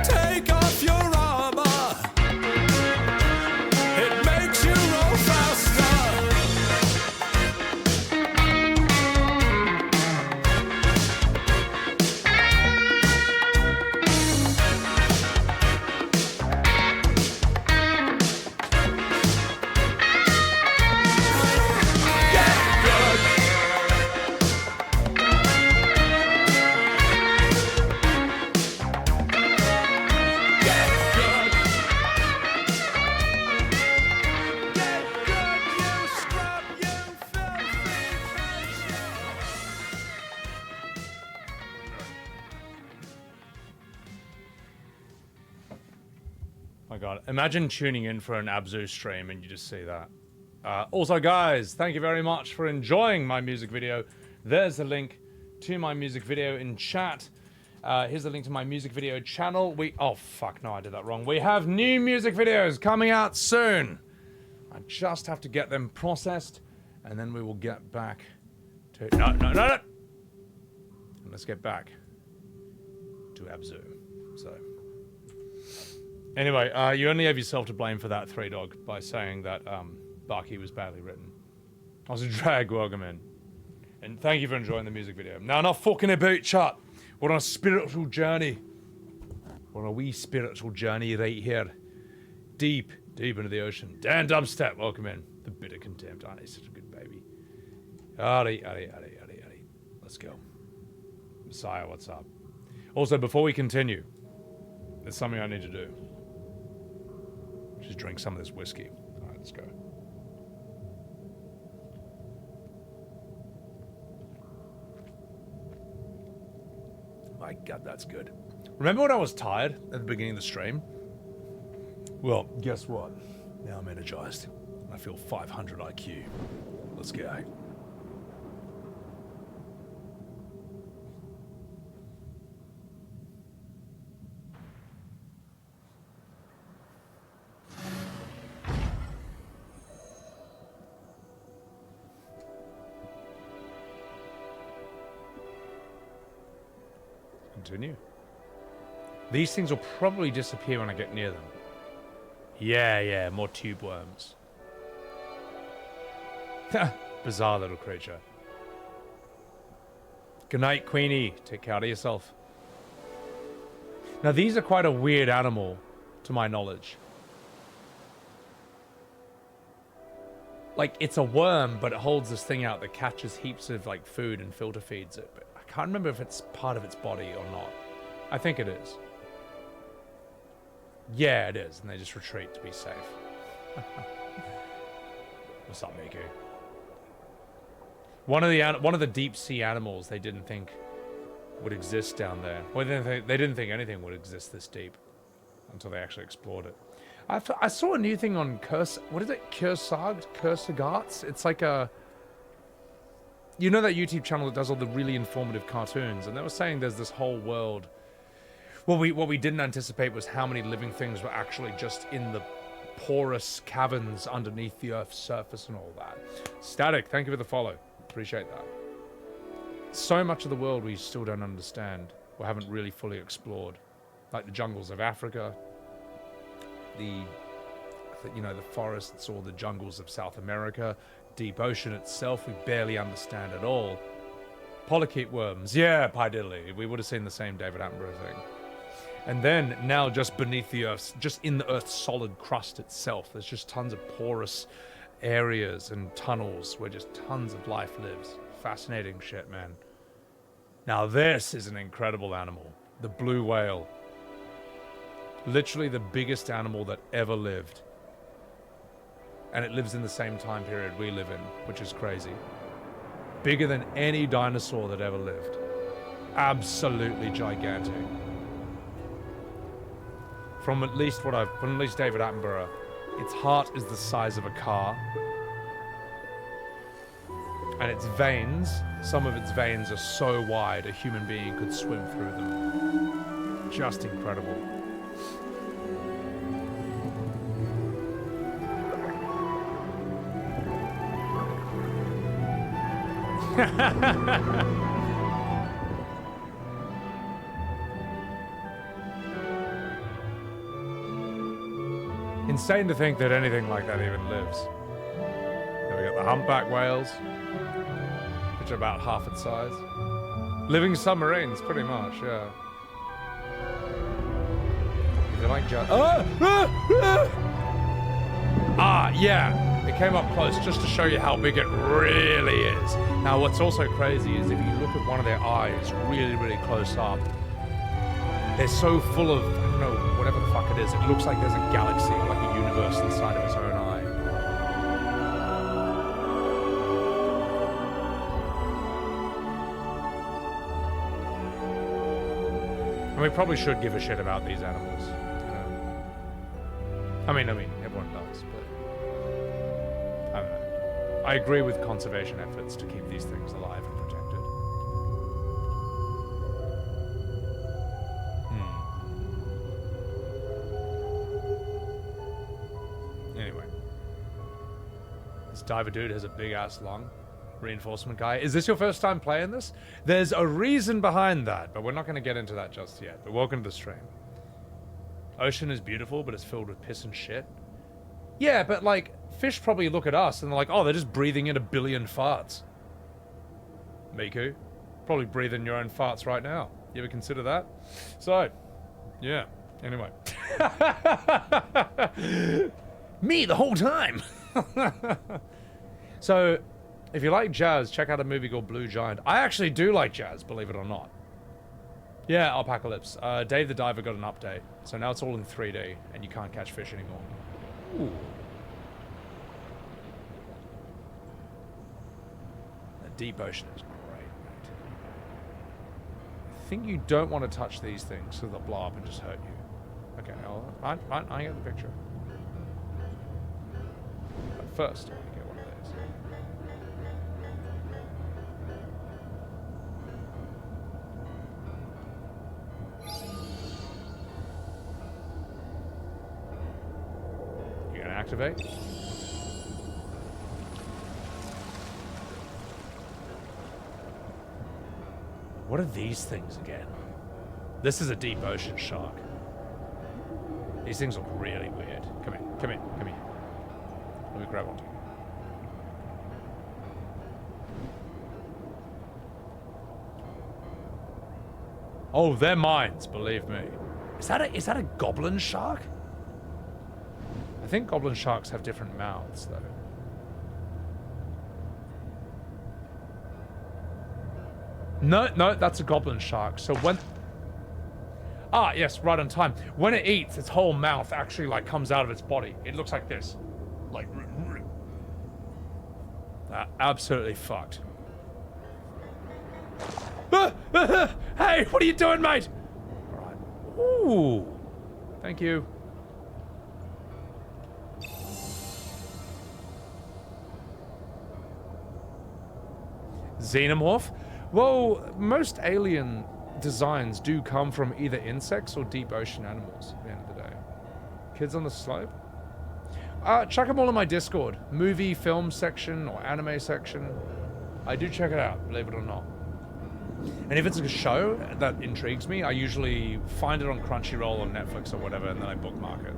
[SPEAKER 4] Take off your armor. It makes you roll faster. Get good. Get good. Get good, you scrub, you filthy creature.
[SPEAKER 1] My God, imagine tuning in for an Abzû stream and you just see that. Also, guys, thank you very much for enjoying my music video. There's the link to my music video in chat. Here's the link to my music video channel. Oh, fuck, no, I did that wrong. We have new music videos coming out soon. I just have to get them processed, and then we will get back to... No. Let's get back to Abzû. So... Anyway, you only have yourself to blame for that, Three Dog, by saying that Baki was badly written. I was a drag, welcome in. And thank you for enjoying the music video. Now, not fucking about chat. We're on a spiritual journey. We're on a wee spiritual journey right here. Deep into the ocean. Dan Dubstep, welcome in. The bit of contempt, aren't he? Such a good baby. Alright. Let's go. Messiah, what's up? Also, before we continue, there's something I need to do. Just drink some of this whiskey. Alright, let's go. My God, that's good. Remember when I was tired at the beginning of the stream? Well, guess what? Now I'm energized. I feel 500 IQ. Let's go. Continue. These things will probably disappear when I get near them. Yeah, more tube worms. Bizarre little creature. Good night, Queenie. Take care of yourself. Now, these are quite a weird animal, to my knowledge. Like, it's a worm, but it holds this thing out that catches heaps of, like, food and filter feeds it. But I can't remember if it's part of its body or not. I think it is. Yeah, it is, and they just retreat to be safe. What's up, Miku? One of the deep sea animals they didn't think would exist down there. Well, they didn't think anything would exist this deep until they actually explored it. I saw a new thing on what is it? Kursagats? It's like a... You know that YouTube channel that does all the really informative cartoons, and they were saying there's this whole world. What we didn't anticipate was how many living things were actually just in the porous caverns underneath the Earth's surface and all that. Static, thank you for the follow. Appreciate that. So much of the world we still don't understand or haven't really fully explored. Like the jungles of Africa. you know, the forests or the jungles of South America. Deep ocean itself, we barely understand at all. Polychaete worms, yeah, pie diddly. We would have seen the same David Attenborough thing. And then now just beneath the Earth's, just in the Earth's solid crust itself, there's just tons of porous areas and tunnels where just tons of life lives. Fascinating shit, man. Now this is an incredible animal. The blue whale. Literally the biggest animal that ever lived. And it lives in the same time period we live in, which is crazy. Bigger than any dinosaur that ever lived. Absolutely gigantic. From at least David Attenborough, its heart is the size of a car. And its veins, some of its veins are so wide a human being could swim through them. Just incredible. Insane to think that anything like that even lives. Then we got the humpback whales, which are about half its size. Living submarines, pretty much, yeah. If you like just... yeah. It came up close just to show you how big it really is. Now, what's also crazy is if you look at one of their eyes really, really close up, they're so full of, I don't know, whatever the fuck it is. It looks like there's a galaxy, like a universe inside of its own eye. And we probably should give a shit about these animals. You know? I mean, everyone does, but I don't know. I agree with conservation efforts to keep these things alive and protected. Anyway. This diver dude has a big ass lung. Reinforcement guy. Is this your first time playing this? There's a reason behind that, but we're not going to get into that just yet. But welcome to the stream. Ocean is beautiful, but it's filled with piss and shit. Yeah, but like, fish probably look at us and they're like, oh, they're just breathing in 1 billion farts. Miku, probably breathing your own farts right now. You ever consider that? So, yeah. Anyway. Me the whole time. So, if you like jazz, check out a movie called Blue Giant. I actually do like jazz, believe it or not. Yeah, Alpacalypse. Dave the Diver got an update. So now it's all in 3D, and you can't catch fish anymore. Ooh. The deep ocean is great, mate. I think you don't want to touch these things, so they'll blow up and just hurt you. Okay, I get the picture. But first, I want to get one of these. You gonna activate? What are these things again? This is a deep ocean shark. These things look really weird. Come here, come here, come here. Let me grab one. Oh, they're mines, believe me. Is that a goblin shark? I think goblin sharks have different mouths, though. No, that's a goblin shark. So when... Ah, yes, right on time. When it eats, its whole mouth actually, like, comes out of its body. It looks like this. Like... absolutely fucked. Hey, what are you doing, mate? Alright. Ooh. Thank you. Xenomorph? Well, most alien designs do come from either insects or deep ocean animals at the end of the day. Kids on the slope? Check them all in my Discord. Movie, film section, or anime section. I do check it out, believe it or not. And if it's a show that intrigues me, I usually find it on Crunchyroll or Netflix or whatever, and then I bookmark it.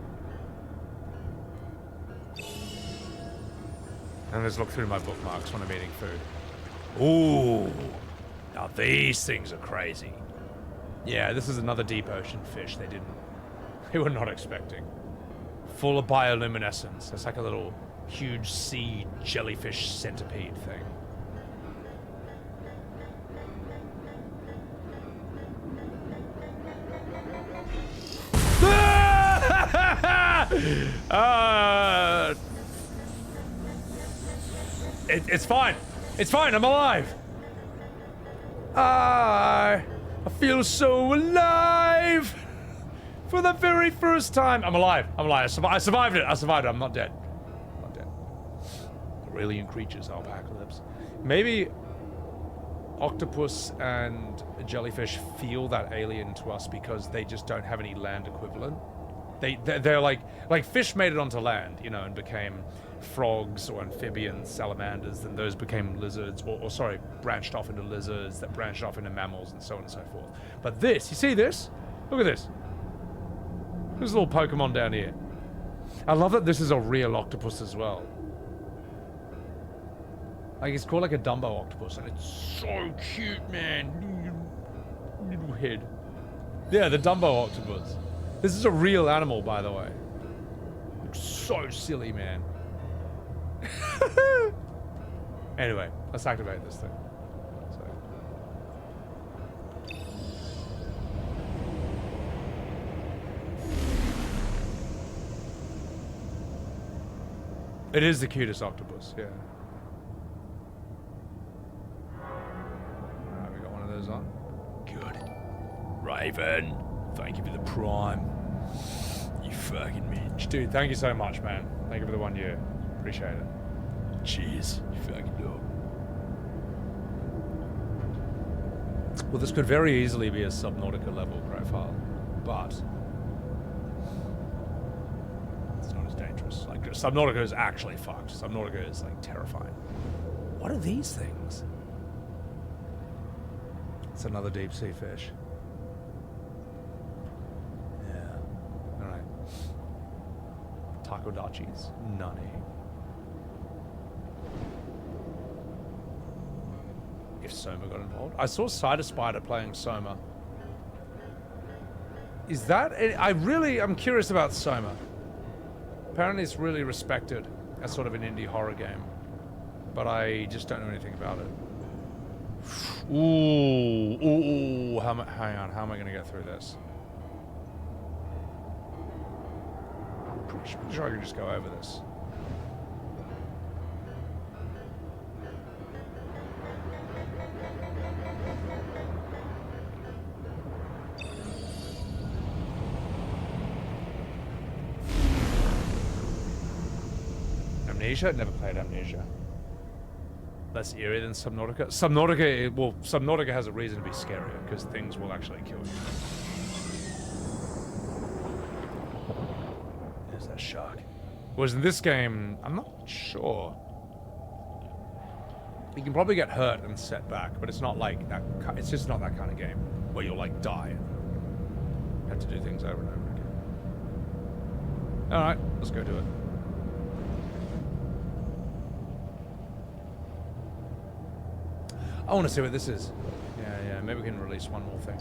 [SPEAKER 1] And let's look through my bookmarks when I'm eating food. Ooh, now these things are crazy. Yeah, this is another deep ocean fish they were not expecting. Full of bioluminescence. It's like a little huge sea jellyfish centipede thing. It's fine. It's fine. I'm alive. I feel so alive for the very first time. I'm alive. I survived it. I'm not dead. Alien creatures, apocalypse. Maybe octopus and jellyfish feel that alien to us because they just don't have any land equivalent. They're like fish made it onto land, you know, and became frogs or amphibians, salamanders, and those became lizards, or sorry, branched off into lizards that branched off into mammals and so on and so forth. But this, you see this? Look at this. There's a little Pokemon down here. I love that this is a real octopus as well. Like, it's called like a Dumbo octopus, and it's so cute, man. Little head. Yeah, the Dumbo octopus. This is a real animal, by the way. Looks so silly, man. Anyway, let's activate this thing. It is the cutest octopus, yeah. Alright, we got one of those on. Good. Raven, thank you for the prime. You fucking bitch. Dude, thank you so much, man. Thank you for the 1 year. Appreciate it. Cheers, you fucking dog. Well, this could very easily be a Subnautica level profile, but it's not as dangerous. Like, Subnautica is actually fucked. Subnautica is, like, terrifying. What are these things? It's another deep sea fish. Yeah. Alright. Takodachis. Nani. If Soma got involved. I saw Cider Spider playing Soma. Is that... I'm curious about Soma. Apparently it's really respected as sort of an indie horror game. But I just don't know anything about it. Ooh. Hang on, how am I going to get through this? I'm pretty sure I can just go over this. Amnesia? Never played Amnesia. Less eerie than Subnautica. Subnautica has a reason to be scarier, because things will actually kill you. There's that shark. Whereas in this game, I'm not sure. You can probably get hurt and set back, but it's not like that. It's just not that kind of game where you'll like die and have to do things over and over again. All right, let's go do it. I want to see what this is. Yeah, maybe we can release one more thing.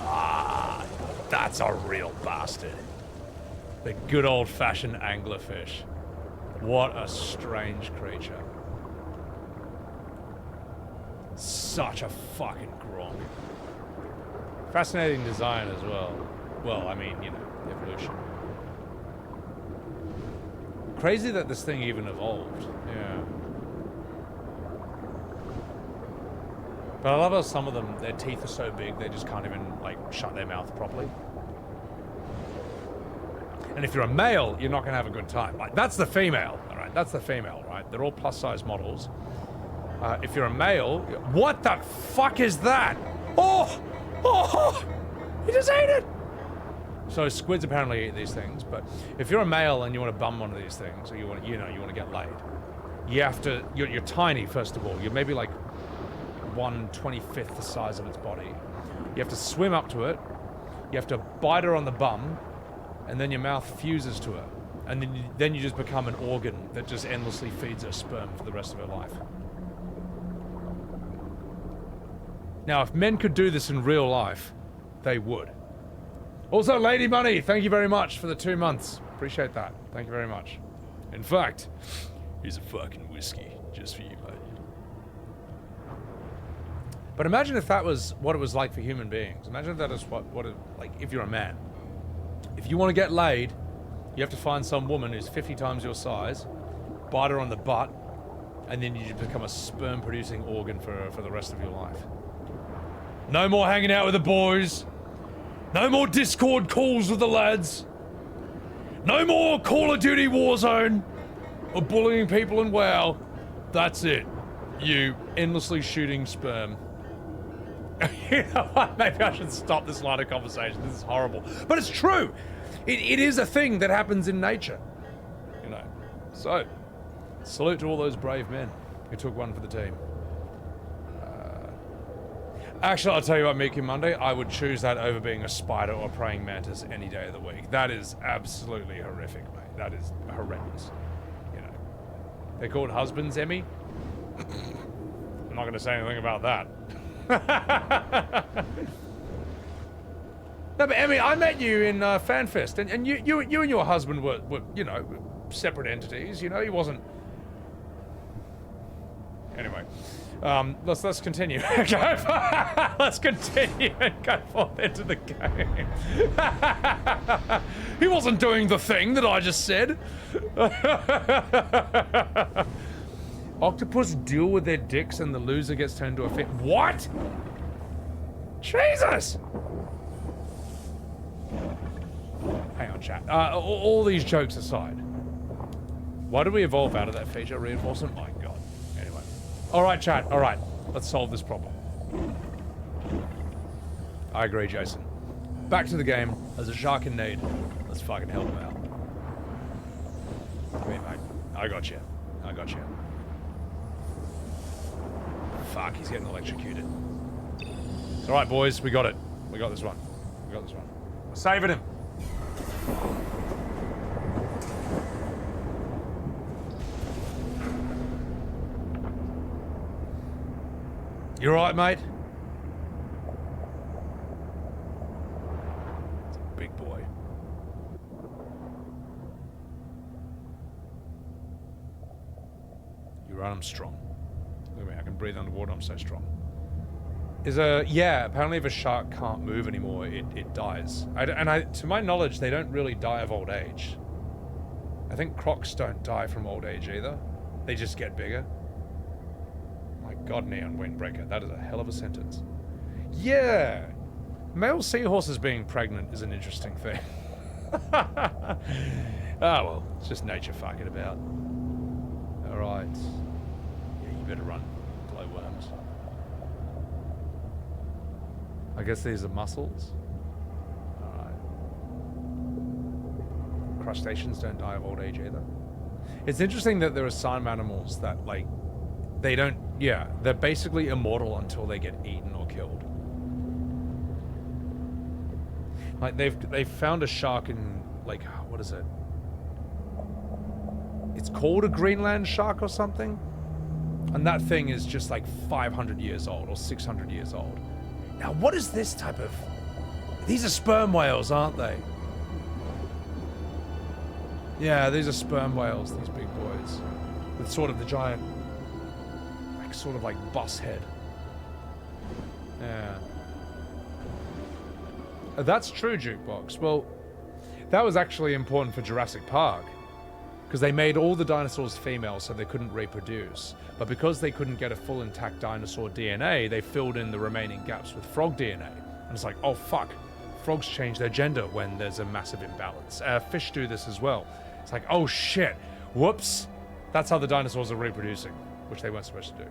[SPEAKER 1] Ah, that's a real bastard. The good old-fashioned anglerfish. What a strange creature. Such a fucking Gronk. Fascinating design as well. Well, I mean, you know, evolution. Crazy that this thing even evolved. Yeah. But I love how some of them, their teeth are so big they just can't even like shut their mouth properly. And if you're a male, you're not gonna have a good time. Like, that's the female, all right? That's the female, right? They're all plus size models. If you're a male, what the fuck is that? Oh, he just ate it. So squids apparently eat these things, but if you're a male and you want to bum one of these things, or you want to get laid, you have to. You're tiny, first of all. You're maybe like 1/25th the size of its body. You have to swim up to it. You have to bite her on the bum, and then your mouth fuses to her, And then you just become an organ that just endlessly feeds her sperm for the rest of her life. Now, if men could do this in real life, they would. Also, Lady Money, thank you very much for the 2 months. Appreciate that. Thank you very much. In fact, here's a fucking whiskey just for you, mate. But imagine if that was what it was like for human beings. Imagine if that is what it, like, if you're a man. If you want to get laid, you have to find some woman who's 50 times your size, bite her on the butt, and then you just become a sperm-producing organ for the rest of your life. No more hanging out with the boys. No more Discord calls with the lads. No more Call of Duty Warzone or bullying people in WoW. That's it. You endlessly shooting sperm. You know what? Maybe I should stop this line of conversation. This is horrible. But it's true. It is a thing that happens in nature. You know. So, salute to all those brave men who took one for the team. Actually, I'll tell you what, Mickey Monday, I would choose that over being a spider or a praying mantis any day of the week. That is absolutely horrific, mate. That is horrendous. You know. They're called husbands, Emmy. I'm not going to say anything about that. No, but Emmy, I met you in FanFest, and you and your husband were, you know, separate entities. You know, he wasn't... Anyway. Let's continue. Let's continue and go forth into the game. He wasn't doing the thing that I just said. Octopus deal with their dicks and the loser gets turned into a fish. What? Jesus! Hang on, chat. All these jokes aside, why did we evolve out of that feature reinforcement? My God. Anyway. Alright, chat. Alright. Let's solve this problem. I agree, Jason. Back to the game. There's a shark in need. Let's fucking help him out. Come here, mate. I got you. I got you. Fuck, he's getting electrocuted. It's alright, boys. We got it. We got this one. We got this one. We're saving him. You alright, mate? It's a big boy. You run, I'm strong. Look at me, I can breathe underwater, I'm so strong. Yeah, apparently if a shark can't move anymore, it dies. To my knowledge, they don't really die of old age. I think crocs don't die from old age either. They just get bigger. My God, Neon Windbreaker, that is a hell of a sentence. Yeah! Male seahorses being pregnant is an interesting thing. Ah, well, it's just nature fucking about. Alright. Yeah, you better run, glowworms. I guess these are mussels. Alright. Crustaceans don't die of old age either. It's interesting that there are some animals that, like, they don't, yeah, they're basically immortal until they get eaten or killed. Like, they've found a shark in, like, what is it? It's called a Greenland shark or something? And that thing is just like 500 years old or 600 years old. Now, what is this type of... These are sperm whales, aren't they? Yeah, these are sperm whales, these big boys. With sort of the giant... sort of like bus head. Yeah. That's true, Jukebox. Well, that was actually important for Jurassic Park. Because they made all the dinosaurs female so they couldn't reproduce. But because they couldn't get a full intact dinosaur DNA, they filled in the remaining gaps with frog DNA. And it's like, oh fuck, frogs change their gender when there's a massive imbalance. Fish do this as well. It's like, oh shit, whoops. That's how the dinosaurs are reproducing, which they weren't supposed to do.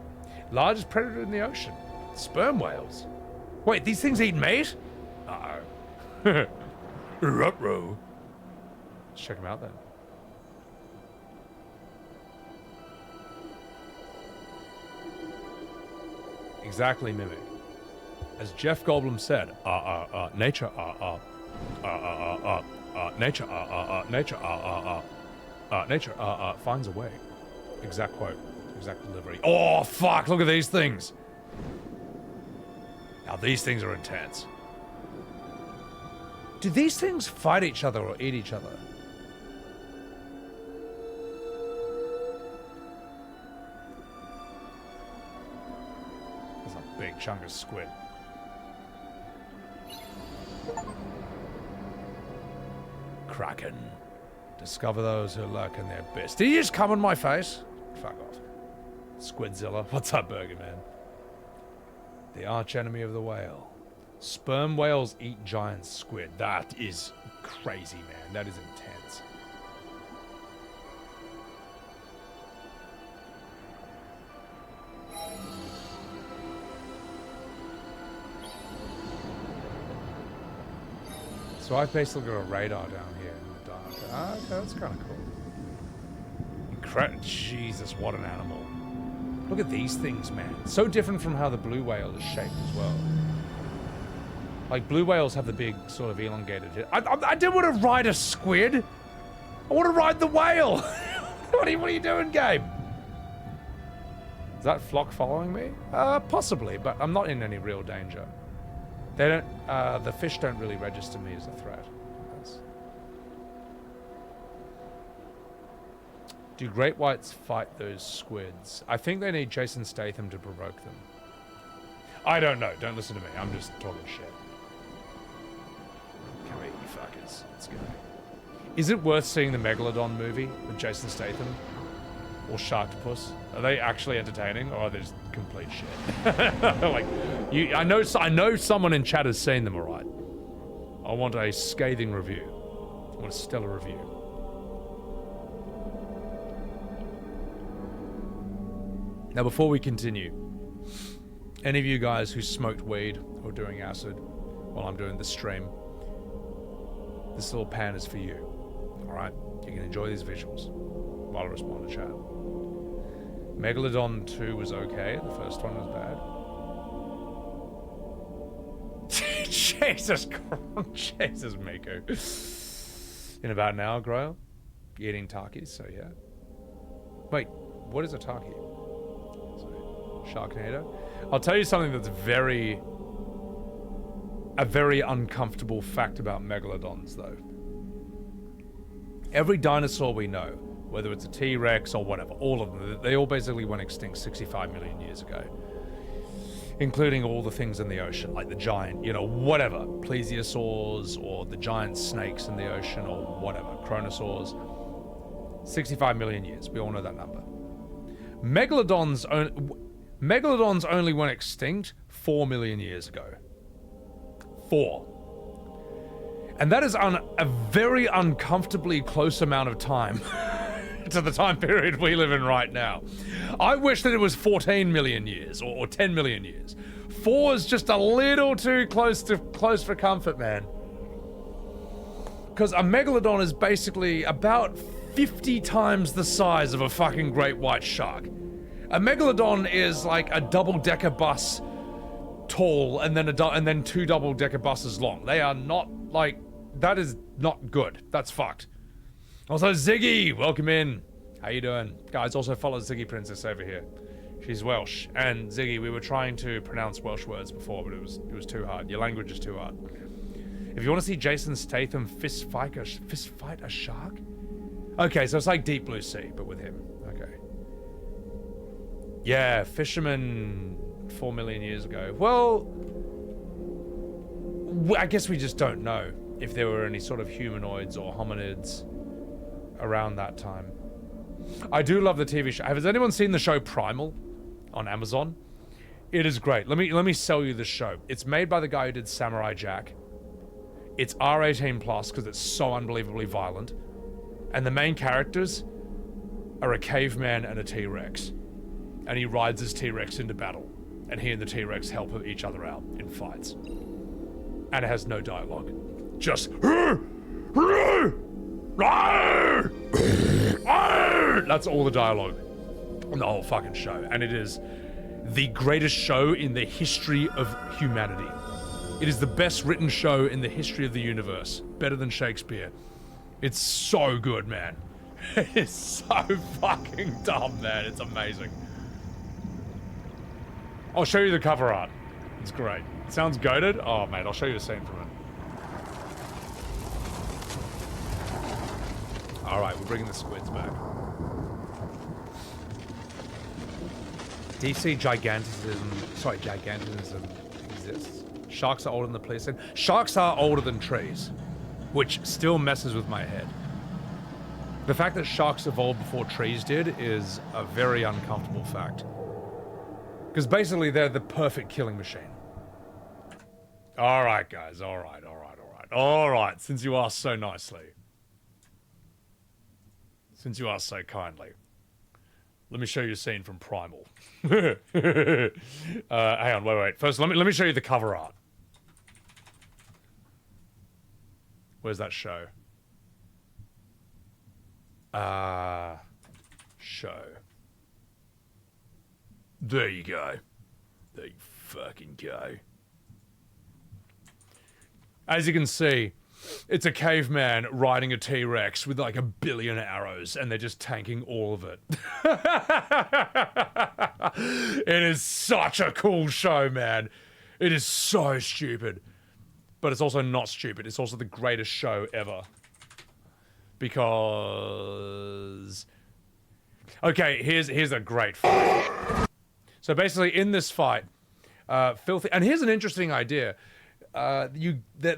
[SPEAKER 1] Largest predator in the ocean. Sperm whales. Wait, these things eat meat? Uh-oh. Ruh-roh. Let's check them out then. Exactly, Mimic. As Jeff Goldblum said, nature, nature, nature, Nature finds a way. Exact quote. Exact delivery. Oh, fuck, look at these things. Now, these things are intense. Do these things fight each other or eat each other? There's a big chunk of squid. Kraken. Discover those who lurk in their abyss. Did you just come in my face? Fuck off. Squidzilla. What's up, Burger Man? The arch enemy of the whale. Sperm whales eat giant squid. That is crazy, man. That is intense. So I've basically got a radar down here in the dark. Ah, okay, that's kind of cool. Jesus, what an animal. Look at these things, man. So different from how the blue whale is shaped as well. Like, blue whales have the big, sort of elongated head. I didn't want to ride a squid. I want to ride the whale. What are you doing, Gabe? Is that flock following me? Possibly, but I'm not in any real danger. They don't, the fish don't really register me as a threat. Do great whites fight those squids? I think they need Jason Statham to provoke them. I don't know. Don't listen to me. I'm just talking shit. Come here, you fuckers. Let's go. Is it worth seeing the Megalodon movie with Jason Statham? Or Sharktopus? Are they actually entertaining, or are they just complete shit? Like, I know someone in chat has seen them, alright. I want a scathing review. I want a stellar review. Now, before we continue, any of you guys who smoked weed or doing acid while I'm doing this stream, this little pan is for you. Alright? You can enjoy these visuals while I respond to chat. Megalodon 2 was okay, the first one was bad. Jesus Christ. Jesus, Mako. In about an hour, Groyle. Eating Takis, so yeah. Wait, what is a Taki? Sharknado? I'll tell you something that's a very uncomfortable fact about megalodons, though. Every dinosaur we know, whether it's a T-Rex or whatever, all of them, they all basically went extinct 65 million years ago. Including all the things in the ocean, like the giant, whatever, plesiosaurs, or the giant snakes in the ocean, or whatever, chronosaurs. 65 million years, we all know that number. Megalodons only went extinct 4 million years ago. 4. And that is a very uncomfortably close amount of time to the time period we live in right now. I wish that it was 14 million years or 10 million years. 4 is just a little too close for comfort, man. Because a megalodon is basically about 50 times the size of a fucking great white shark. A megalodon is like a double-decker bus tall and then 2 double-decker buses long. They are not like... That is not good. That's fucked. Also, Ziggy, welcome in. How you doing? Guys, also follow Ziggy Princess over here. She's Welsh. And Ziggy, we were trying to pronounce Welsh words before, but it was too hard. Your language is too hard. If you want to see Jason Statham fist fight a shark? Okay, so it's like Deep Blue Sea, but with him. Okay. Yeah, fishermen 4 million years ago. Well, I guess we just don't know if there were any sort of humanoids or hominids around that time. I do love the TV show. Has anyone seen the show Primal on Amazon? It is great. Let me sell you this show. It's made by the guy who did Samurai Jack. It's R18 plus because it's so unbelievably violent. And the main characters are a caveman and a T-Rex. And he rides his T-Rex into battle. And he and the T-Rex help each other out in fights. And it has no dialogue. Just... That's all the dialogue in the whole fucking show. And it is the greatest show in the history of humanity. It is the best written show in the history of the universe. Better than Shakespeare. It's so good, man. It is so fucking dumb, man. It's amazing. I'll show you the cover art. It's great. It sounds goated. Oh, mate, I'll show you a scene from it. Alright, we're bringing the squids back. Deep sea gigantism exists. Sharks are older than the Pleistocene. Sharks are older than trees, which still messes with my head. The fact that sharks evolved before trees did is a very uncomfortable fact. Because basically they're the perfect killing machine. Alright, guys. Alright, since you asked so nicely. Since you asked so kindly. Let me show you a scene from Primal. Hang on, wait. First, let me show you the cover art. Where's that show? Show. There you go. There you fucking go. As you can see, it's a caveman riding a T-Rex with like 1 billion arrows, and they're just tanking all of it. It is such a cool show, man. It is so stupid. But it's also not stupid. It's also the greatest show ever. Because... Okay, here's a great fight. So basically, in this fight, Filthy... And here's an interesting idea. There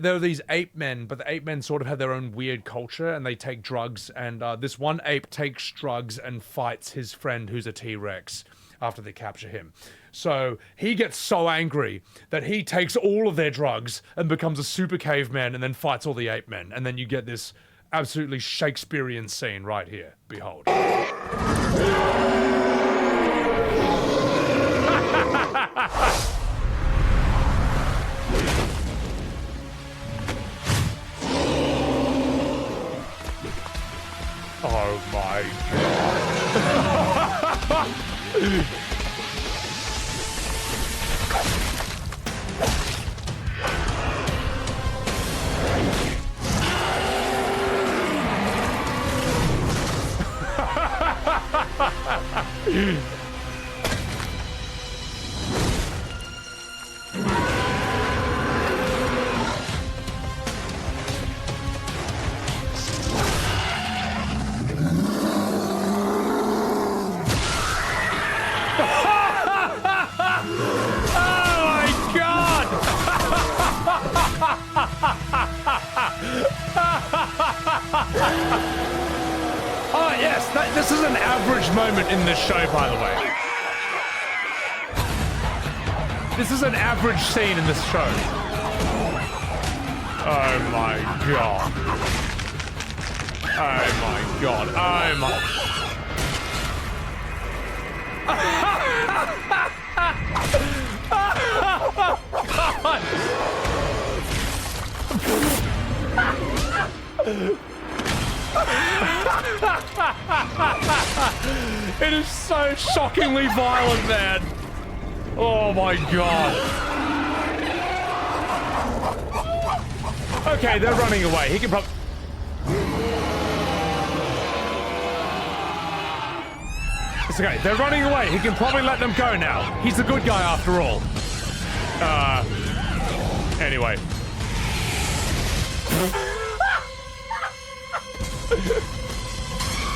[SPEAKER 1] are these ape men, but the ape men sort of have their own weird culture, and they take drugs, and this one ape takes drugs and fights his friend who's a T-Rex after they capture him. So he gets so angry that he takes all of their drugs and becomes a super caveman and then fights all the ape men, and then you get this absolutely Shakespearean scene right here. Behold. Oh my god. Oh yes, this is an average moment in this show, by the way. This is an average scene in this show. Oh my god. Oh my god. Oh my... God. It is so shockingly violent, man. Oh my god. Okay, they're running away. He can probably... It's okay, they're running away. He can probably let them go now. He's the good guy after all. Anyway.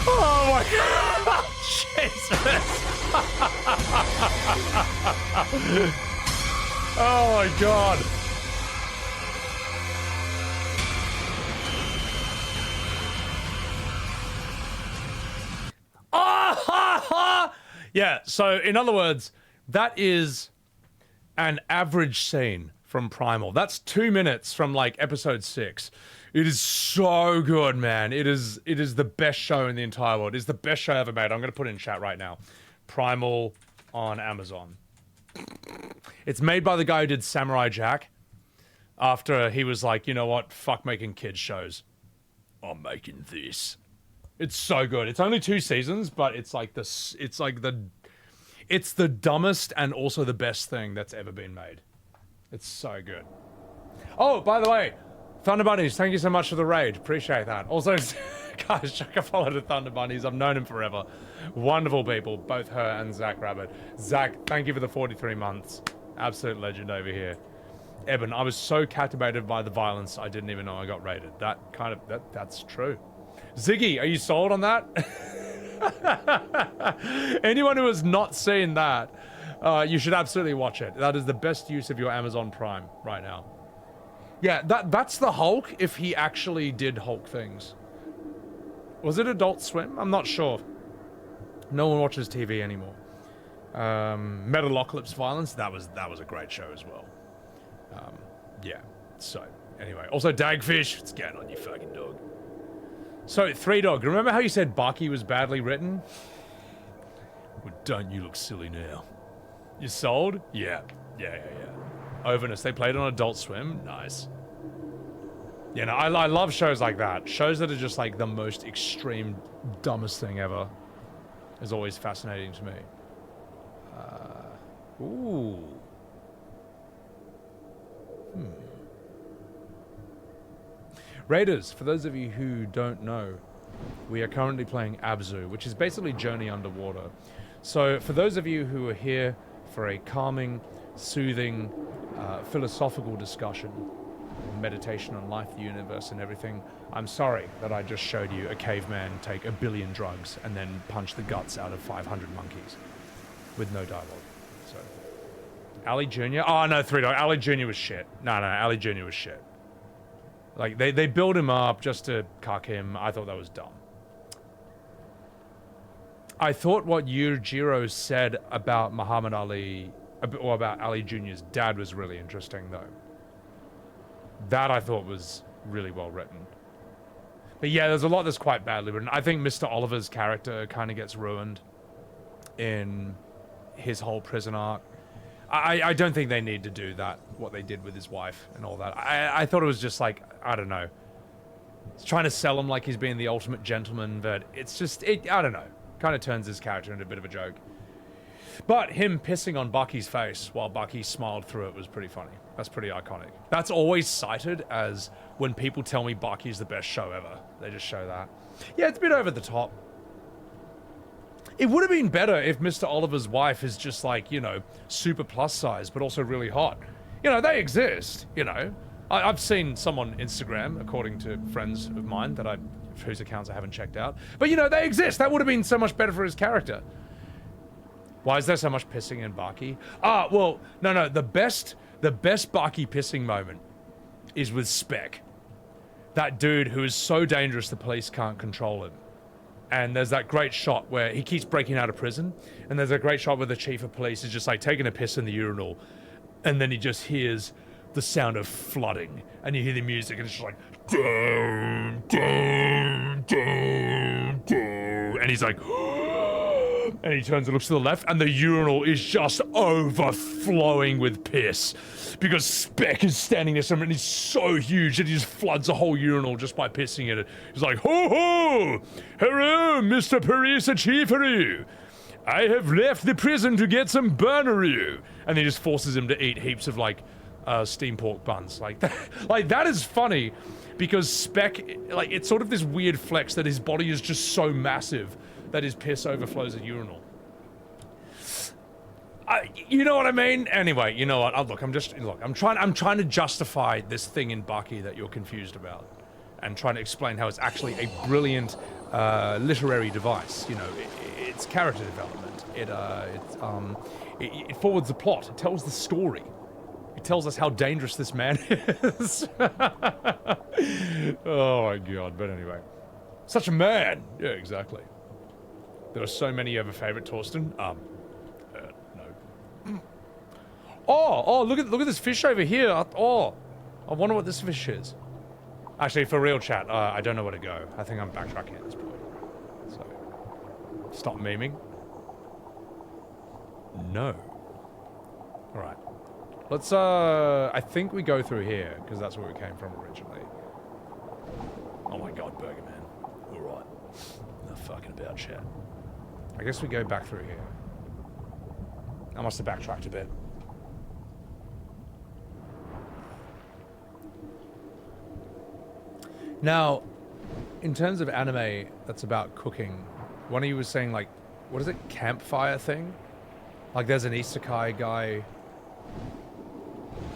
[SPEAKER 1] Oh my god! Jesus! Oh my god! Yeah, so in other words, that is an average scene from Primal. That's 2 minutes from like episode 6. It is so good, man. It is the best show in the entire world. It's the best show ever made. I'm going to put it in chat right now. Primal on Amazon. It's made by the guy who did Samurai Jack. After he was like, you know what? Fuck making kids shows. I'm making this. It's so good. It's only 2 seasons, but it's like this. It's the dumbest and also the best thing that's ever been made. It's so good. Oh, by the way, Thunder Bunnies, thank you so much for the raid. Appreciate that. Also, Guys, chuck a follow to Thunder Bunnies. I've known him forever. Wonderful people, both her and Zach Rabbit. Zach, thank you for the 43 months. Absolute legend over here. Eben, I was so captivated by the violence, I didn't even know I got rated. That's true. Ziggy, are you sold on that? Anyone who has not seen that, you should absolutely watch it. That is the best use of your Amazon Prime right now. Yeah, that's the Hulk if he actually did Hulk things. Was it Adult Swim? I'm not sure. No one watches TV anymore. Metalocalypse Violence, that was a great show as well. Yeah, so, anyway. Also, Dagfish, what's going on, you fucking dog? So, 3 Dog, remember how you said Baki was badly written? Well, don't you look silly now. You sold? Yeah. Overness, they played on Adult Swim? Nice. You know, I love shows like that. Shows that are just like the most extreme, dumbest thing ever. Is always fascinating to me. Ooh. Raiders, for those of you who don't know, we are currently playing Abzû, which is basically Journey Underwater. So, for those of you who are here for a calming, soothing, philosophical discussion, meditation on life, the universe, and everything, I'm sorry that I just showed you a caveman take 1 billion drugs and then punch the guts out of 500 monkeys with no dialogue. So, Ali Jr. Oh no, 3 Dog. Ali Jr. was shit. No, Ali Jr. was shit. Like they build him up just to cuck him. I thought that was dumb. I thought what Yujiro said about Muhammad Ali, or about Ali Jr.'s dad, was really interesting, though. That I thought was really well written. But yeah, there's a lot that's quite badly written. I think Mr. Oliver's character kind of gets ruined in his whole prison arc. I don't think they need to do that, what they did with his wife and all that. I thought it was just like, I don't know. It's trying to sell him like he's being the ultimate gentleman, but it's just, I don't know. Kind of turns his character into a bit of a joke. But him pissing on Bucky's face while Bucky smiled through it was pretty funny. That's pretty iconic. That's always cited as when people tell me Bucky's the best show ever. They just show that. Yeah, it's a bit over the top. It would have been better if Mr. Oliver's wife is just like, you know, super plus size, but also really hot. You know, they exist, you know. I've seen some on Instagram, according to friends of mine whose accounts I haven't checked out. But, you know, they exist. That would have been so much better for his character. Why is there so much pissing in Baki? Well, no. The best Baki pissing moment is with Spec. That dude who is so dangerous the police can't control him. And there's that great shot where he keeps breaking out of prison. And there's a great shot where the chief of police is just like taking a piss in the urinal. And then he just hears the sound of flooding. And you hear the music and it's just like, dun, dun, dun, dun. And he's like, and he turns and looks to the left, and the urinal is just overflowing with piss. Because Spec is standing next to him, and he's so huge that he just floods the whole urinal just by pissing in it. He's like, ho ho! Hello, Mr. Parisa Chiefery! I have left the prison to get some burneroo. And he just forces him to eat heaps of, like, steamed pork buns. Like that is funny, because Spec, like, it's sort of this weird flex that his body is just so massive that his piss overflows a urinal. You know what I mean? Anyway, you know what? I'm trying to justify this thing in Baki that you're confused about, and trying to explain how it's actually a brilliant literary device. You know, it's character development. It forwards the plot. It tells the story. It tells us how dangerous this man is. Oh my god! But anyway, such a man. Yeah, exactly. There are so many. You have a favorite, Torsten? No. Oh, look at this fish over here. Oh, I wonder what this fish is. Actually, for real chat, I don't know where to go. I think I'm backtracking at this point. So, stop memeing. No. Alright. Let's, I think we go through here, because that's where we came from originally. Oh my god, Burger Man. Alright. No fucking about chat. I guess we go back through here. I must have backtracked a bit. Now, In terms of anime that's about cooking, one of you was saying, like, what is it, campfire thing? Like, there's an isekai guy.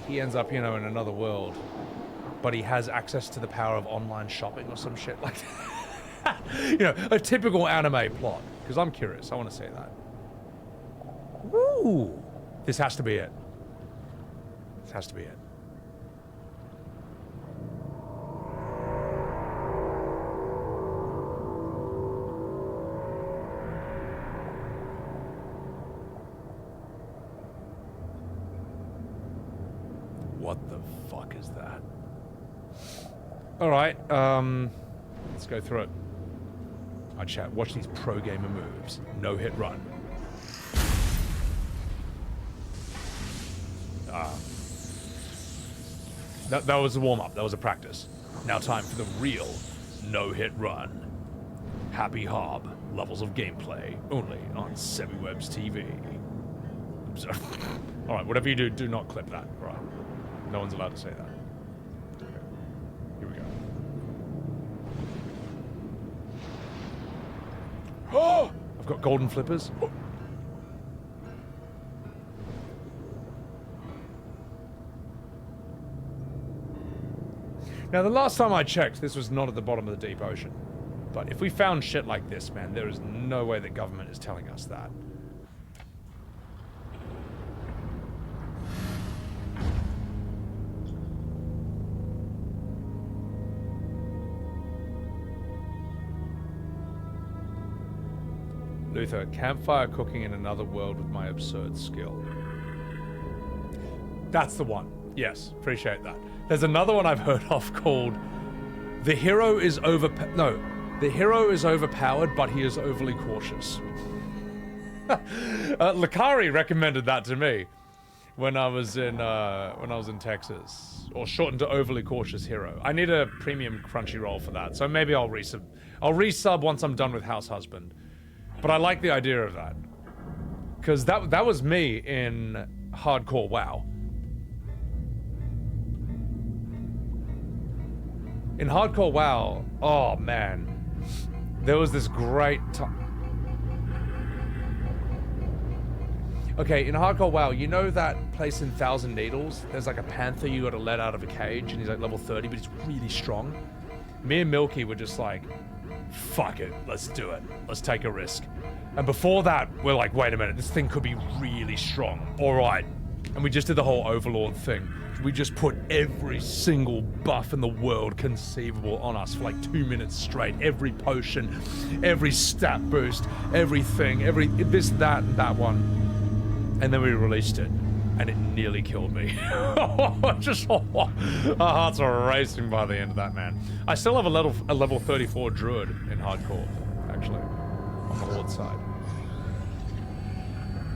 [SPEAKER 1] He ends up, you know, in another world, but he has access to the power of online shopping or some shit like that. You know, a typical anime plot. Because I'm curious, I want to say that. Woo! This has to be it. This has to be it. What the fuck is that? Alright, let's go through it. I chat, watch these pro gamer moves. No hit run. That was a warm-up, that was a practice. Now time for the real no hit run. Happy Hob, levels of gameplay, only on Semiwebs TV. Alright, whatever you do, do not clip that. Alright. No one's allowed to say that. Okay. Here we go. Oh! I've got golden flippers. Oh. Now, the last time I checked, this was not at the bottom of the deep ocean. But if we found shit like this, man, there is no way the government is telling us that. Luther, campfire cooking in another world with my absurd skill. That's the one. Yes, appreciate that. There's another one I've heard of called The Hero is The Hero is overpowered, but he is overly cautious. Lakari recommended that to me when I was in Texas, or shortened to Overly Cautious Hero. I need a premium Crunchyroll for that, so maybe I'll resub. I'll resub once I'm done with House Husband. But I like the idea of that, because that was me in Hardcore WoW. In Hardcore WoW, oh man, there was this great Okay, in Hardcore WoW, you know that place in Thousand Needles? There's like a panther you gotta let out of a cage, and he's like level 30, but he's really strong. Me and Milky were just like, fuck it, let's do it. Let's take a risk. And before that, we're like, wait a minute, this thing could be really strong. All right. And we just did the whole Overlord thing. We just put every single buff in the world conceivable on us for like 2 minutes straight. Every potion, every stat boost, everything, every this, that, and that one. And then we released it, and it nearly killed me. Just, our hearts are racing by the end of that, man. I still have a level 34 druid in hardcore, actually, on the horde side.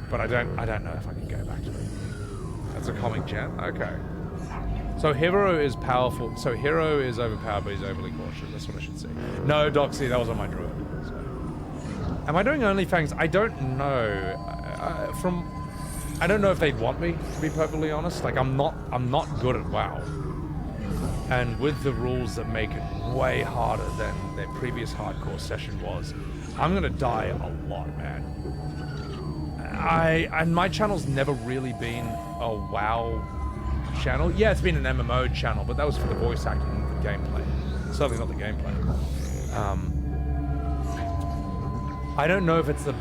[SPEAKER 1] But I don't know if I can go back to it. That's a comic gem? Okay. So Hero is powerful. So Hero is overpowered, but he's overly cautious. That's what I should say. No, Doxy, that was on my druid. So. Am I doing OnlyFans? I don't know. I don't know if they'd want me, to be perfectly honest. Like, I'm not good at WoW. And with the rules that make it way harder than their previous hardcore session was, I'm gonna die a lot, man. And my channel's never really been a WoW channel. Yeah, it's been an MMO channel, but that was for the voice acting and the gameplay. Certainly not the gameplay. I don't know if it's the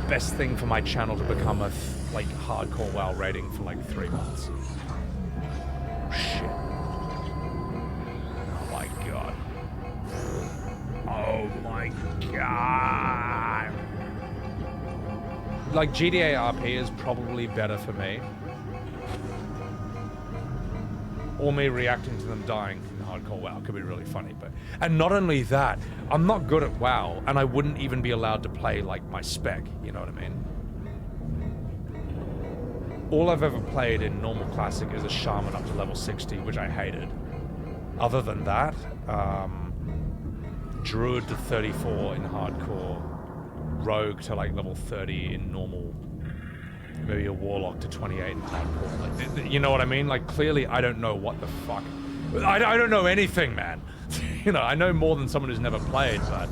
[SPEAKER 1] best thing for my channel to become a like hardcore WoW rating for like 3 months. Shit. Oh my god. Oh my god. Like GTA RP is probably better for me. Or me reacting to them dying in hardcore WoW could be really funny, but... And not only that, I'm not good at WoW, and I wouldn't even be allowed to play, like, my spec, you know what I mean? All I've ever played in normal classic is a shaman up to level 60, which I hated. Other than that, druid to 34 in hardcore, rogue to, like, level 30 in normal, maybe a warlock to 28 in hardcore. Like, you know what I mean? Like, clearly I don't know what the fuck. I don't know anything, man. You know, I know more than someone who's never played, but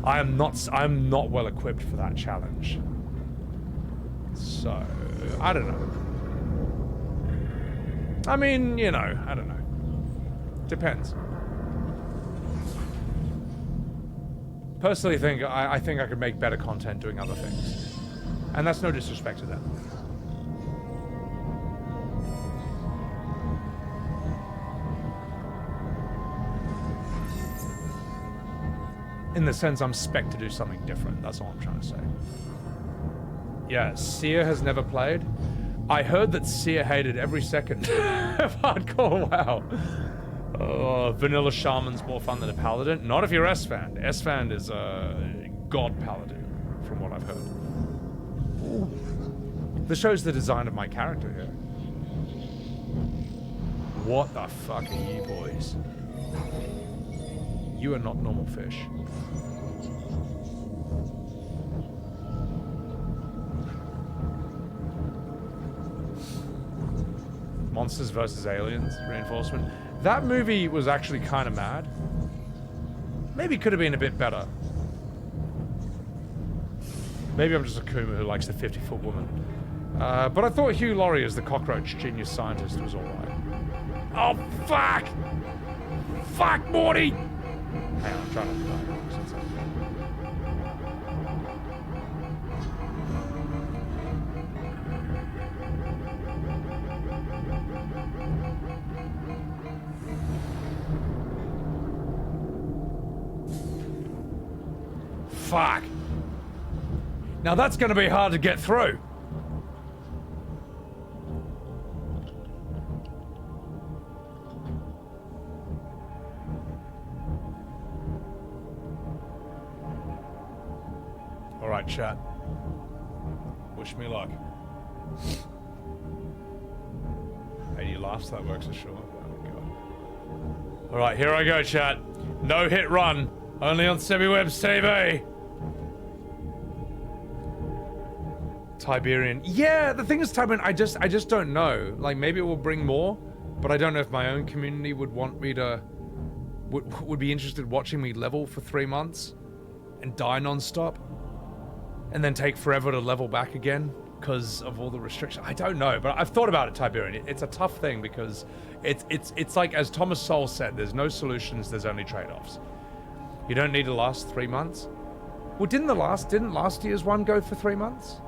[SPEAKER 1] I'm not well equipped for that challenge. So, I don't know. I mean, you know, I don't know. Depends. Personally, I think I could make better content doing other things. And that's no disrespect to them. In the sense I'm spec'd to do something different. That's all I'm trying to say. Yeah, Seer has never played. I heard that Seer hated every second of hardcore WoW. Oh, Vanilla Shaman's more fun than a Paladin. Not if you're S-Fan. S-Fan is a god Paladin, from what I've heard. Ooh. This shows the design of my character here. What the fuck are you boys? You are not normal fish. Monsters vs. Aliens, Reinforcement. That movie was actually kind of mad. Maybe it could have been a bit better. Maybe I'm just a Kuma who likes the 50-foot woman. But I thought Hugh Laurie as the cockroach genius scientist was alright. Oh, fuck! Fuck, Morty! Hang on, I'm trying to die. Fuck. Now that's going to be hard to get through. All right, chat. Wish me luck. 80 laughs, that works for sure. Oh, God. All right, here I go, chat. No hit run. Only on Semi-Webs TV. Tiberian. Yeah, the thing is, Tiberian, I just don't know. Like, maybe it will bring more, but I don't know if my own community would want me to... would be interested watching me level for 3 months and die non-stop and then take forever to level back again because of all the restrictions. I don't know, but I've thought about it, Tiberian. It's a tough thing because it's like, as Thomas Sowell said, there's no solutions, there's only trade-offs. You don't need to last 3 months. Well, didn't last year's one go for 3 months?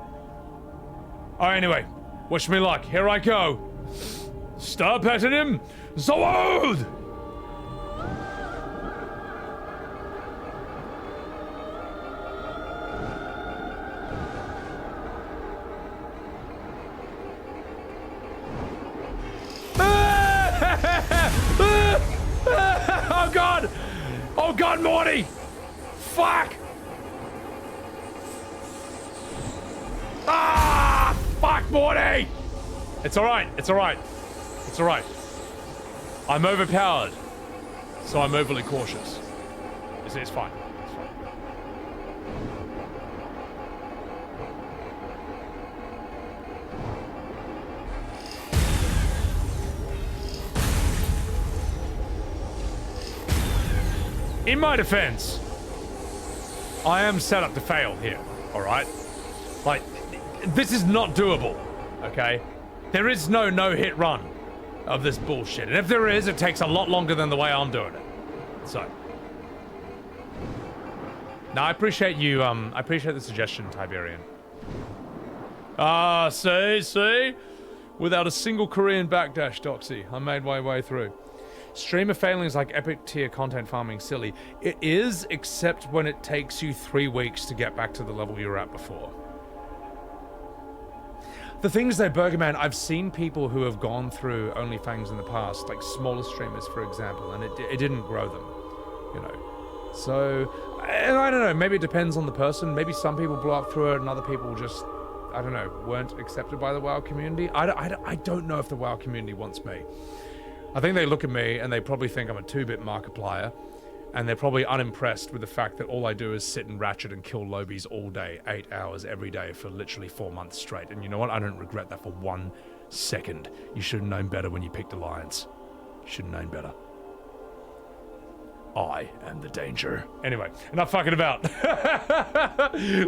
[SPEAKER 1] Alright, anyway, wish me luck. Here I go. Star patting him. Zawad! Oh God! Oh God, Morty! Fuck! Ah! Fuck, Morty! It's alright, it's alright. It's alright. I'm overpowered, so I'm overly cautious. It's fine. It's fine. In my defense, I am set up to fail here, alright? Like, this is not doable, okay? There is no hit run of this bullshit. And if there is, it takes a lot longer than the way I'm doing it. So. Now, I appreciate you, I appreciate the suggestion, Tiberian. Ah, see? Without a single Korean backdash, Doxy, I made my way through. Streamer failings like epic tier content farming silly. It is, except when it takes you 3 weeks to get back to the level you were at before. The thing is though, Burgerman, I've seen people who have gone through OnlyFans in the past, like smaller streamers, for example, and it didn't grow them, you know. So, and I don't know, maybe it depends on the person. Maybe some people blow up through it and other people just, I don't know, weren't accepted by the WoW community. I don't know if the WoW community wants me. I think they look at me and they probably think I'm a 2-bit Markiplier, and they're probably unimpressed with the fact that all I do is sit and ratchet and kill lobies all day, 8 hours every day for literally 4 months straight. And you know what? I don't regret that for 1 second. You should have known better when you picked Alliance. You should have known better. I am the danger. Anyway, enough fucking about.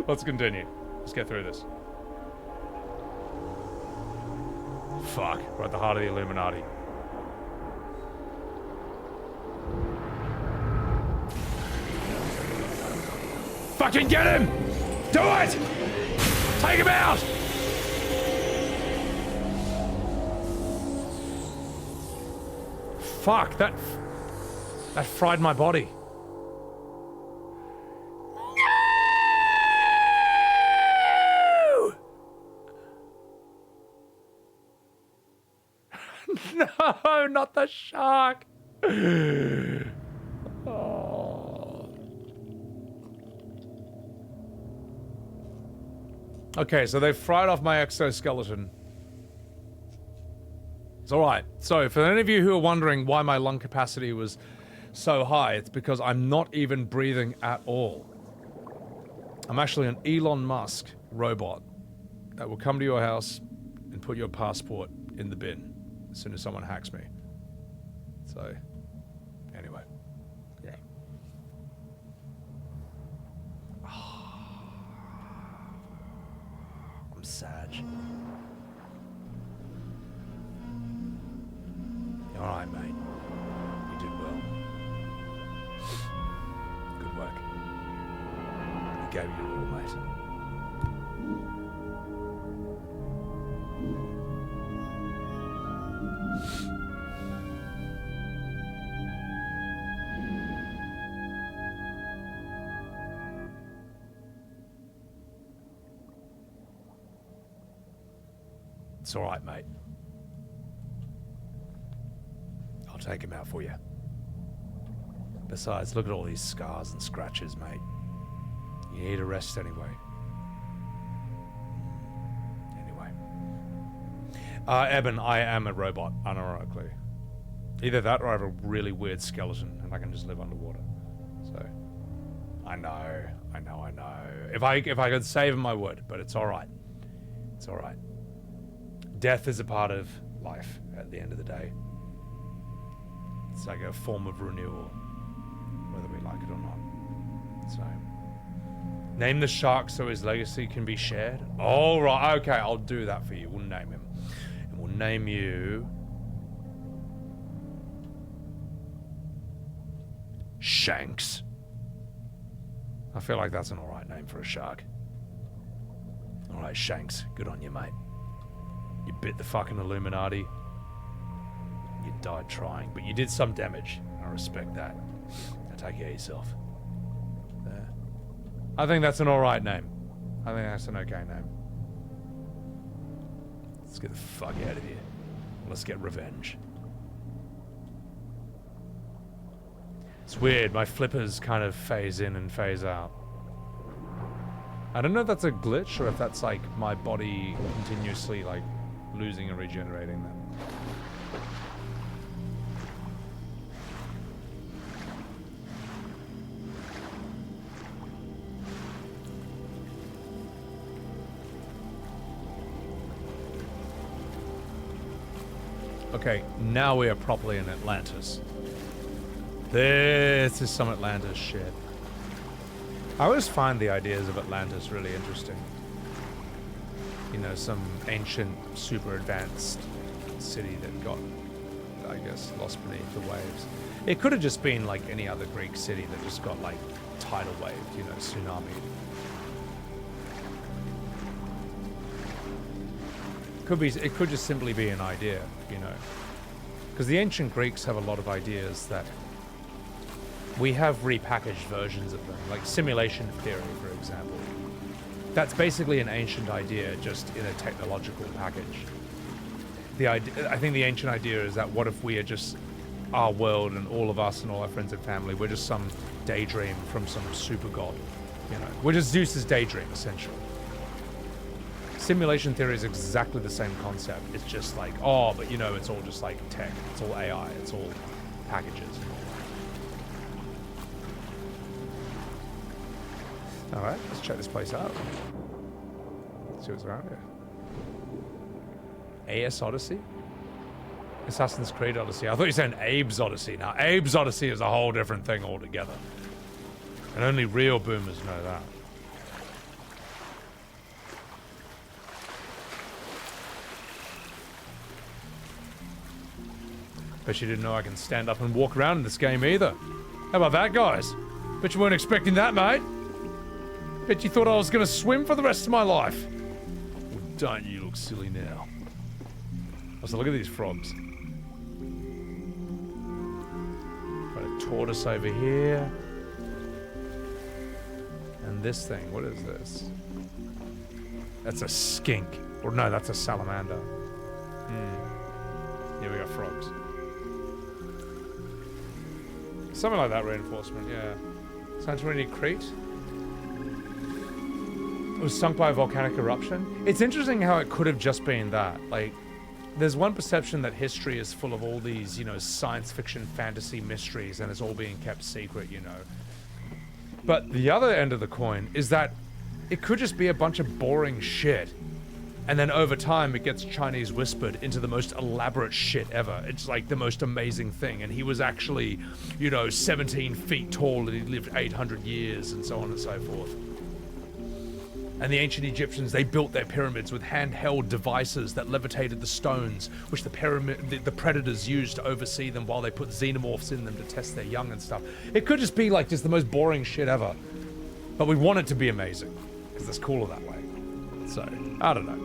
[SPEAKER 1] Let's continue. Let's get through this. Fuck, we're at the heart of the Illuminati. Fucking get him! Do it! Take him out! Fuck, that fried my body. No! No, not the shark! Oh. Okay, so they fried off my exoskeleton. It's alright. So, for any of you who are wondering why my lung capacity was so high, it's because I'm not even breathing at all. I'm actually an Elon Musk robot that will come to your house and put your passport in the bin as soon as someone hacks me. So, anyway. Yeah. I'm sad. You're alright, mate. You did well. Good work. I gave you all, mate. It's all right, mate. I'll take him out for you. Besides, look at all these scars and scratches, mate. You need a rest anyway. Anyway. Eben, I am a robot, unironically. Either that or I have a really weird skeleton and I can just live underwater. So, I know. If I could save him, I would, but it's alright. It's alright. Death is a part of life at the end of the day. It's like a form of renewal, whether we like it or not. So, name the shark so his legacy can be shared. All right, okay, I'll do that for you. We'll name him. And we'll name you Shanks. I feel like that's an alright name for a shark. Alright, Shanks, good on you, mate. You bit the fucking Illuminati. You died trying, but you did some damage. I respect that. Now take care of yourself. There. I think that's an alright name. I think that's an okay name. Let's get the fuck out of here. Let's get revenge. It's weird, my flippers kind of phase in and phase out. I don't know if that's a glitch or if that's like my body continuously like losing and regenerating them. Okay, now we are properly in Atlantis. This is some Atlantis shit. I always find the ideas of Atlantis really interesting. You know, some ancient, super advanced city that got, I guess, lost beneath the waves. It could have just been like any other Greek city that just got like tidal wave, you know, tsunami. It could just simply be an idea, you know. Because the ancient Greeks have a lot of ideas that we have repackaged versions of them, like simulation theory, for example. That's basically an ancient idea, just in a technological package. I think the ancient idea is that what if we are just our world and all of us and all our friends and family, we're just some daydream from some super god, you know. We're just Zeus's daydream, essentially. Simulation theory is exactly the same concept. It's just like, oh, but you know, it's all just like tech. It's all AI. It's all packages. All right, let's check this place out. Let's see what's around here. AS Odyssey? Assassin's Creed Odyssey. I thought you were saying Abe's Odyssey. Now, Abe's Odyssey is a whole different thing altogether. And only real boomers know that. Bet you didn't know I can stand up and walk around in this game either. How about that, guys? Bet you weren't expecting that, mate. Bet you thought I was going to swim for the rest of my life. Well, don't you look silly now. Also, look at these frogs. Got a tortoise over here. And this thing, what is this? That's a skink. Or no, that's a salamander. Here we got frogs. Something like that reinforcement, yeah. Santorini Crete. It was sunk by a volcanic eruption. It's interesting how it could have just been that. Like, there's one perception that history is full of all these, you know, science fiction, fantasy mysteries, and it's all being kept secret, you know. But the other end of the coin is that it could just be a bunch of boring shit. And then over time, it gets Chinese whispered into the most elaborate shit ever. It's like the most amazing thing. And he was actually, you know, 17 feet tall and he lived 800 years and so on and so forth. And the ancient Egyptians, they built their pyramids with handheld devices that levitated the stones, which the predators used to oversee them while they put xenomorphs in them to test their young and stuff. It could just be like just the most boring shit ever. But we want it to be amazing, because it's cooler that way. So, I don't know.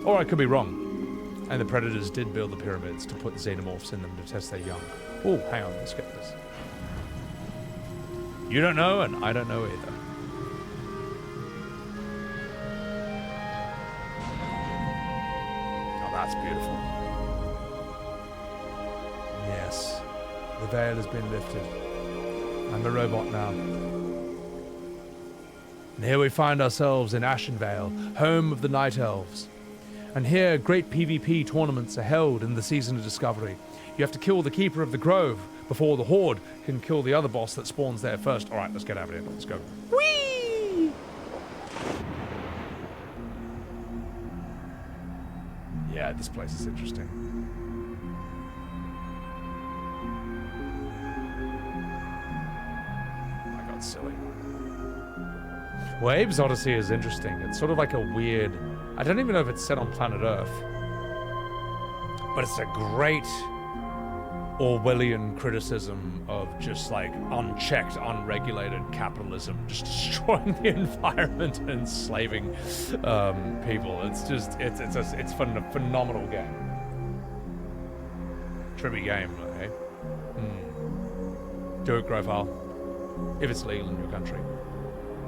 [SPEAKER 1] Or I could be wrong. And the predators did build the pyramids to put xenomorphs in them to test their young. Oh, hang on, let's get this. You don't know, and I don't know either. Oh, that's beautiful. Yes, the veil has been lifted. I'm a robot now. And here we find ourselves in Ashenvale, home of the Night Elves. And here, great PvP tournaments are held in the Season of Discovery. You have to kill the Keeper of the Grove before the Horde can kill the other boss that spawns there first. Alright, let's get out of here. Let's go. Whee! Yeah, this place is interesting. I got silly. Well, Abe's Odyssey is interesting. It's sort of like a weird... I don't even know if it's set on planet Earth. But it's a great Orwellian criticism of just like unchecked, unregulated capitalism, just destroying the environment and enslaving people. It's just, it's a phenomenal game. Trippy game, okay? Do it, Grofal. If it's legal in your country.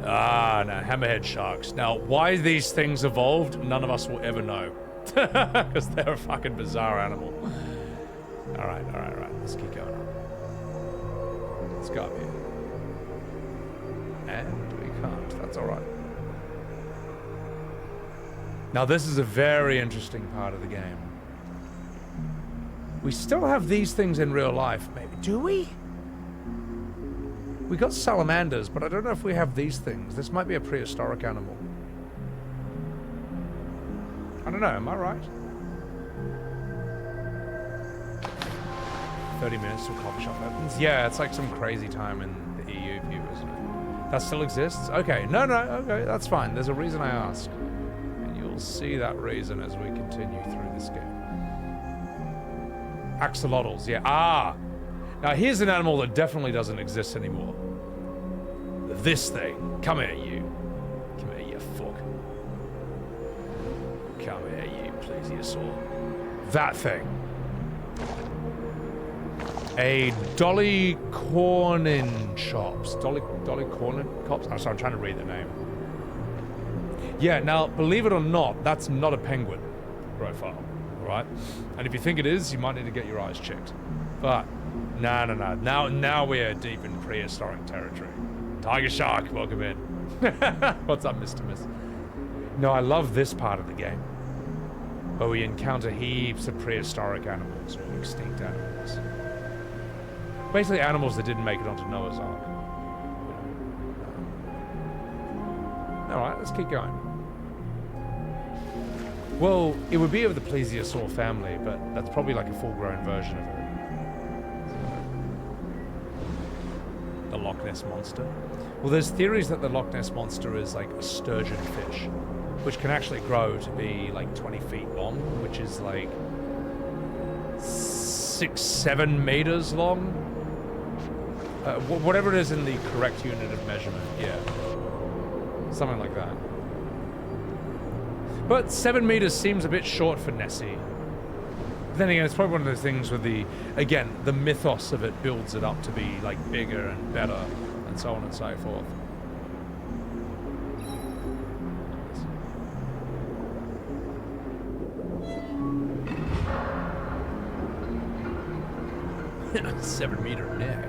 [SPEAKER 1] Ah, no, hammerhead sharks. Now, why these things evolved, none of us will ever know. Because they're a fucking bizarre animal. Alright. Let's keep going on. Let's go up here. And we can't. That's alright. Now, this is a very interesting part of the game. We still have these things in real life, maybe. Do we? We got salamanders, but I don't know if we have these things. This might be a prehistoric animal. I don't know, am I right? 30 minutes till coffee shop opens? Yeah, it's like some crazy time in the EU view, isn't it? That still exists? Okay, no, okay, that's fine. There's a reason I ask. And you'll see that reason as we continue through this game. Axolotls, yeah. Ah! Now here's an animal that definitely doesn't exist anymore. This thing. Come here, you. Come here, you fuck. Come here, you plesiosaur. That thing. A Dolly Cornin chops. Dolly Cornin chops? I'm sorry, I'm trying to read the name. Yeah, now, believe it or not, that's not a penguin profile, right? And if you think it is, you might need to get your eyes checked. But, no. Now we are deep in prehistoric territory. Tiger shark, welcome in. What's up, Mr. Miss? No, I love this part of the game, where we encounter heaps of prehistoric animals or extinct animals. Basically animals that didn't make it onto Noah's Ark. Alright, let's keep going. Well, it would be of the plesiosaur family, but that's probably like a full-grown version of it. The Loch Ness Monster. Well, there's theories that the Loch Ness Monster is like a sturgeon fish, which can actually grow to be like 20 feet long, which is like 6-7 meters long. Whatever it is in the correct unit of measurement, yeah. Something like that. But 7 meters seems a bit short for Nessie. But then again, it's probably one of those things where the mythos of it builds it up to be like bigger and better and so on and so forth. 7-meter neck.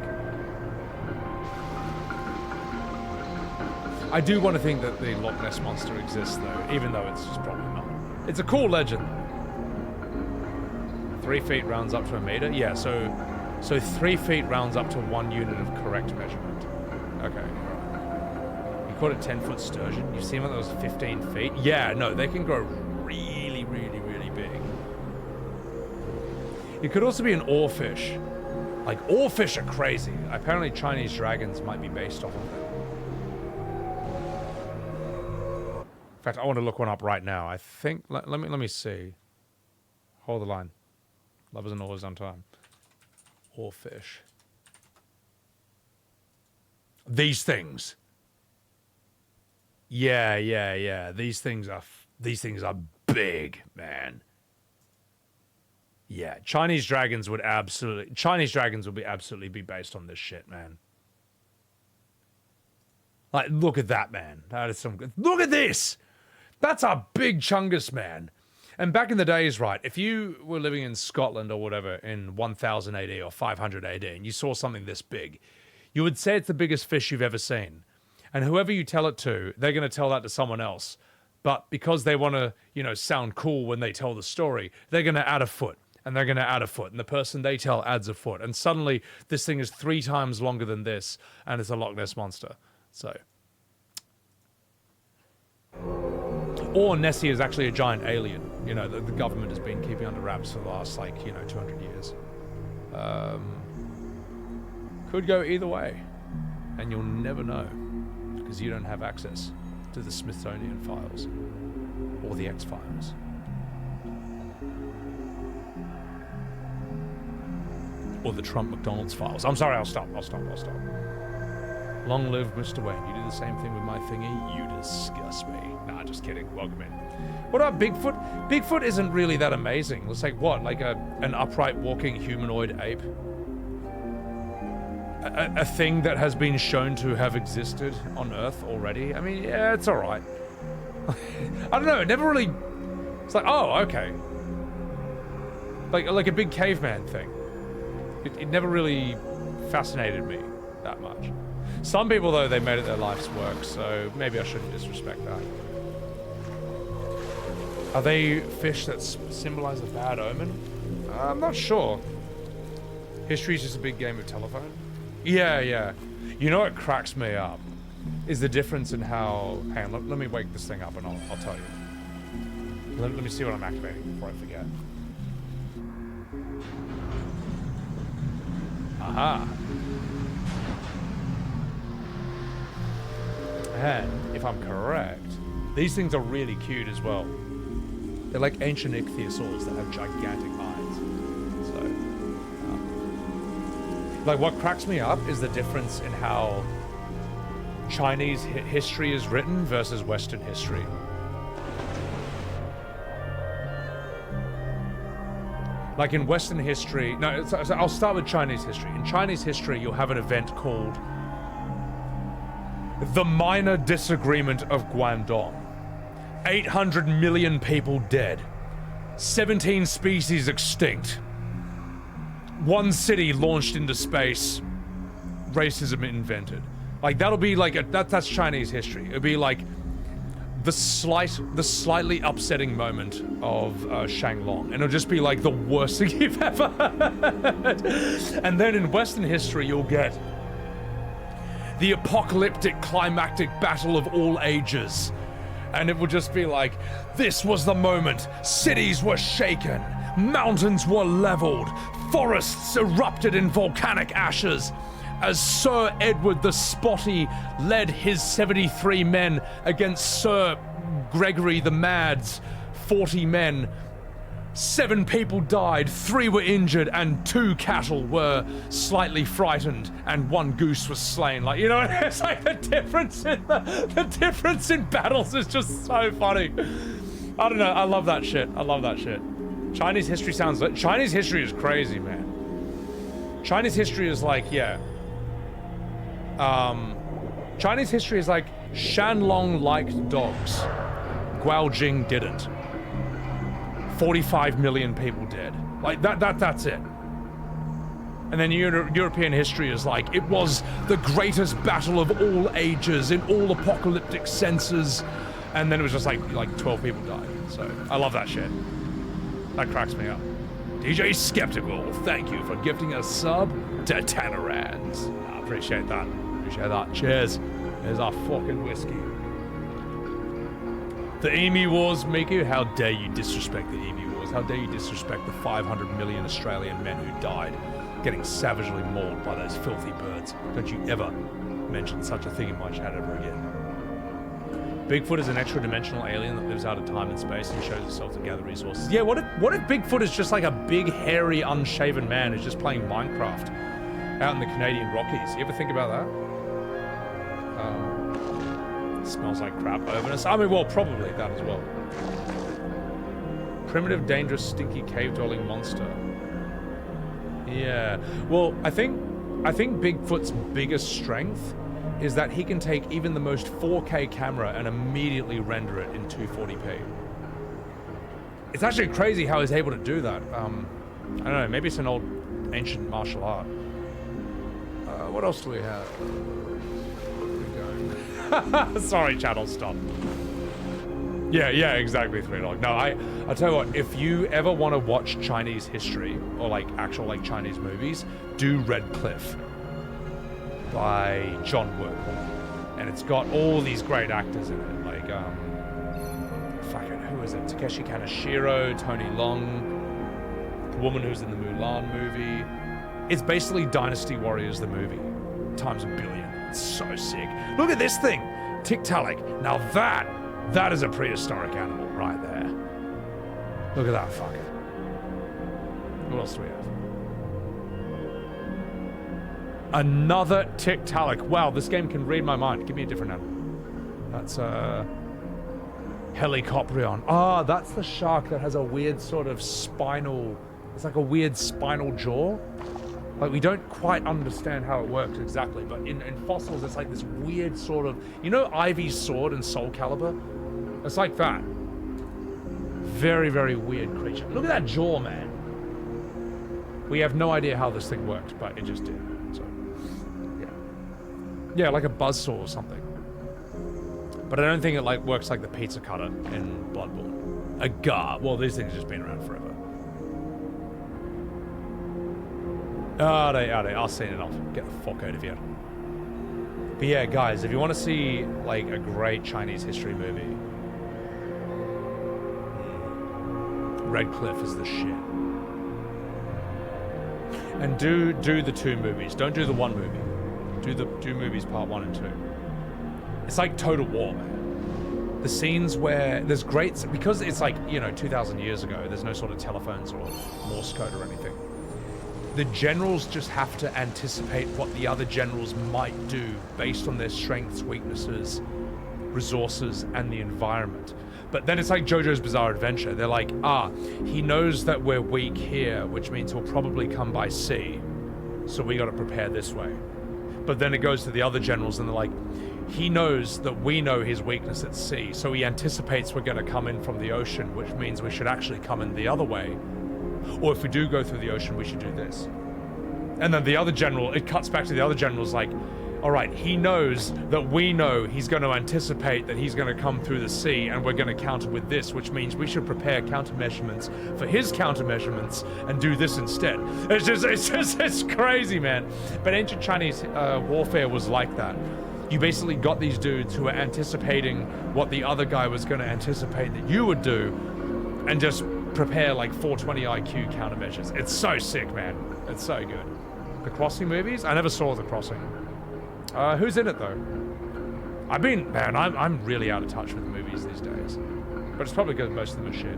[SPEAKER 1] I do want to think that the Loch Ness Monster exists, though, even though it's just probably not. It's a cool legend. 3 feet rounds up to a meter? Yeah, so 3 feet rounds up to 1 unit of correct measurement. Okay. You called it 10-foot sturgeon? You've seen one that was 15 feet? Yeah, no, they can grow really, really, really big. It could also be an oarfish. Like, oarfish are crazy. Apparently Chinese dragons might be based off of them. In fact, I want to look one up right now. I think, let me see. Hold the line. Love isn't always on time. Oarfish. These things. Yeah. These things are big, man. Yeah, Chinese dragons would be absolutely be based on this shit, man. Like, look at that, man. That is some good. Look at this. That's a big chungus, man. And back in the days, right, if you were living in Scotland or whatever in 1000 AD or 500 AD and you saw something this big, you would say it's the biggest fish you've ever seen. And whoever you tell it to, they're going to tell that to someone else. But because they want to, sound cool when they tell the story, they're going to add a foot. And they're going to add a foot. And the person they tell adds a foot. And suddenly, this thing is 3 times longer than this. And it's a Loch Ness Monster. So. Or Nessie is actually a giant alien. The government has been keeping under wraps for the last, 200 years. Could go either way. And you'll never know. Because you don't have access to the Smithsonian files. Or the X-Files. Or the Trump McDonald's files. I'm sorry, I'll stop. Long live Mr. Wayne. You do the same thing with my thingy. You disgust me. Nah, just kidding. Welcome in. What about Bigfoot? Bigfoot isn't really that amazing. Let's like what? Like an upright walking humanoid ape? A thing that has been shown to have existed on Earth already? I mean, yeah, it's alright. I don't know, it never really... It's like, oh, okay. Like a big caveman thing. It never really fascinated me that much. Some people, though, they made it their life's work, so maybe I shouldn't disrespect that. Are they fish that symbolize a bad omen? I'm not sure. History's just a big game of telephone? Yeah. You know what cracks me up? Is the difference in how... Hang on, let me wake this thing up and I'll tell you. Let me see what I'm activating before I forget. Aha. And, if I'm correct, these things are really cute as well. They're like ancient ichthyosaurs that have gigantic eyes. So, like what cracks me up is the difference in how Chinese history is written versus Western history. Like in Western history, no, so I'll start with Chinese history. In Chinese history, you'll have an event called the Minor Disagreement of Guangdong. 800 million people dead. 17 species extinct. 1 city launched into space. Racism invented. Like that'll be like that's Chinese history. It'll be like the slightly upsetting moment of Shanglong, and it'll just be like the worst thing you've ever heard. And then in Western history, you'll get the apocalyptic climactic battle of all ages. And it would just be like, this was the moment. Cities were shaken. Mountains were leveled. Forests erupted in volcanic ashes. As Sir Edward the Spotty led his 73 men against Sir Gregory the Mad's 40 men, 7 people died, 3 were injured, and 2 cattle were slightly frightened, and 1 goose was slain. Like, you know, it's like the difference in battles is just so funny. I don't know. I love that shit. I love that shit. Chinese history Chinese history is crazy, man. Chinese history is like, yeah. Chinese history is like Shanlong liked dogs. Guao Jing didn't. 45 million people dead. Like that's it. And then European history is like, it was the greatest battle of all ages in all apocalyptic senses. And then it was just like 12 people died. So I love that shit. That cracks me up. DJ Skeptical, thank you for gifting a sub to Tanarands. I appreciate that. Appreciate that. Cheers. There's our fucking whiskey. The Emu Wars, Miku, how dare you disrespect the Emu Wars? How dare you disrespect the 500 million Australian men who died getting savagely mauled by those filthy birds? Don't you ever mention such a thing in my chat ever again. Bigfoot is an extra-dimensional alien that lives out of time and space and shows itself to gather resources. Yeah, what if Bigfoot is just like a big, hairy, unshaven man who's just playing Minecraft out in the Canadian Rockies? You ever think about that? Smells like crap overness. I mean, well, probably that as well. Primitive, dangerous, stinky cave-dwelling monster. Yeah. Well, I think Bigfoot's biggest strength is that he can take even the most 4K camera and immediately render it in 240p. It's actually crazy how he's able to do that. I don't know, maybe it's an old ancient martial art. What else do we have? Sorry, channel, stop. Yeah, exactly, 3 dog. No, I tell you what, if you ever want to watch Chinese history or like actual like Chinese movies, do Red Cliff by John Woo. And it's got all these great actors in it, like who is it? Takeshi Kaneshiro, Tony Leung, the woman who's in the Mulan movie. It's basically Dynasty Warriors the movie times a billion. It's so sick. Look at this thing, Tiktaalik. Now that is a prehistoric animal right there. Look at that fucker. What else do we have? Another Tiktaalik. Wow, this game can read my mind. Give me a different animal. That's Helicoprion. Ah, that's the shark that has a weird sort of spinal. It's like a weird spinal jaw. Like, we don't quite understand how it works exactly, but in fossils, it's like this weird sort of, you know, Ivy's sword in Soul Calibur? It's like that. Very, very weird creature. Look at that jaw, man. We have no idea how this thing worked, but it just did. So, yeah. Yeah, like a buzzsaw or something. But I don't think it like works like the pizza cutter in Bloodborne. A gar. Well, these things have just been around forever. I'll send it off. Get the fuck out of here. But yeah, guys, if you want to see like a great Chinese history movie, Red Cliff is the shit. And do the 2 movies. Don't do the 1 movie. Do movies part 1 and 2. It's like Total War, man. The scenes where there's great, because it's like, you know, 2,000 years ago, there's no sort of telephones or Morse code or anything. The generals just have to anticipate what the other generals might do based on their strengths, weaknesses, resources, and the environment. But then it's like JoJo's Bizarre Adventure. They're like, he knows that we're weak here, which means he'll probably come by sea. So we got to prepare this way. But then it goes to the other generals and they're like, he knows that we know his weakness at sea. So he anticipates we're going to come in from the ocean, which means we should actually come in the other way. Or if we do go through the ocean, we should do this. And then the other general, it cuts back to the other generals like, all right, he knows that we know he's going to anticipate that he's going to come through the sea and we're going to counter with this, which means we should prepare countermeasurements for his countermeasurements and do this instead. It's crazy, man. But ancient Chinese warfare was like that. you basically got these dudes who were anticipating what the other guy was going to anticipate that you would do, and just prepare like 420 IQ countermeasures. It's so sick, man. It's so good. The Crossing movies? I never saw The Crossing. Who's in it though? Man, I'm really out of touch with the movies these days. But it's probably because most of them are shit.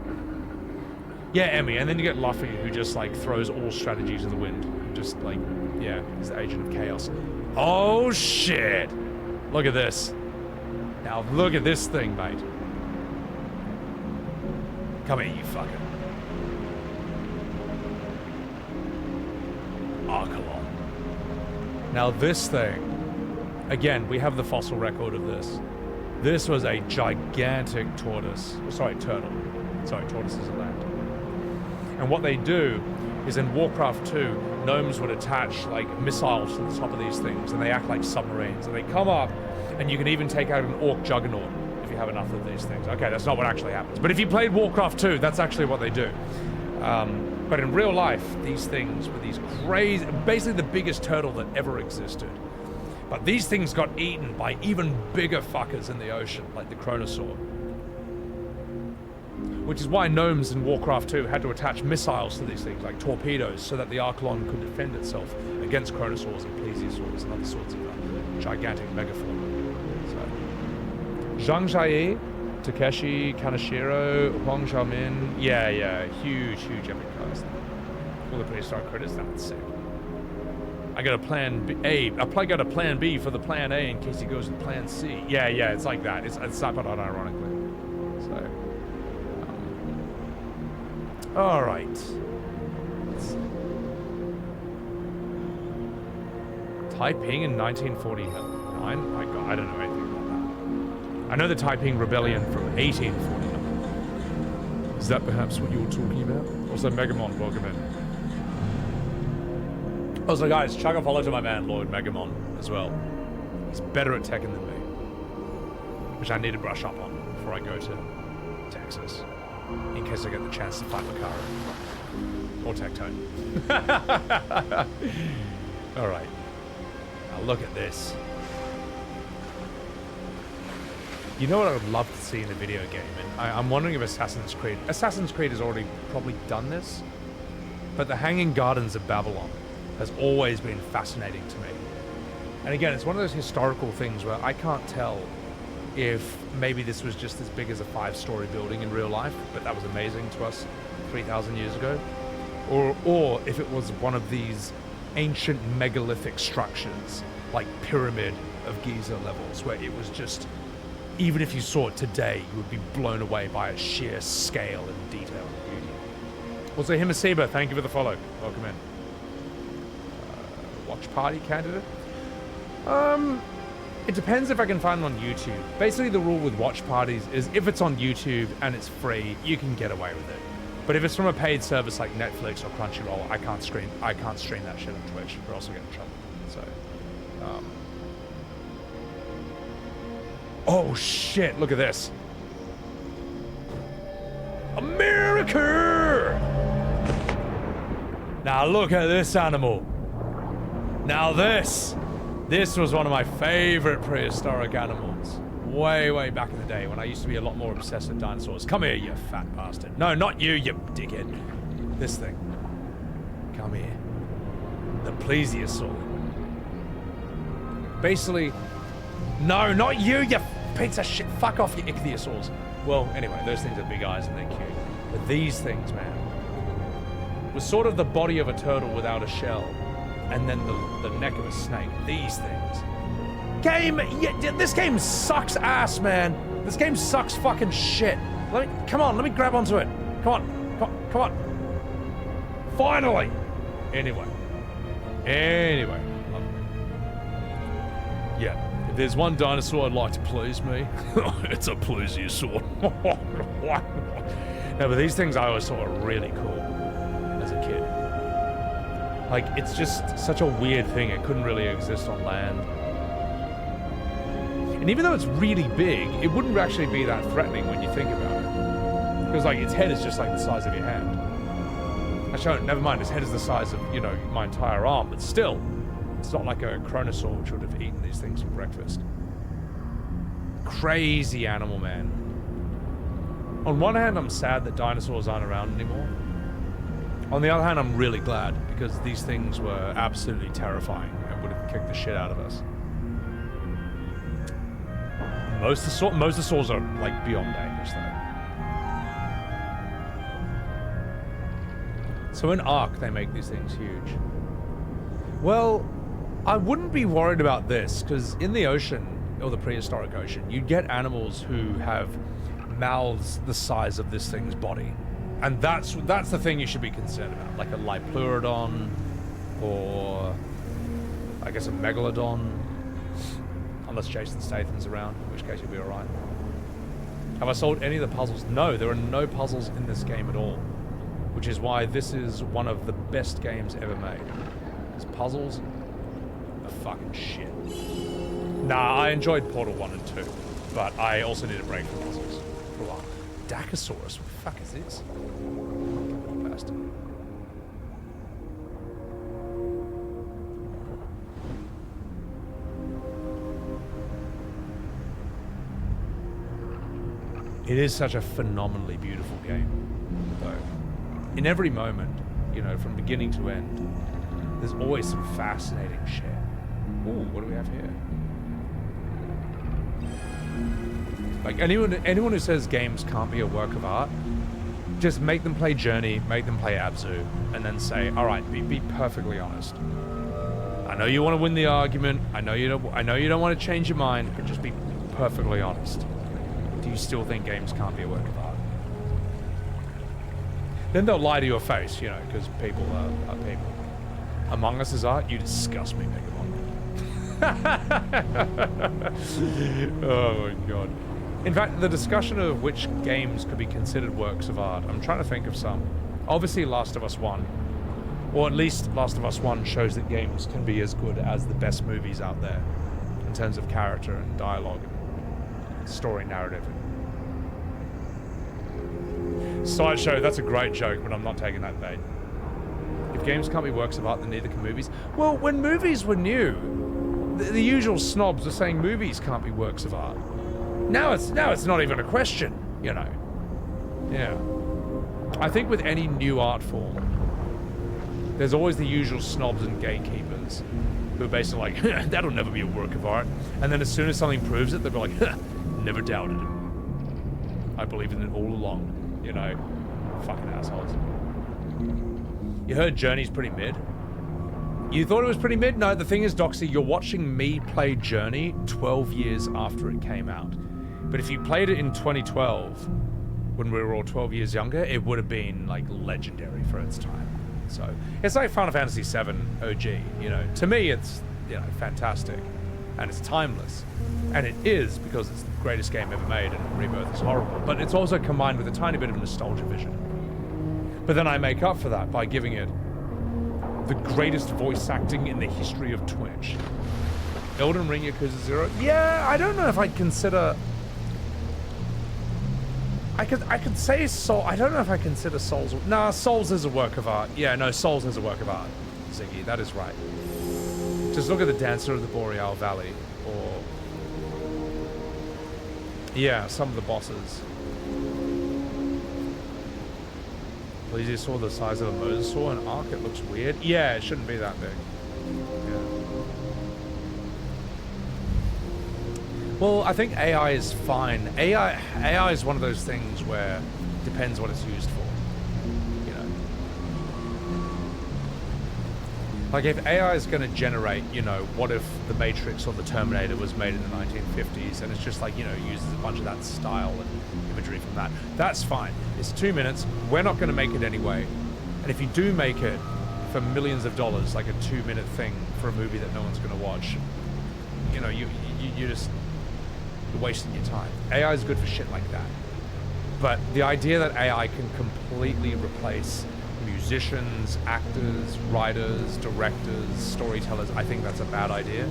[SPEAKER 1] Yeah, Emmy, and then you get Luffy, who just like throws all strategy to the wind. Just like, yeah, he's the agent of chaos. Oh shit! Look at this. Now look at this thing, mate. Come here, you fucker. Archelon. Now this thing, again, we have the fossil record of this. This was a gigantic tortoise. Sorry, turtle. Sorry, tortoises are land. And what they do is in Warcraft 2, gnomes would attach like missiles to the top of these things, and they act like submarines. And they come up, and you can even take out an orc juggernaut if you have enough of these things. Okay, that's not what actually happens. But if you played Warcraft 2, that's actually what they do. But in real life, these things were these crazy, basically the biggest turtle that ever existed. But these things got eaten by even bigger fuckers in the ocean, like the Chronosaur. Which is why gnomes in Warcraft 2 had to attach missiles to these things, like torpedoes, so that the Archelon could defend itself against Chronosaurs and plesiosaurs and other sorts of gigantic megafauna. So, Zhang Jie, Takeshi, Kaneshiro, Huang Xiaomin, yeah, huge epic cast. All the prehistoric critters, that's sick. I got a plan B, I got a plan B for the plan A in case he goes to plan C. Yeah, it's like that. It's not ironically. So, all right. Taiping in 1949? My God, I don't know anything about that. I know the Taiping Rebellion from 1849. Is that perhaps what you were talking about? Also, Megamon, welcome in. Also, guys, chug a follow to my man, Lord Megamon, as well. He's better at Tekken than me. Which I need to brush up on before I go to Texas. In case I get the chance to fight Makara. Or Tectone. Alright. Now look at this. You know what I would love to see in a video game? And I'm wondering if Assassin's Creed has already probably done this. But the Hanging Gardens of Babylon has always been fascinating to me. And again, it's one of those historical things where I can't tell if maybe this was just as big as a 5-story building in real life, but that was amazing to us 3,000 years ago. Or if it was one of these ancient megalithic structures, like Pyramid of Giza levels, where it was just, even if you saw it today, you would be blown away by its sheer scale and detail and beauty. Also, Himasiba, thank you for the follow. Welcome in. Watch party candidate? It depends if I can find it on YouTube. Basically, the rule with watch parties is if it's on YouTube and it's free, you can get away with it. But if it's from a paid service like Netflix or Crunchyroll, I can't stream that shit on Twitch, or else I'll get in trouble. So, oh shit! Look at this. America! Now look at this animal. Now this was one of my favorite prehistoric animals. Way back in the day when I used to be a lot more obsessed with dinosaurs. Come here, you fat bastard. No, not you, you dickhead. This thing. Come here. The plesiosaur. Basically, no, not you, you piece of shit. Fuck off, you ichthyosaurs. Well, anyway, those things have big eyes and they're cute. But these things, man, was sort of the body of a turtle without a shell. And then the neck of a snake. These things. This game sucks ass, man. This game sucks fucking shit. Come on, let me grab onto it. Come on. Finally. Anyway. Yeah. If there's one dinosaur I'd like to please me, it's a plesiosaur. No, but these things I always thought were really cool as a kid. Like, it's just such a weird thing. It couldn't really exist on land. And even though it's really big, it wouldn't actually be that threatening when you think about it. Because, like, its head is just like the size of your hand. Actually, never mind, its head is the size of, you know, my entire arm. But still, it's not like a Chronosaur which would have eaten these things for breakfast. Crazy animal, man. On one hand, I'm sad that dinosaurs aren't around anymore. On the other hand, I'm really glad, because these things were absolutely terrifying and would have kicked the shit out of us. Mosasaurs are, like, beyond dangerous, though. So in Ark, they make these things huge. Well, I wouldn't be worried about this, because in the ocean, or the prehistoric ocean, you'd get animals who have mouths the size of this thing's body. And that's the thing you should be concerned about, like a Lipleurodon, or I guess a Megalodon, unless Jason Statham's around, in which case you'll be alright. Have I solved any of the puzzles? No, there are no puzzles in this game at all, which is why this is one of the best games ever made. These puzzles are fucking shit. Nah, I enjoyed Portal 1 and 2, but I also need a break from puzzles for a while. Dacosaurus, what the fuck is this? Bastard. It is such a phenomenally beautiful game, though. In every moment, you know, from beginning to end, there's always some fascinating shit. Ooh, what do we have here? Like, anyone who says games can't be a work of art, just make them play Journey, make them play Abzû, and then say, all right, be perfectly honest. I know you want to win the argument. I know you don't want to change your mind, but just be perfectly honest. Do you still think games can't be a work of art? Then they'll lie to your face, you know, because people are people. Among Us is art? You disgust me, Megamon. Oh my god. In fact, the discussion of which games could be considered works of art, I'm trying to think of some. Obviously, Last of Us 1. Or at least Last of Us 1 shows that games can be as good as the best movies out there in terms of character and dialogue and story narrative. Sideshow, that's a great joke, but I'm not taking that bait. If games can't be works of art, then neither can movies. Well, when movies were new, the usual snobs were saying movies can't be works of art. Now it's not even a question, you know. Yeah. I think with any new art form, there's always the usual snobs and gatekeepers who are basically like, that'll never be a work of art. And then as soon as something proves it, they'll be like, never doubted it. I believed in it all along, you know. Fucking assholes. You heard Journey's pretty mid? You thought it was pretty mid? No, the thing is, Doxy, you're watching me play Journey 12 years after it came out. But if you played it in 2012, when we were all 12 years younger, it would have been, like, legendary for its time. So, it's like Final Fantasy VII OG, you know. To me, it's, you know, fantastic. And it's timeless. And it is, because it's the greatest game ever made, and Rebirth is horrible. But it's also combined with a tiny bit of nostalgia vision. But then I make up for that by giving it the greatest voice acting in the history of Twitch. Elden Ring Yakuza 0? Yeah, I don't know if I'd consider... I could say Soul... I don't know if I consider Souls... Nah, Souls is a work of art. Yeah, no, Souls is a work of art, Ziggy. That is right. Just look at the Dancer of the Boreal Valley, or... Yeah, some of the bosses. Plesiosaur the size of a mosasaur, and Ark, it looks weird. Yeah, it shouldn't be that big. Yeah. Well, I think AI is fine. AI is one of those things where it depends what it's used for. You know. Like if AI is going to generate, you know, what if The Matrix or The Terminator was made in the 1950s, and it's just like, you know, uses a bunch of that style and imagery from that. That's fine. It's 2 minutes. We're not going to make it anyway. And if you do make it for millions of dollars, like a 2-minute thing for a movie that no one's going to watch, you know, you're wasting your time. AI is good for shit like that. But the idea that AI can completely replace musicians, actors, writers, directors, storytellers, I think that's a bad idea.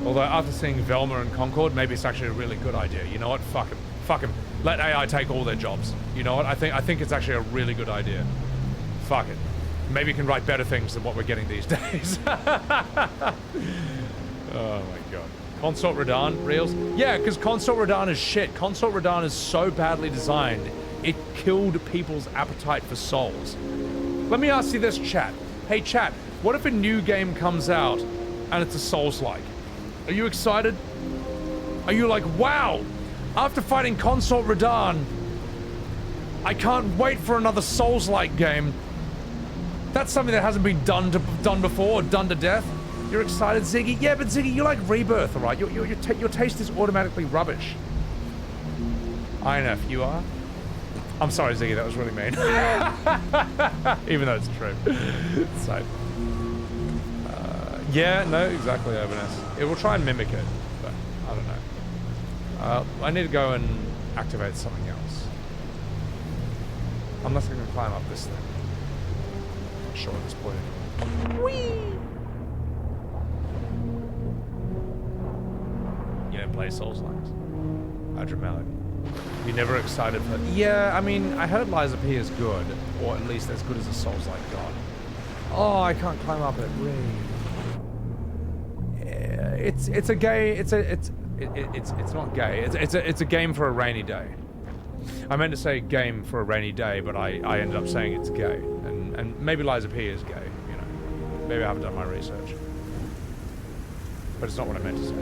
[SPEAKER 1] Although after seeing Velma and Concord, maybe it's actually a really good idea. You know what? Fuck him. Fuck him. Let AI take all their jobs. You know what? I think it's actually a really good idea. Fuck it. Maybe you can write better things than what we're getting these days. Oh my god. Consort Radahn reels? Yeah, because Consort Radahn is shit. Consort Radahn is so badly designed, it killed people's appetite for souls. Let me ask you this, chat. Hey, chat, what if a new game comes out and it's a Souls-like? Are you excited? Are you like, wow, after fighting Consort Radahn, I can't wait for another Souls-like game. That's something that hasn't been done before, or done to death. You're excited, Ziggy? Yeah, but Ziggy, you like Rebirth, all right? Your taste is automatically rubbish. INF, you are? I'm sorry, Ziggy, that was really mean. Even though it's true. So, yeah, no, exactly, Openness. It will try and mimic it, but I don't know. I need to go and activate something else. Unless I can climb up this thing. Not sure at this point. Whee! You don't play Souls-likes? Hydromelon. You're never excited for... Yeah, I mean, I heard Liza P is good, or at least as good as a Souls-like god. Oh, I can't climb up it. Yeah, it's a gay... It's not gay. It's a game for a rainy day. I meant to say game for a rainy day, but I ended up saying it's gay. And maybe Liza P is gay, you know. Maybe I haven't done my research. But it's not what I meant to say.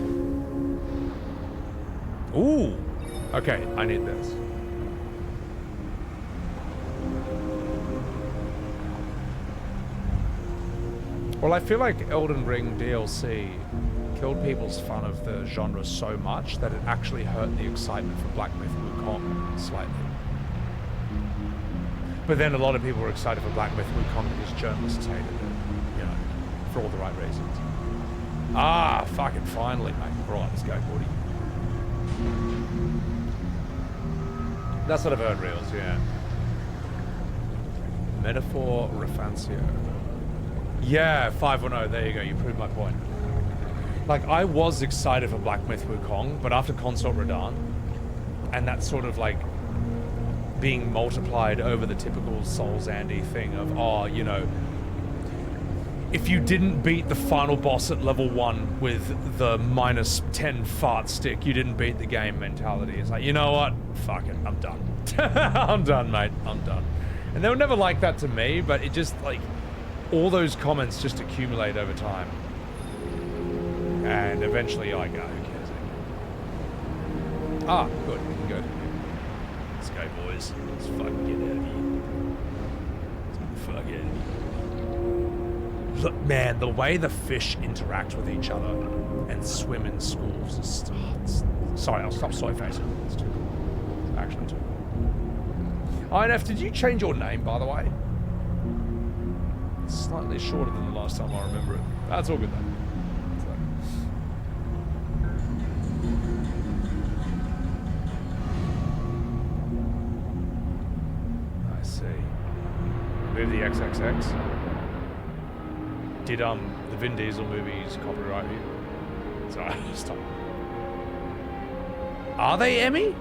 [SPEAKER 1] Ooh! Okay, I need this. Well, I feel like Elden Ring DLC killed people's fun of the genre so much that it actually hurt the excitement for Black Myth Wukong slightly. But then a lot of people were excited for Black Myth Wukong because journalists hated it, you know, for all the right reasons. Ah, fucking finally, mate. Right, let's go, buddy. That's what I've heard, Reels, yeah. Metaphor Refancio. Yeah, 510, there you go, you proved my point. Like, I was excited for Black Myth Wukong, but after Consort Radahn, and that sort of, like, being multiplied over the typical Souls Andy thing of, oh, you know, if you didn't beat the final boss at level 1 with the -10 fart stick, you didn't beat the game mentality. It's like, you know what? Fuck it, I'm done. I'm done, mate. I'm done. And they were never like that to me, but it just, like, all those comments just accumulate over time. And eventually I go, who cares? Ah, good, we can go. Let's go, boys. Let's fucking get out of here. Let's fuck it. Look, man, the way the fish interact with each other and swim in schools is... sorry, I'll stop soy facing. It's too cool. It's actually too cool. INF, did you change your name, by the way? It's slightly shorter than the last time I remember it. That's all good, though. I see. Move the XXX. Did the Vin Diesel movies copyright you? Sorry, stop. Are they Emmy?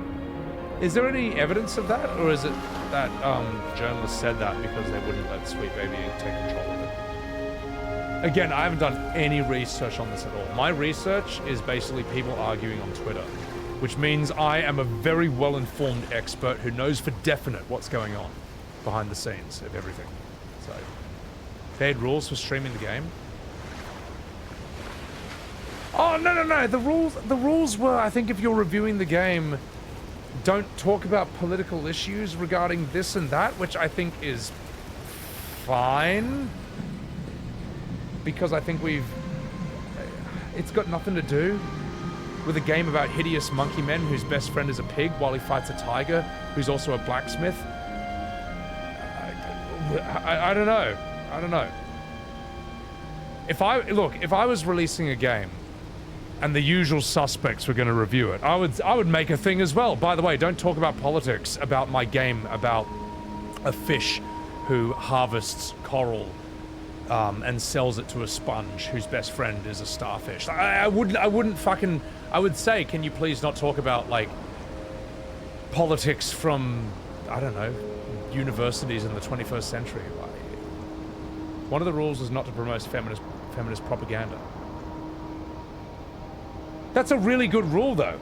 [SPEAKER 1] Is there any evidence of that, or is it that journalists said that because they wouldn't let Sweet Baby Inc. take control of it? Again, I haven't done any research on this at all. My research is basically people arguing on Twitter, which means I am a very well-informed expert who knows for definite what's going on behind the scenes of everything. So. They had rules for streaming the game. Oh, no. The rules were, I think if you're reviewing the game, don't talk about political issues regarding this and that, which I think is fine. Because I think it's got nothing to do with a game about hideous monkey men whose best friend is a pig while he fights a tiger who's also a blacksmith. I don't know. I don't know. If I was releasing a game and the usual suspects were going to review it, I would make a thing as well. By the way, don't talk about politics about my game about a fish who harvests coral and sells it to a sponge whose best friend is a starfish. I would say, can you please not talk about, like, politics from, I don't know, universities in the 21st century. One of the rules is not to promote feminist propaganda. That's a really good rule, though.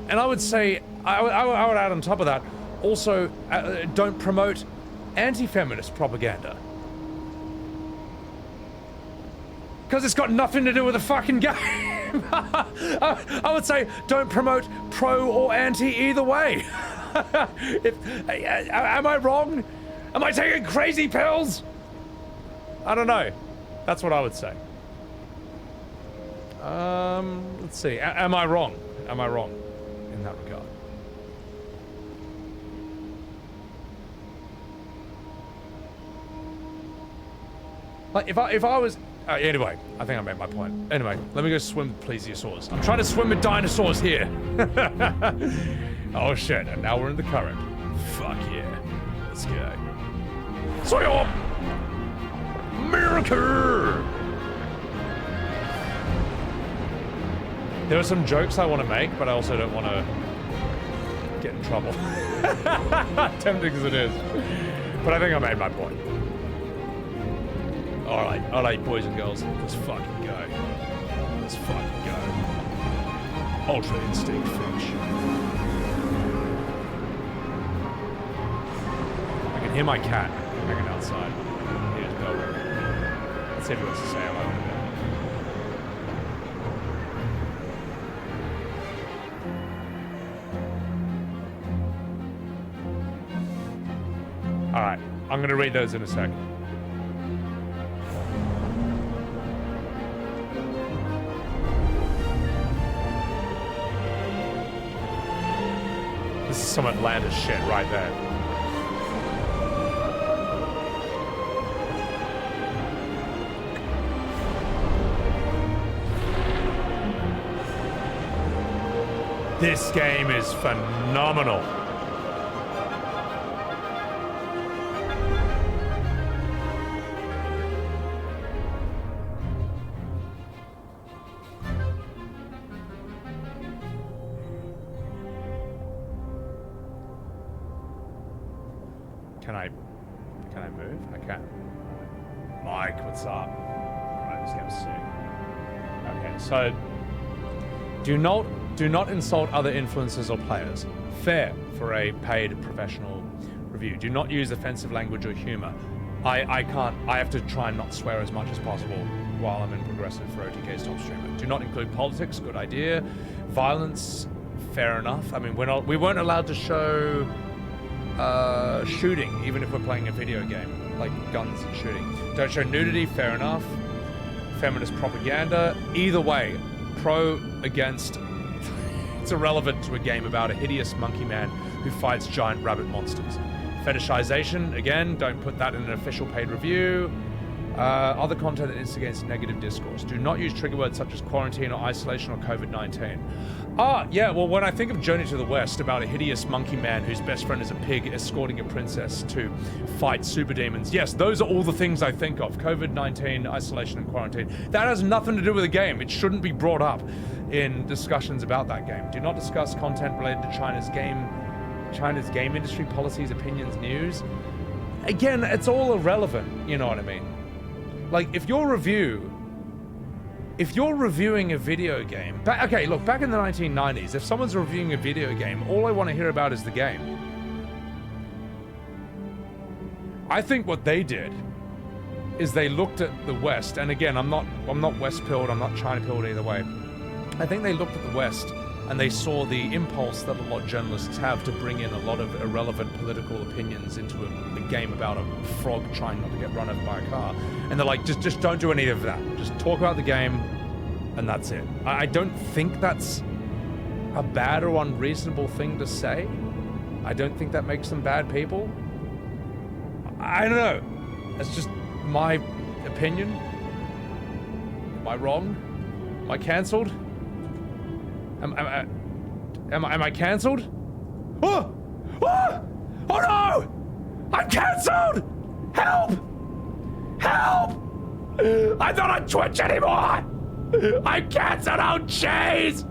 [SPEAKER 1] And I would say, I would add on top of that, also, don't promote anti-feminist propaganda. Because it's got nothing to do with the fucking game. I would say, don't promote pro or anti either way. Am I wrong? Am I taking crazy pills? I don't know. That's what I would say. Let's see. Am I wrong? Am I wrong in that regard? Like, if I was... anyway, I think I made my point. Anyway, let me go swim with plesiosaurs. I'm trying to swim with dinosaurs here. Oh shit, and now we're in the current. Fuck yeah. Let's go. Swim! America! There are some jokes I want to make, but I also don't want to get in trouble. Tempting as it is. But I think I made my point. Alright, boys and girls, let's fucking go. Let's fucking go. Ultra Instinct Fish. I can hear my cat hanging outside. Here's Belgium. Let's see if he wants to say hello in a bit. Alright, I'm gonna read those in a second. This is some outlandish shit right there. This game is phenomenal. Can I move? I can. Mike, what's up? Alright, this game's sick. Okay, so do not insult other influencers or players. Fair for a paid professional review. Do not use offensive language or humor. I have to try and not swear as much as possible while I'm in progressive for OTK's top streamer. Do not include politics, good idea. Violence, fair enough. I mean, we weren't allowed to show shooting, even if we're playing a video game, like guns and shooting. Don't show nudity, fair enough. Feminist propaganda, either way, pro, against, it's irrelevant to a game about a hideous monkey man who fights giant rabbit monsters. Fetishization, again, don't put that in an official paid review. Other content that instigates negative discourse. Do not use trigger words such as quarantine or isolation or COVID-19. Yeah, well, when I think of Journey to the West, about a hideous monkey man whose best friend is a pig escorting a princess to fight super demons, yes, those are all the things I think of. COVID-19, isolation, and quarantine. That has nothing to do with the game. It shouldn't be brought up in discussions about that game. Do not discuss content related to China's game industry policies, opinions, news. Again, it's all irrelevant, you know what I mean? Like, if you're reviewing a video game... okay, look, back in the 1990s, if someone's reviewing a video game, all I want to hear about is the game. I think what they did is they looked at the West, and again, I'm not West-pilled, I'm not China-pilled either way. I think they looked at the West and they saw the impulse that a lot of journalists have to bring in a lot of irrelevant political opinions into a game about a frog trying not to get run over by a car. And they're like, just don't do any of that. Just talk about the game, and that's it. I don't think that's a bad or unreasonable thing to say. I don't think that makes them bad people. I don't know. That's just my opinion. Am I wrong? Am I cancelled? Am I cancelled? Oh! Oh! Oh no! I'm cancelled! Help! Help! I'm not on Twitch anymore! I'm cancelled! Oh jeez!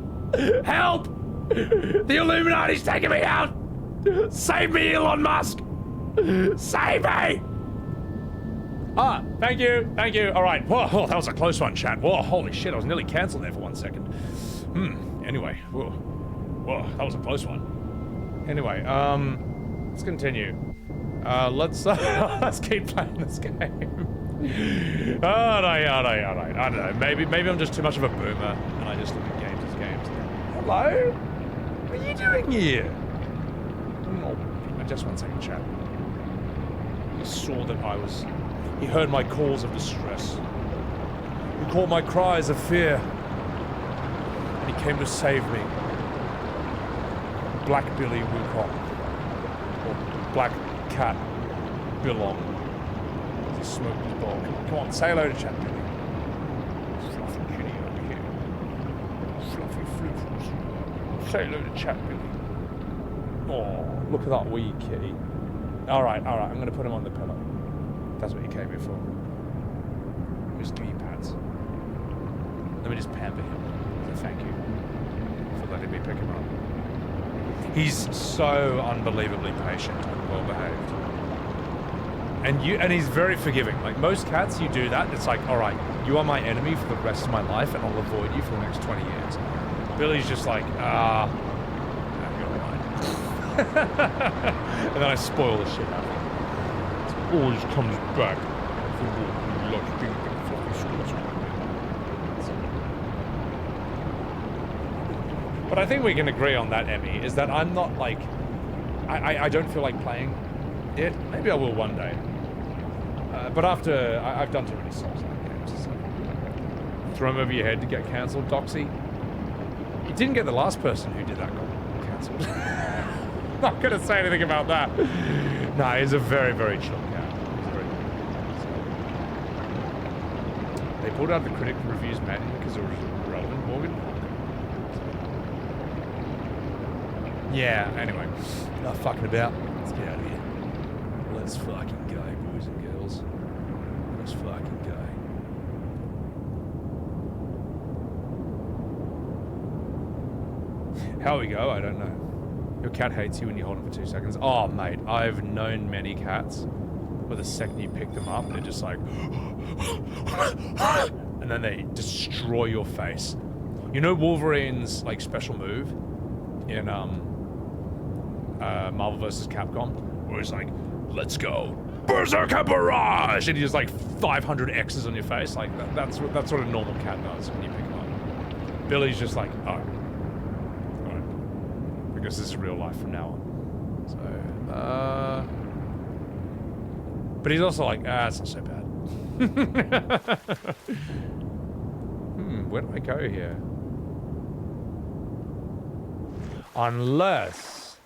[SPEAKER 1] Help! The Illuminati's taking me out! Save me, Elon Musk! Save me! Ah, thank you. All right. Whoa, that was a close one, chat. Whoa, holy shit, I was nearly cancelled there for 1 second. Anyway, whoa, that was a close one. Anyway, let's continue. Let's keep playing this game. Alright. I don't know. Maybe I'm just too much of a boomer and I just look at games as games. Hello? What are you doing here? Oh, just 1 second, chat. He saw that he heard my calls of distress. He caught my cries of fear. And he came to save me. Black Billy Wukong. Or Black Cat Billong. He smoked his ball. Come on, say hello to chat, Billy. Fluffy kitty over here. Fluffy floofles. Say hello to chat, Billy. Oh, look at that wee kitty. Alright, I'm gonna put him on the pillow. That's what he came here for. Just give me pats. Let me just pamper him. Thank you for letting me pick him up. He's so unbelievably patient and well behaved. And he's very forgiving. Like most cats, you do that, it's like, alright, you are my enemy for the rest of my life and I'll avoid you for the next 20 years. Billy's just like, you're alright. And then I spoil the shit out of him. It always comes back. But I think we can agree on that, Emmy, is that I'm not like... I don't feel like playing it. Maybe I will one day. But after... I've done too many Souls-like games. So. Throw them over your head to get cancelled, Doxy. You didn't get the last person who did that got cancelled. Not going to say anything about that. Nah, he's a very, very chill cat. He's very good. They pulled out the critic reviews manual because it was relevant, Morgan. Yeah, anyway. Not fucking about. Let's get out of here. Let's fucking go, boys and girls. Let's fucking go. How we go, I don't know. Your cat hates you when you hold it for 2 seconds. Oh, mate, I've known many cats where the second you pick them up, they're just like... and then they destroy your face. You know Wolverine's, like, special move in, Marvel vs. Capcom, where it's like, let's go, Berserker Barrage, and he just like 500 X's on your face. Like that's what a normal cat does when you pick him up. Billy's just like, oh, alright, because this is real life from now on. So, but he's also like, it's not so bad. Where do I go here? Unless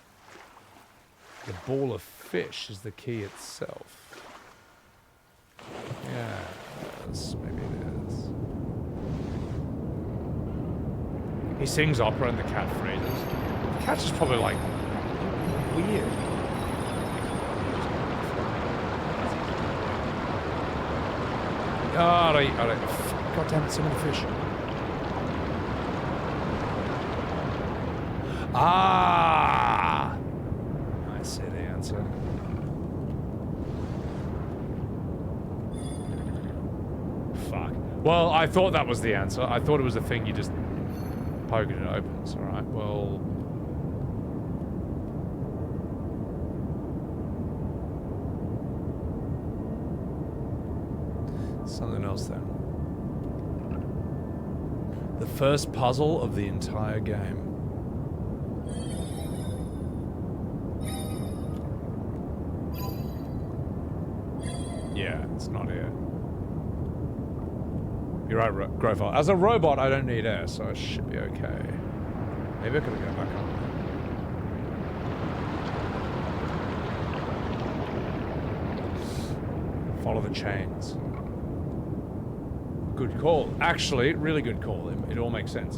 [SPEAKER 1] the ball of fish is the key itself. Yes, maybe it is. He sings opera and the cat freezes. The cat's just probably like, weird. Alright. God damn it, so many fish. Ah! I see the answer. Fuck. Well, I thought that was the answer. I thought it was a thing you just poke it and it opens. Alright, well... something else then. The first puzzle of the entire game. Yeah, it's not air. You're right, Grofar. As a robot, I don't need air, so I should be okay. Maybe I could go back up. Follow the chains. Good call. Actually, really good call. It all makes sense.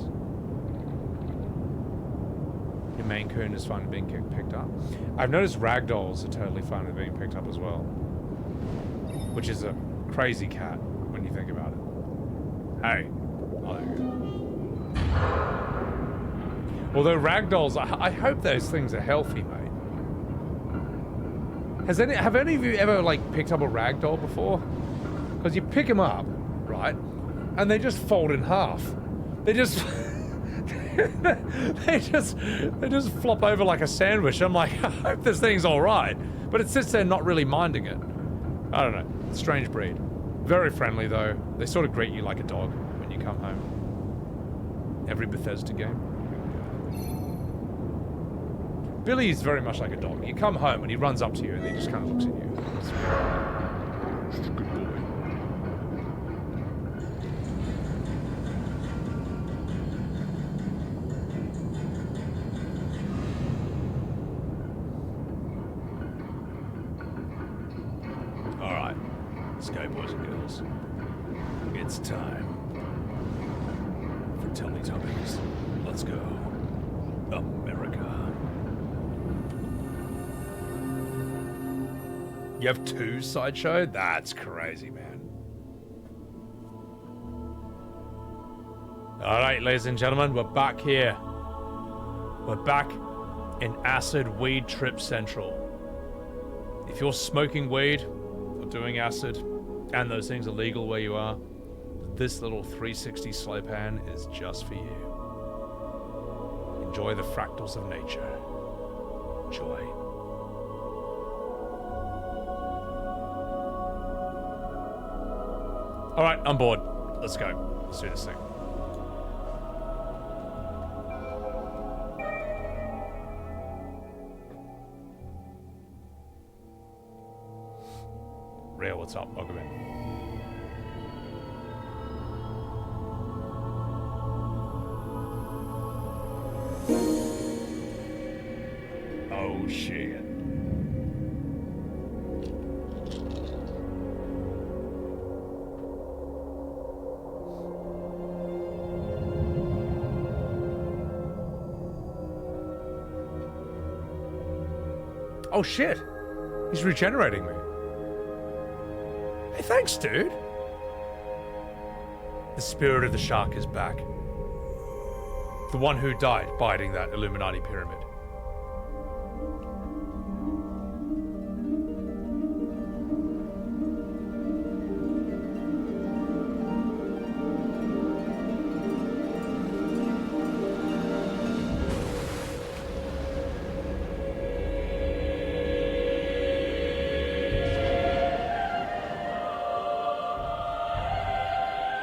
[SPEAKER 1] Your Maine Coon is fine being picked up. I've noticed ragdolls are totally fine with being picked up as well. Which is a crazy cat when you think about it. Hey. Oh, there you go. Although ragdolls, I hope those things are healthy, mate. Have any of you ever like picked up a ragdoll before? Because you pick them up, right, and they just fold in half. They just they just flop over like a sandwich. I'm like, I hope this thing's all right, but it sits there not really minding it. I don't know. Strange breed. Very friendly though. They sort of greet you like a dog when you come home. Every Bethesda game. Billy's very much like a dog. You come home and he runs up to you and he just kind of looks at you. Just a good boy. Alright. Let's go, boys and girls. It's time for Teletubbies. Let's go. America. You have 2 Sideshow? That's crazy, man. Alright, ladies and gentlemen, we're back here. We're back in Acid Weed Trip Central. If you're smoking weed or doing acid, and those things are legal where you are, this little 360 slow pan is just for you. Enjoy the fractals of nature. Enjoy. Alright, I'm bored. Let's go. Let's do this thing. Real, what's up? Welcome in. Oh shit. Oh shit. He's regenerating me. Hey, thanks, dude. The spirit of the shark is back. The one who died biting that Illuminati pyramid.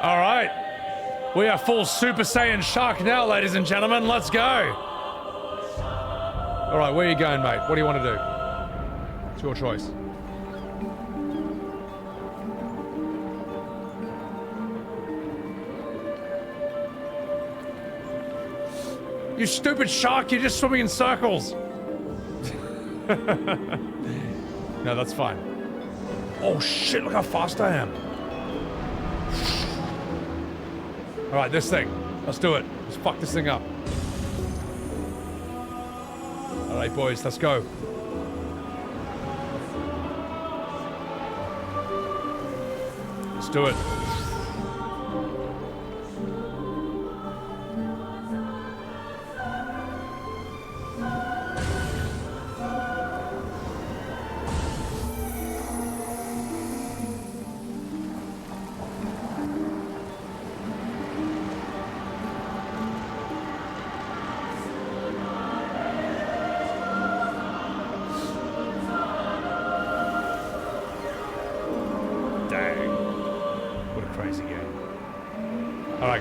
[SPEAKER 1] All right. We are full Super Saiyan Shark now, ladies and gentlemen. Let's go. All right, where are you going, mate? What do you want to do? It's your choice. You stupid shark, you're just swimming in circles. No, that's fine. Oh shit, look how fast I am. All right, this thing. Let's do it. Let's fuck this thing up. All right, boys, let's go. Let's do it.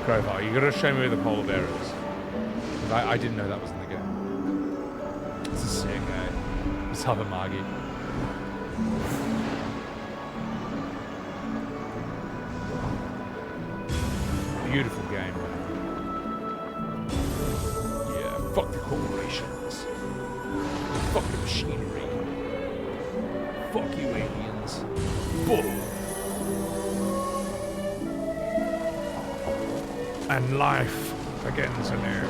[SPEAKER 1] Grover, you gotta show me where the polar bear is. I didn't know that was in the game. This is sick, eh? What's up, Amagi? Beautiful game, man. Yeah, fuck the corporations. Fuck the machinery. Fuck you, aliens. Boom. And life begins anew.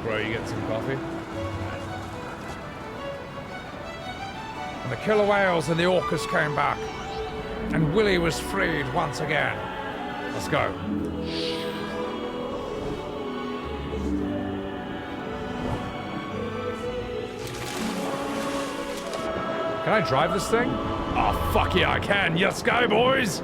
[SPEAKER 1] Bro, you get some coffee? And the killer whales and the orcas came back. And Willie was freed once again. Let's go. Can I drive this thing? Oh, fuck yeah, I can. Let's go, boys!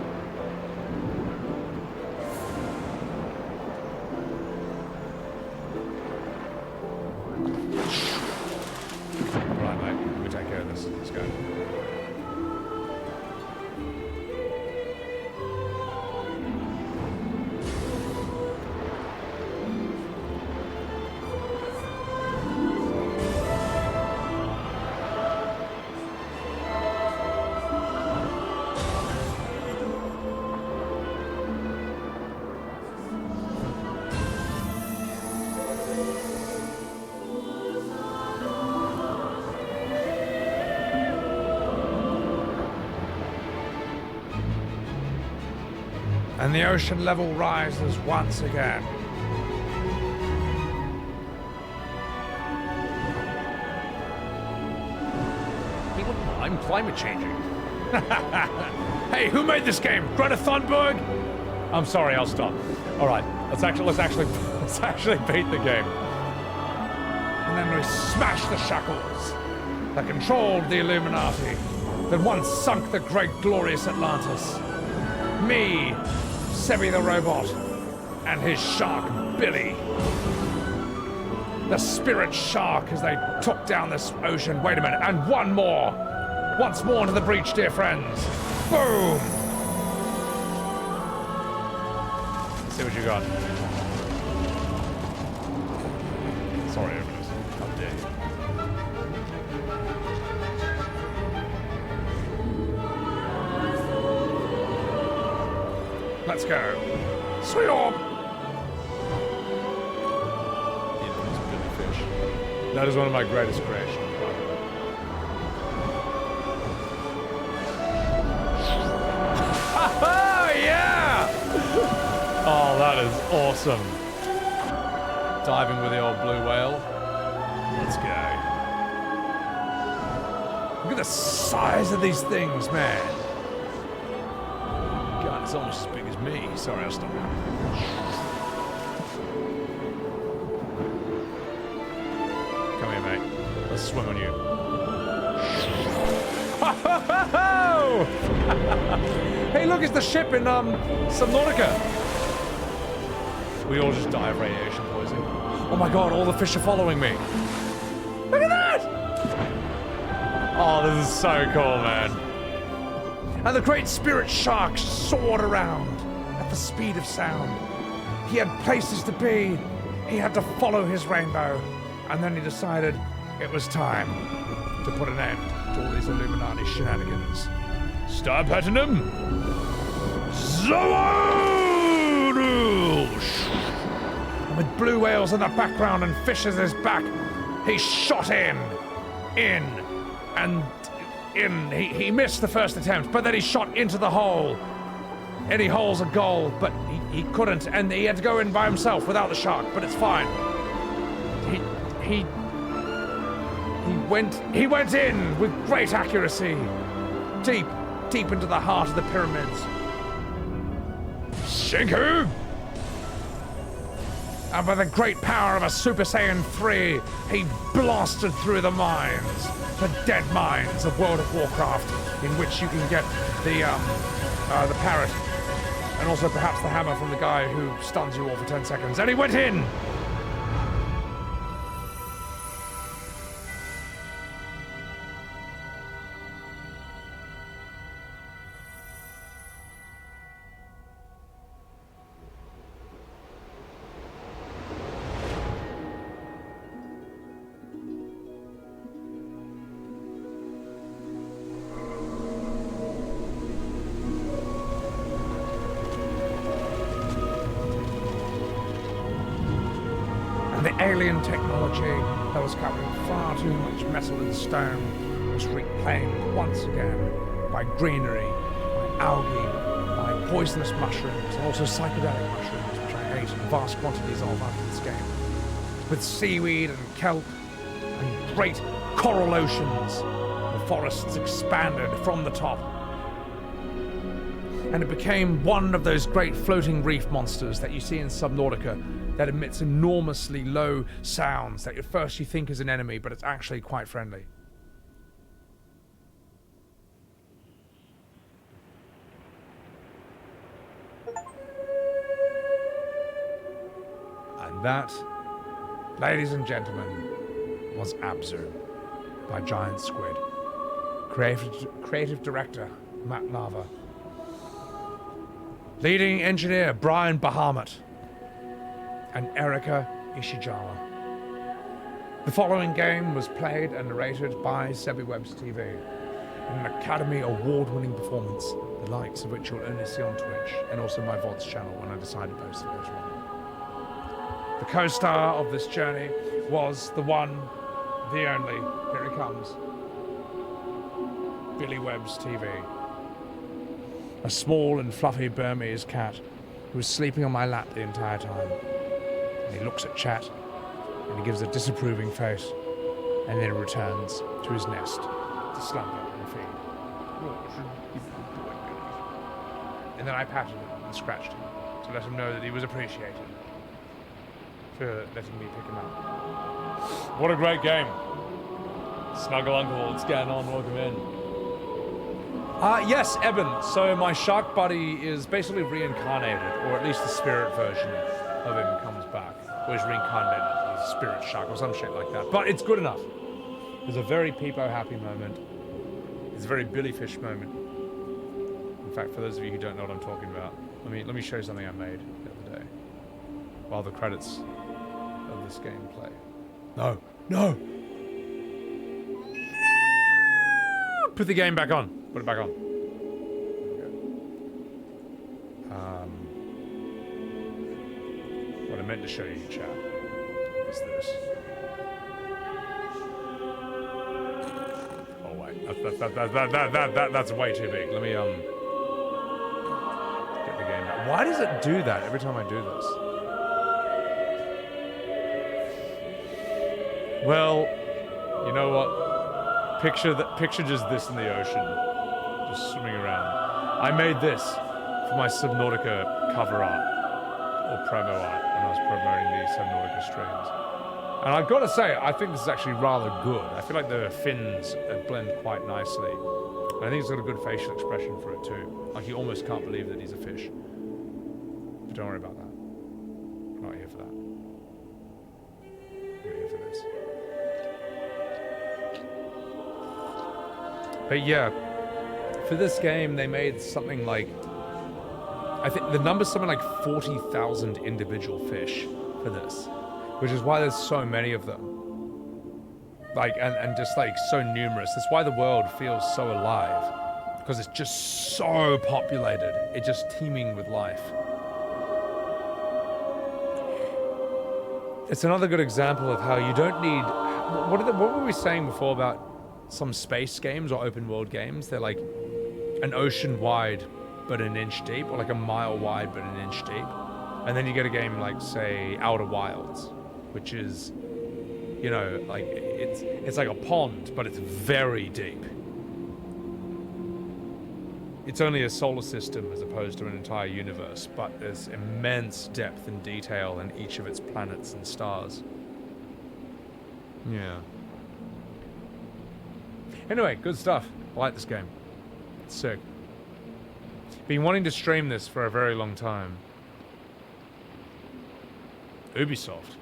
[SPEAKER 1] And the ocean level rises once again. Hey, look, I'm climate changing. Hey, who made this game? Greta Thunberg? I'm sorry, I'll stop. All right, let's actually beat the game. And then we smash the shackles that controlled the Illuminati, that once sunk the great glorious Atlantis. Me, Sebi the robot, and his shark Billy. The spirit shark as they took down this ocean. Wait a minute, and one more. Once more into the breach, dear friends. Boom! Let's see what you got. Sorry, Everest. How dare you. Let's go. Sweet orb! That is one of my greatest creations. Oh, yeah! Oh, that is awesome. Diving with the old blue whale. Let's go. Look at the size of these things, man. God, it's almost as big as me. Sorry, I'll stop. Come here, mate. Let's swim on you. Hey, look, it's the ship in Subnautica. We all just die of radiation poisoning. Oh my god, all the fish are following me. Look at that! Oh, this is so cool, man. And the great spirit shark soared around at the speed of sound. He had places to be. He had to follow his rainbow. And then he decided it was time to put an end to all these Illuminati shenanigans. Star Platinum! Zawoosh! And with blue whales in the background and fish at his back, he shot in. He missed the first attempt, but then he shot into the hole. Any hole's a goal, but he couldn't, and he had to go in by himself without the shark, but it's fine. He went in with great accuracy, deep into the heart of the pyramids. Shinku! And by the great power of a Super Saiyan 3, he blasted through the mines, the dead mines of World of Warcraft, in which you can get the parrot, and also perhaps the hammer from the guy who stuns you all for 10 seconds. And he went in! Alien technology that was covering far too much metal and stone was reclaimed once again by greenery, by algae, by poisonous mushrooms, and also psychedelic mushrooms, which I ate in vast quantities of after this game. With seaweed and kelp and great coral oceans, the forests expanded from the top. And it became one of those great floating reef monsters that you see in Subnautica, that emits enormously low sounds that at first you think is an enemy, but it's actually quite friendly. And that, ladies and gentlemen, was Abzû by Giant Squid. Creative director, Matt Nava. Leading engineer, Brian Bahamut. And Erika Ishijawa. The following game was played and narrated by Sebi Webs TV, in an Academy Award-winning performance, the likes of which you'll only see on Twitch, and also my VODs channel when I decide to post it later on. The co-star of this journey was the one, the only, here he comes, Billy Webs TV. A small and fluffy Burmese cat who was sleeping on my lap the entire time. And he looks at chat, and he gives a disapproving face, and then returns to his nest to slumber and feed. And then I patted him and scratched him to let him know that he was appreciated for letting me pick him up. What a great game. Snuggle Uncle, what's going on? Welcome in. Yes, Eben. So my shark buddy is basically reincarnated, or at least the spirit version of him comes back. Or he's reincarnated as a spirit shark or some shit like that. But it's good enough. There's a very Peepo happy moment. It's a very Billy Fish moment. In fact, for those of you who don't know what I'm talking about, let me show you something I made the other day while the credits of this game play. No. Put the game back on. Put it back on. What I meant to show you, chat, is this. Oh wait, that's way too big. Let me get the game back. Why does it do that every time I do this? Well, you know what? Picture just this in the ocean, just swimming around. I made this for my Subnautica cover art, or promo art, when I was promoting the Subnautica streams. And I've got to say, I think this is actually rather good. I feel like the fins blend quite nicely. And I think it's got a good facial expression for it too. Like, you almost can't believe that he's a fish. But don't worry about that. I'm not here for that. I'm here for this. But yeah, for this game, they made something like, I think the number's something like 40,000 individual fish for this, which is why there's so many of them. Like, and just like so numerous. That's why the world feels so alive, because it's just so populated. It's just teeming with life. It's another good example of how you don't need, what were we saying before about some space games or open world games? They're like an ocean wide but an inch deep, or like a mile wide but an inch deep. And then you get a game like, say, Outer Wilds, which is, you know, like it's like a pond, but it's very deep. It's only a solar system as opposed to an entire universe, but there's immense depth and detail in each of its planets and stars. Yeah. Anyway, good stuff. I like this game. It's sick. Been wanting to stream this for a very long time. Ubisoft.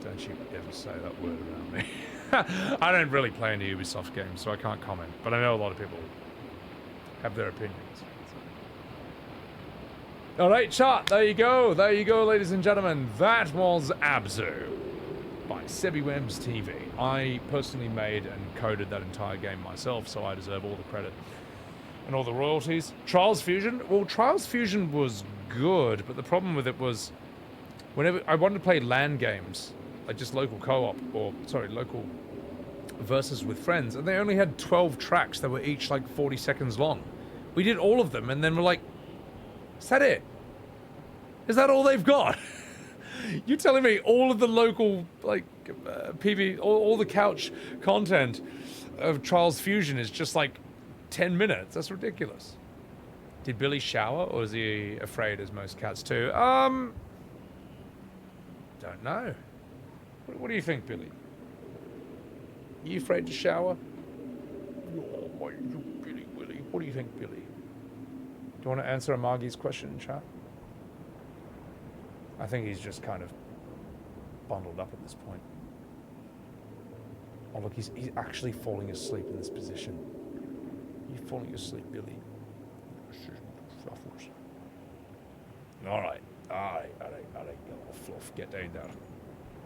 [SPEAKER 1] Don't you ever say that word around me. I don't really play any Ubisoft games, so I can't comment. But I know a lot of people have their opinions. Alright, chat. There you go. There you go, ladies and gentlemen. That was Abzû by Sebiwebs TV. I personally made and coded that entire game myself, so I deserve all the credit and all the royalties. Trials Fusion? Well, Trials Fusion was good, but the problem with it was whenever I wanted to play LAN games, like just local co-op, or sorry, local versus with friends, and they only had 12 tracks that were each like 40 seconds long. We did all of them, and then we're like, is that it? Is that all they've got? You're telling me all of the local, like, all the couch content of Trials Fusion is just like 10 minutes? That's ridiculous. Did Billy shower, or is he afraid as most cats do? Don't know. What do you think, Billy? Are you afraid to shower? Oh, my Billy Willy. What do you think, Billy? Do you want to answer Amagi's question in chat? I think he's just kind of bundled up at this point. Oh, look, he's actually falling asleep in this position. You're falling asleep, Billy. All right, you little fluff, get down there.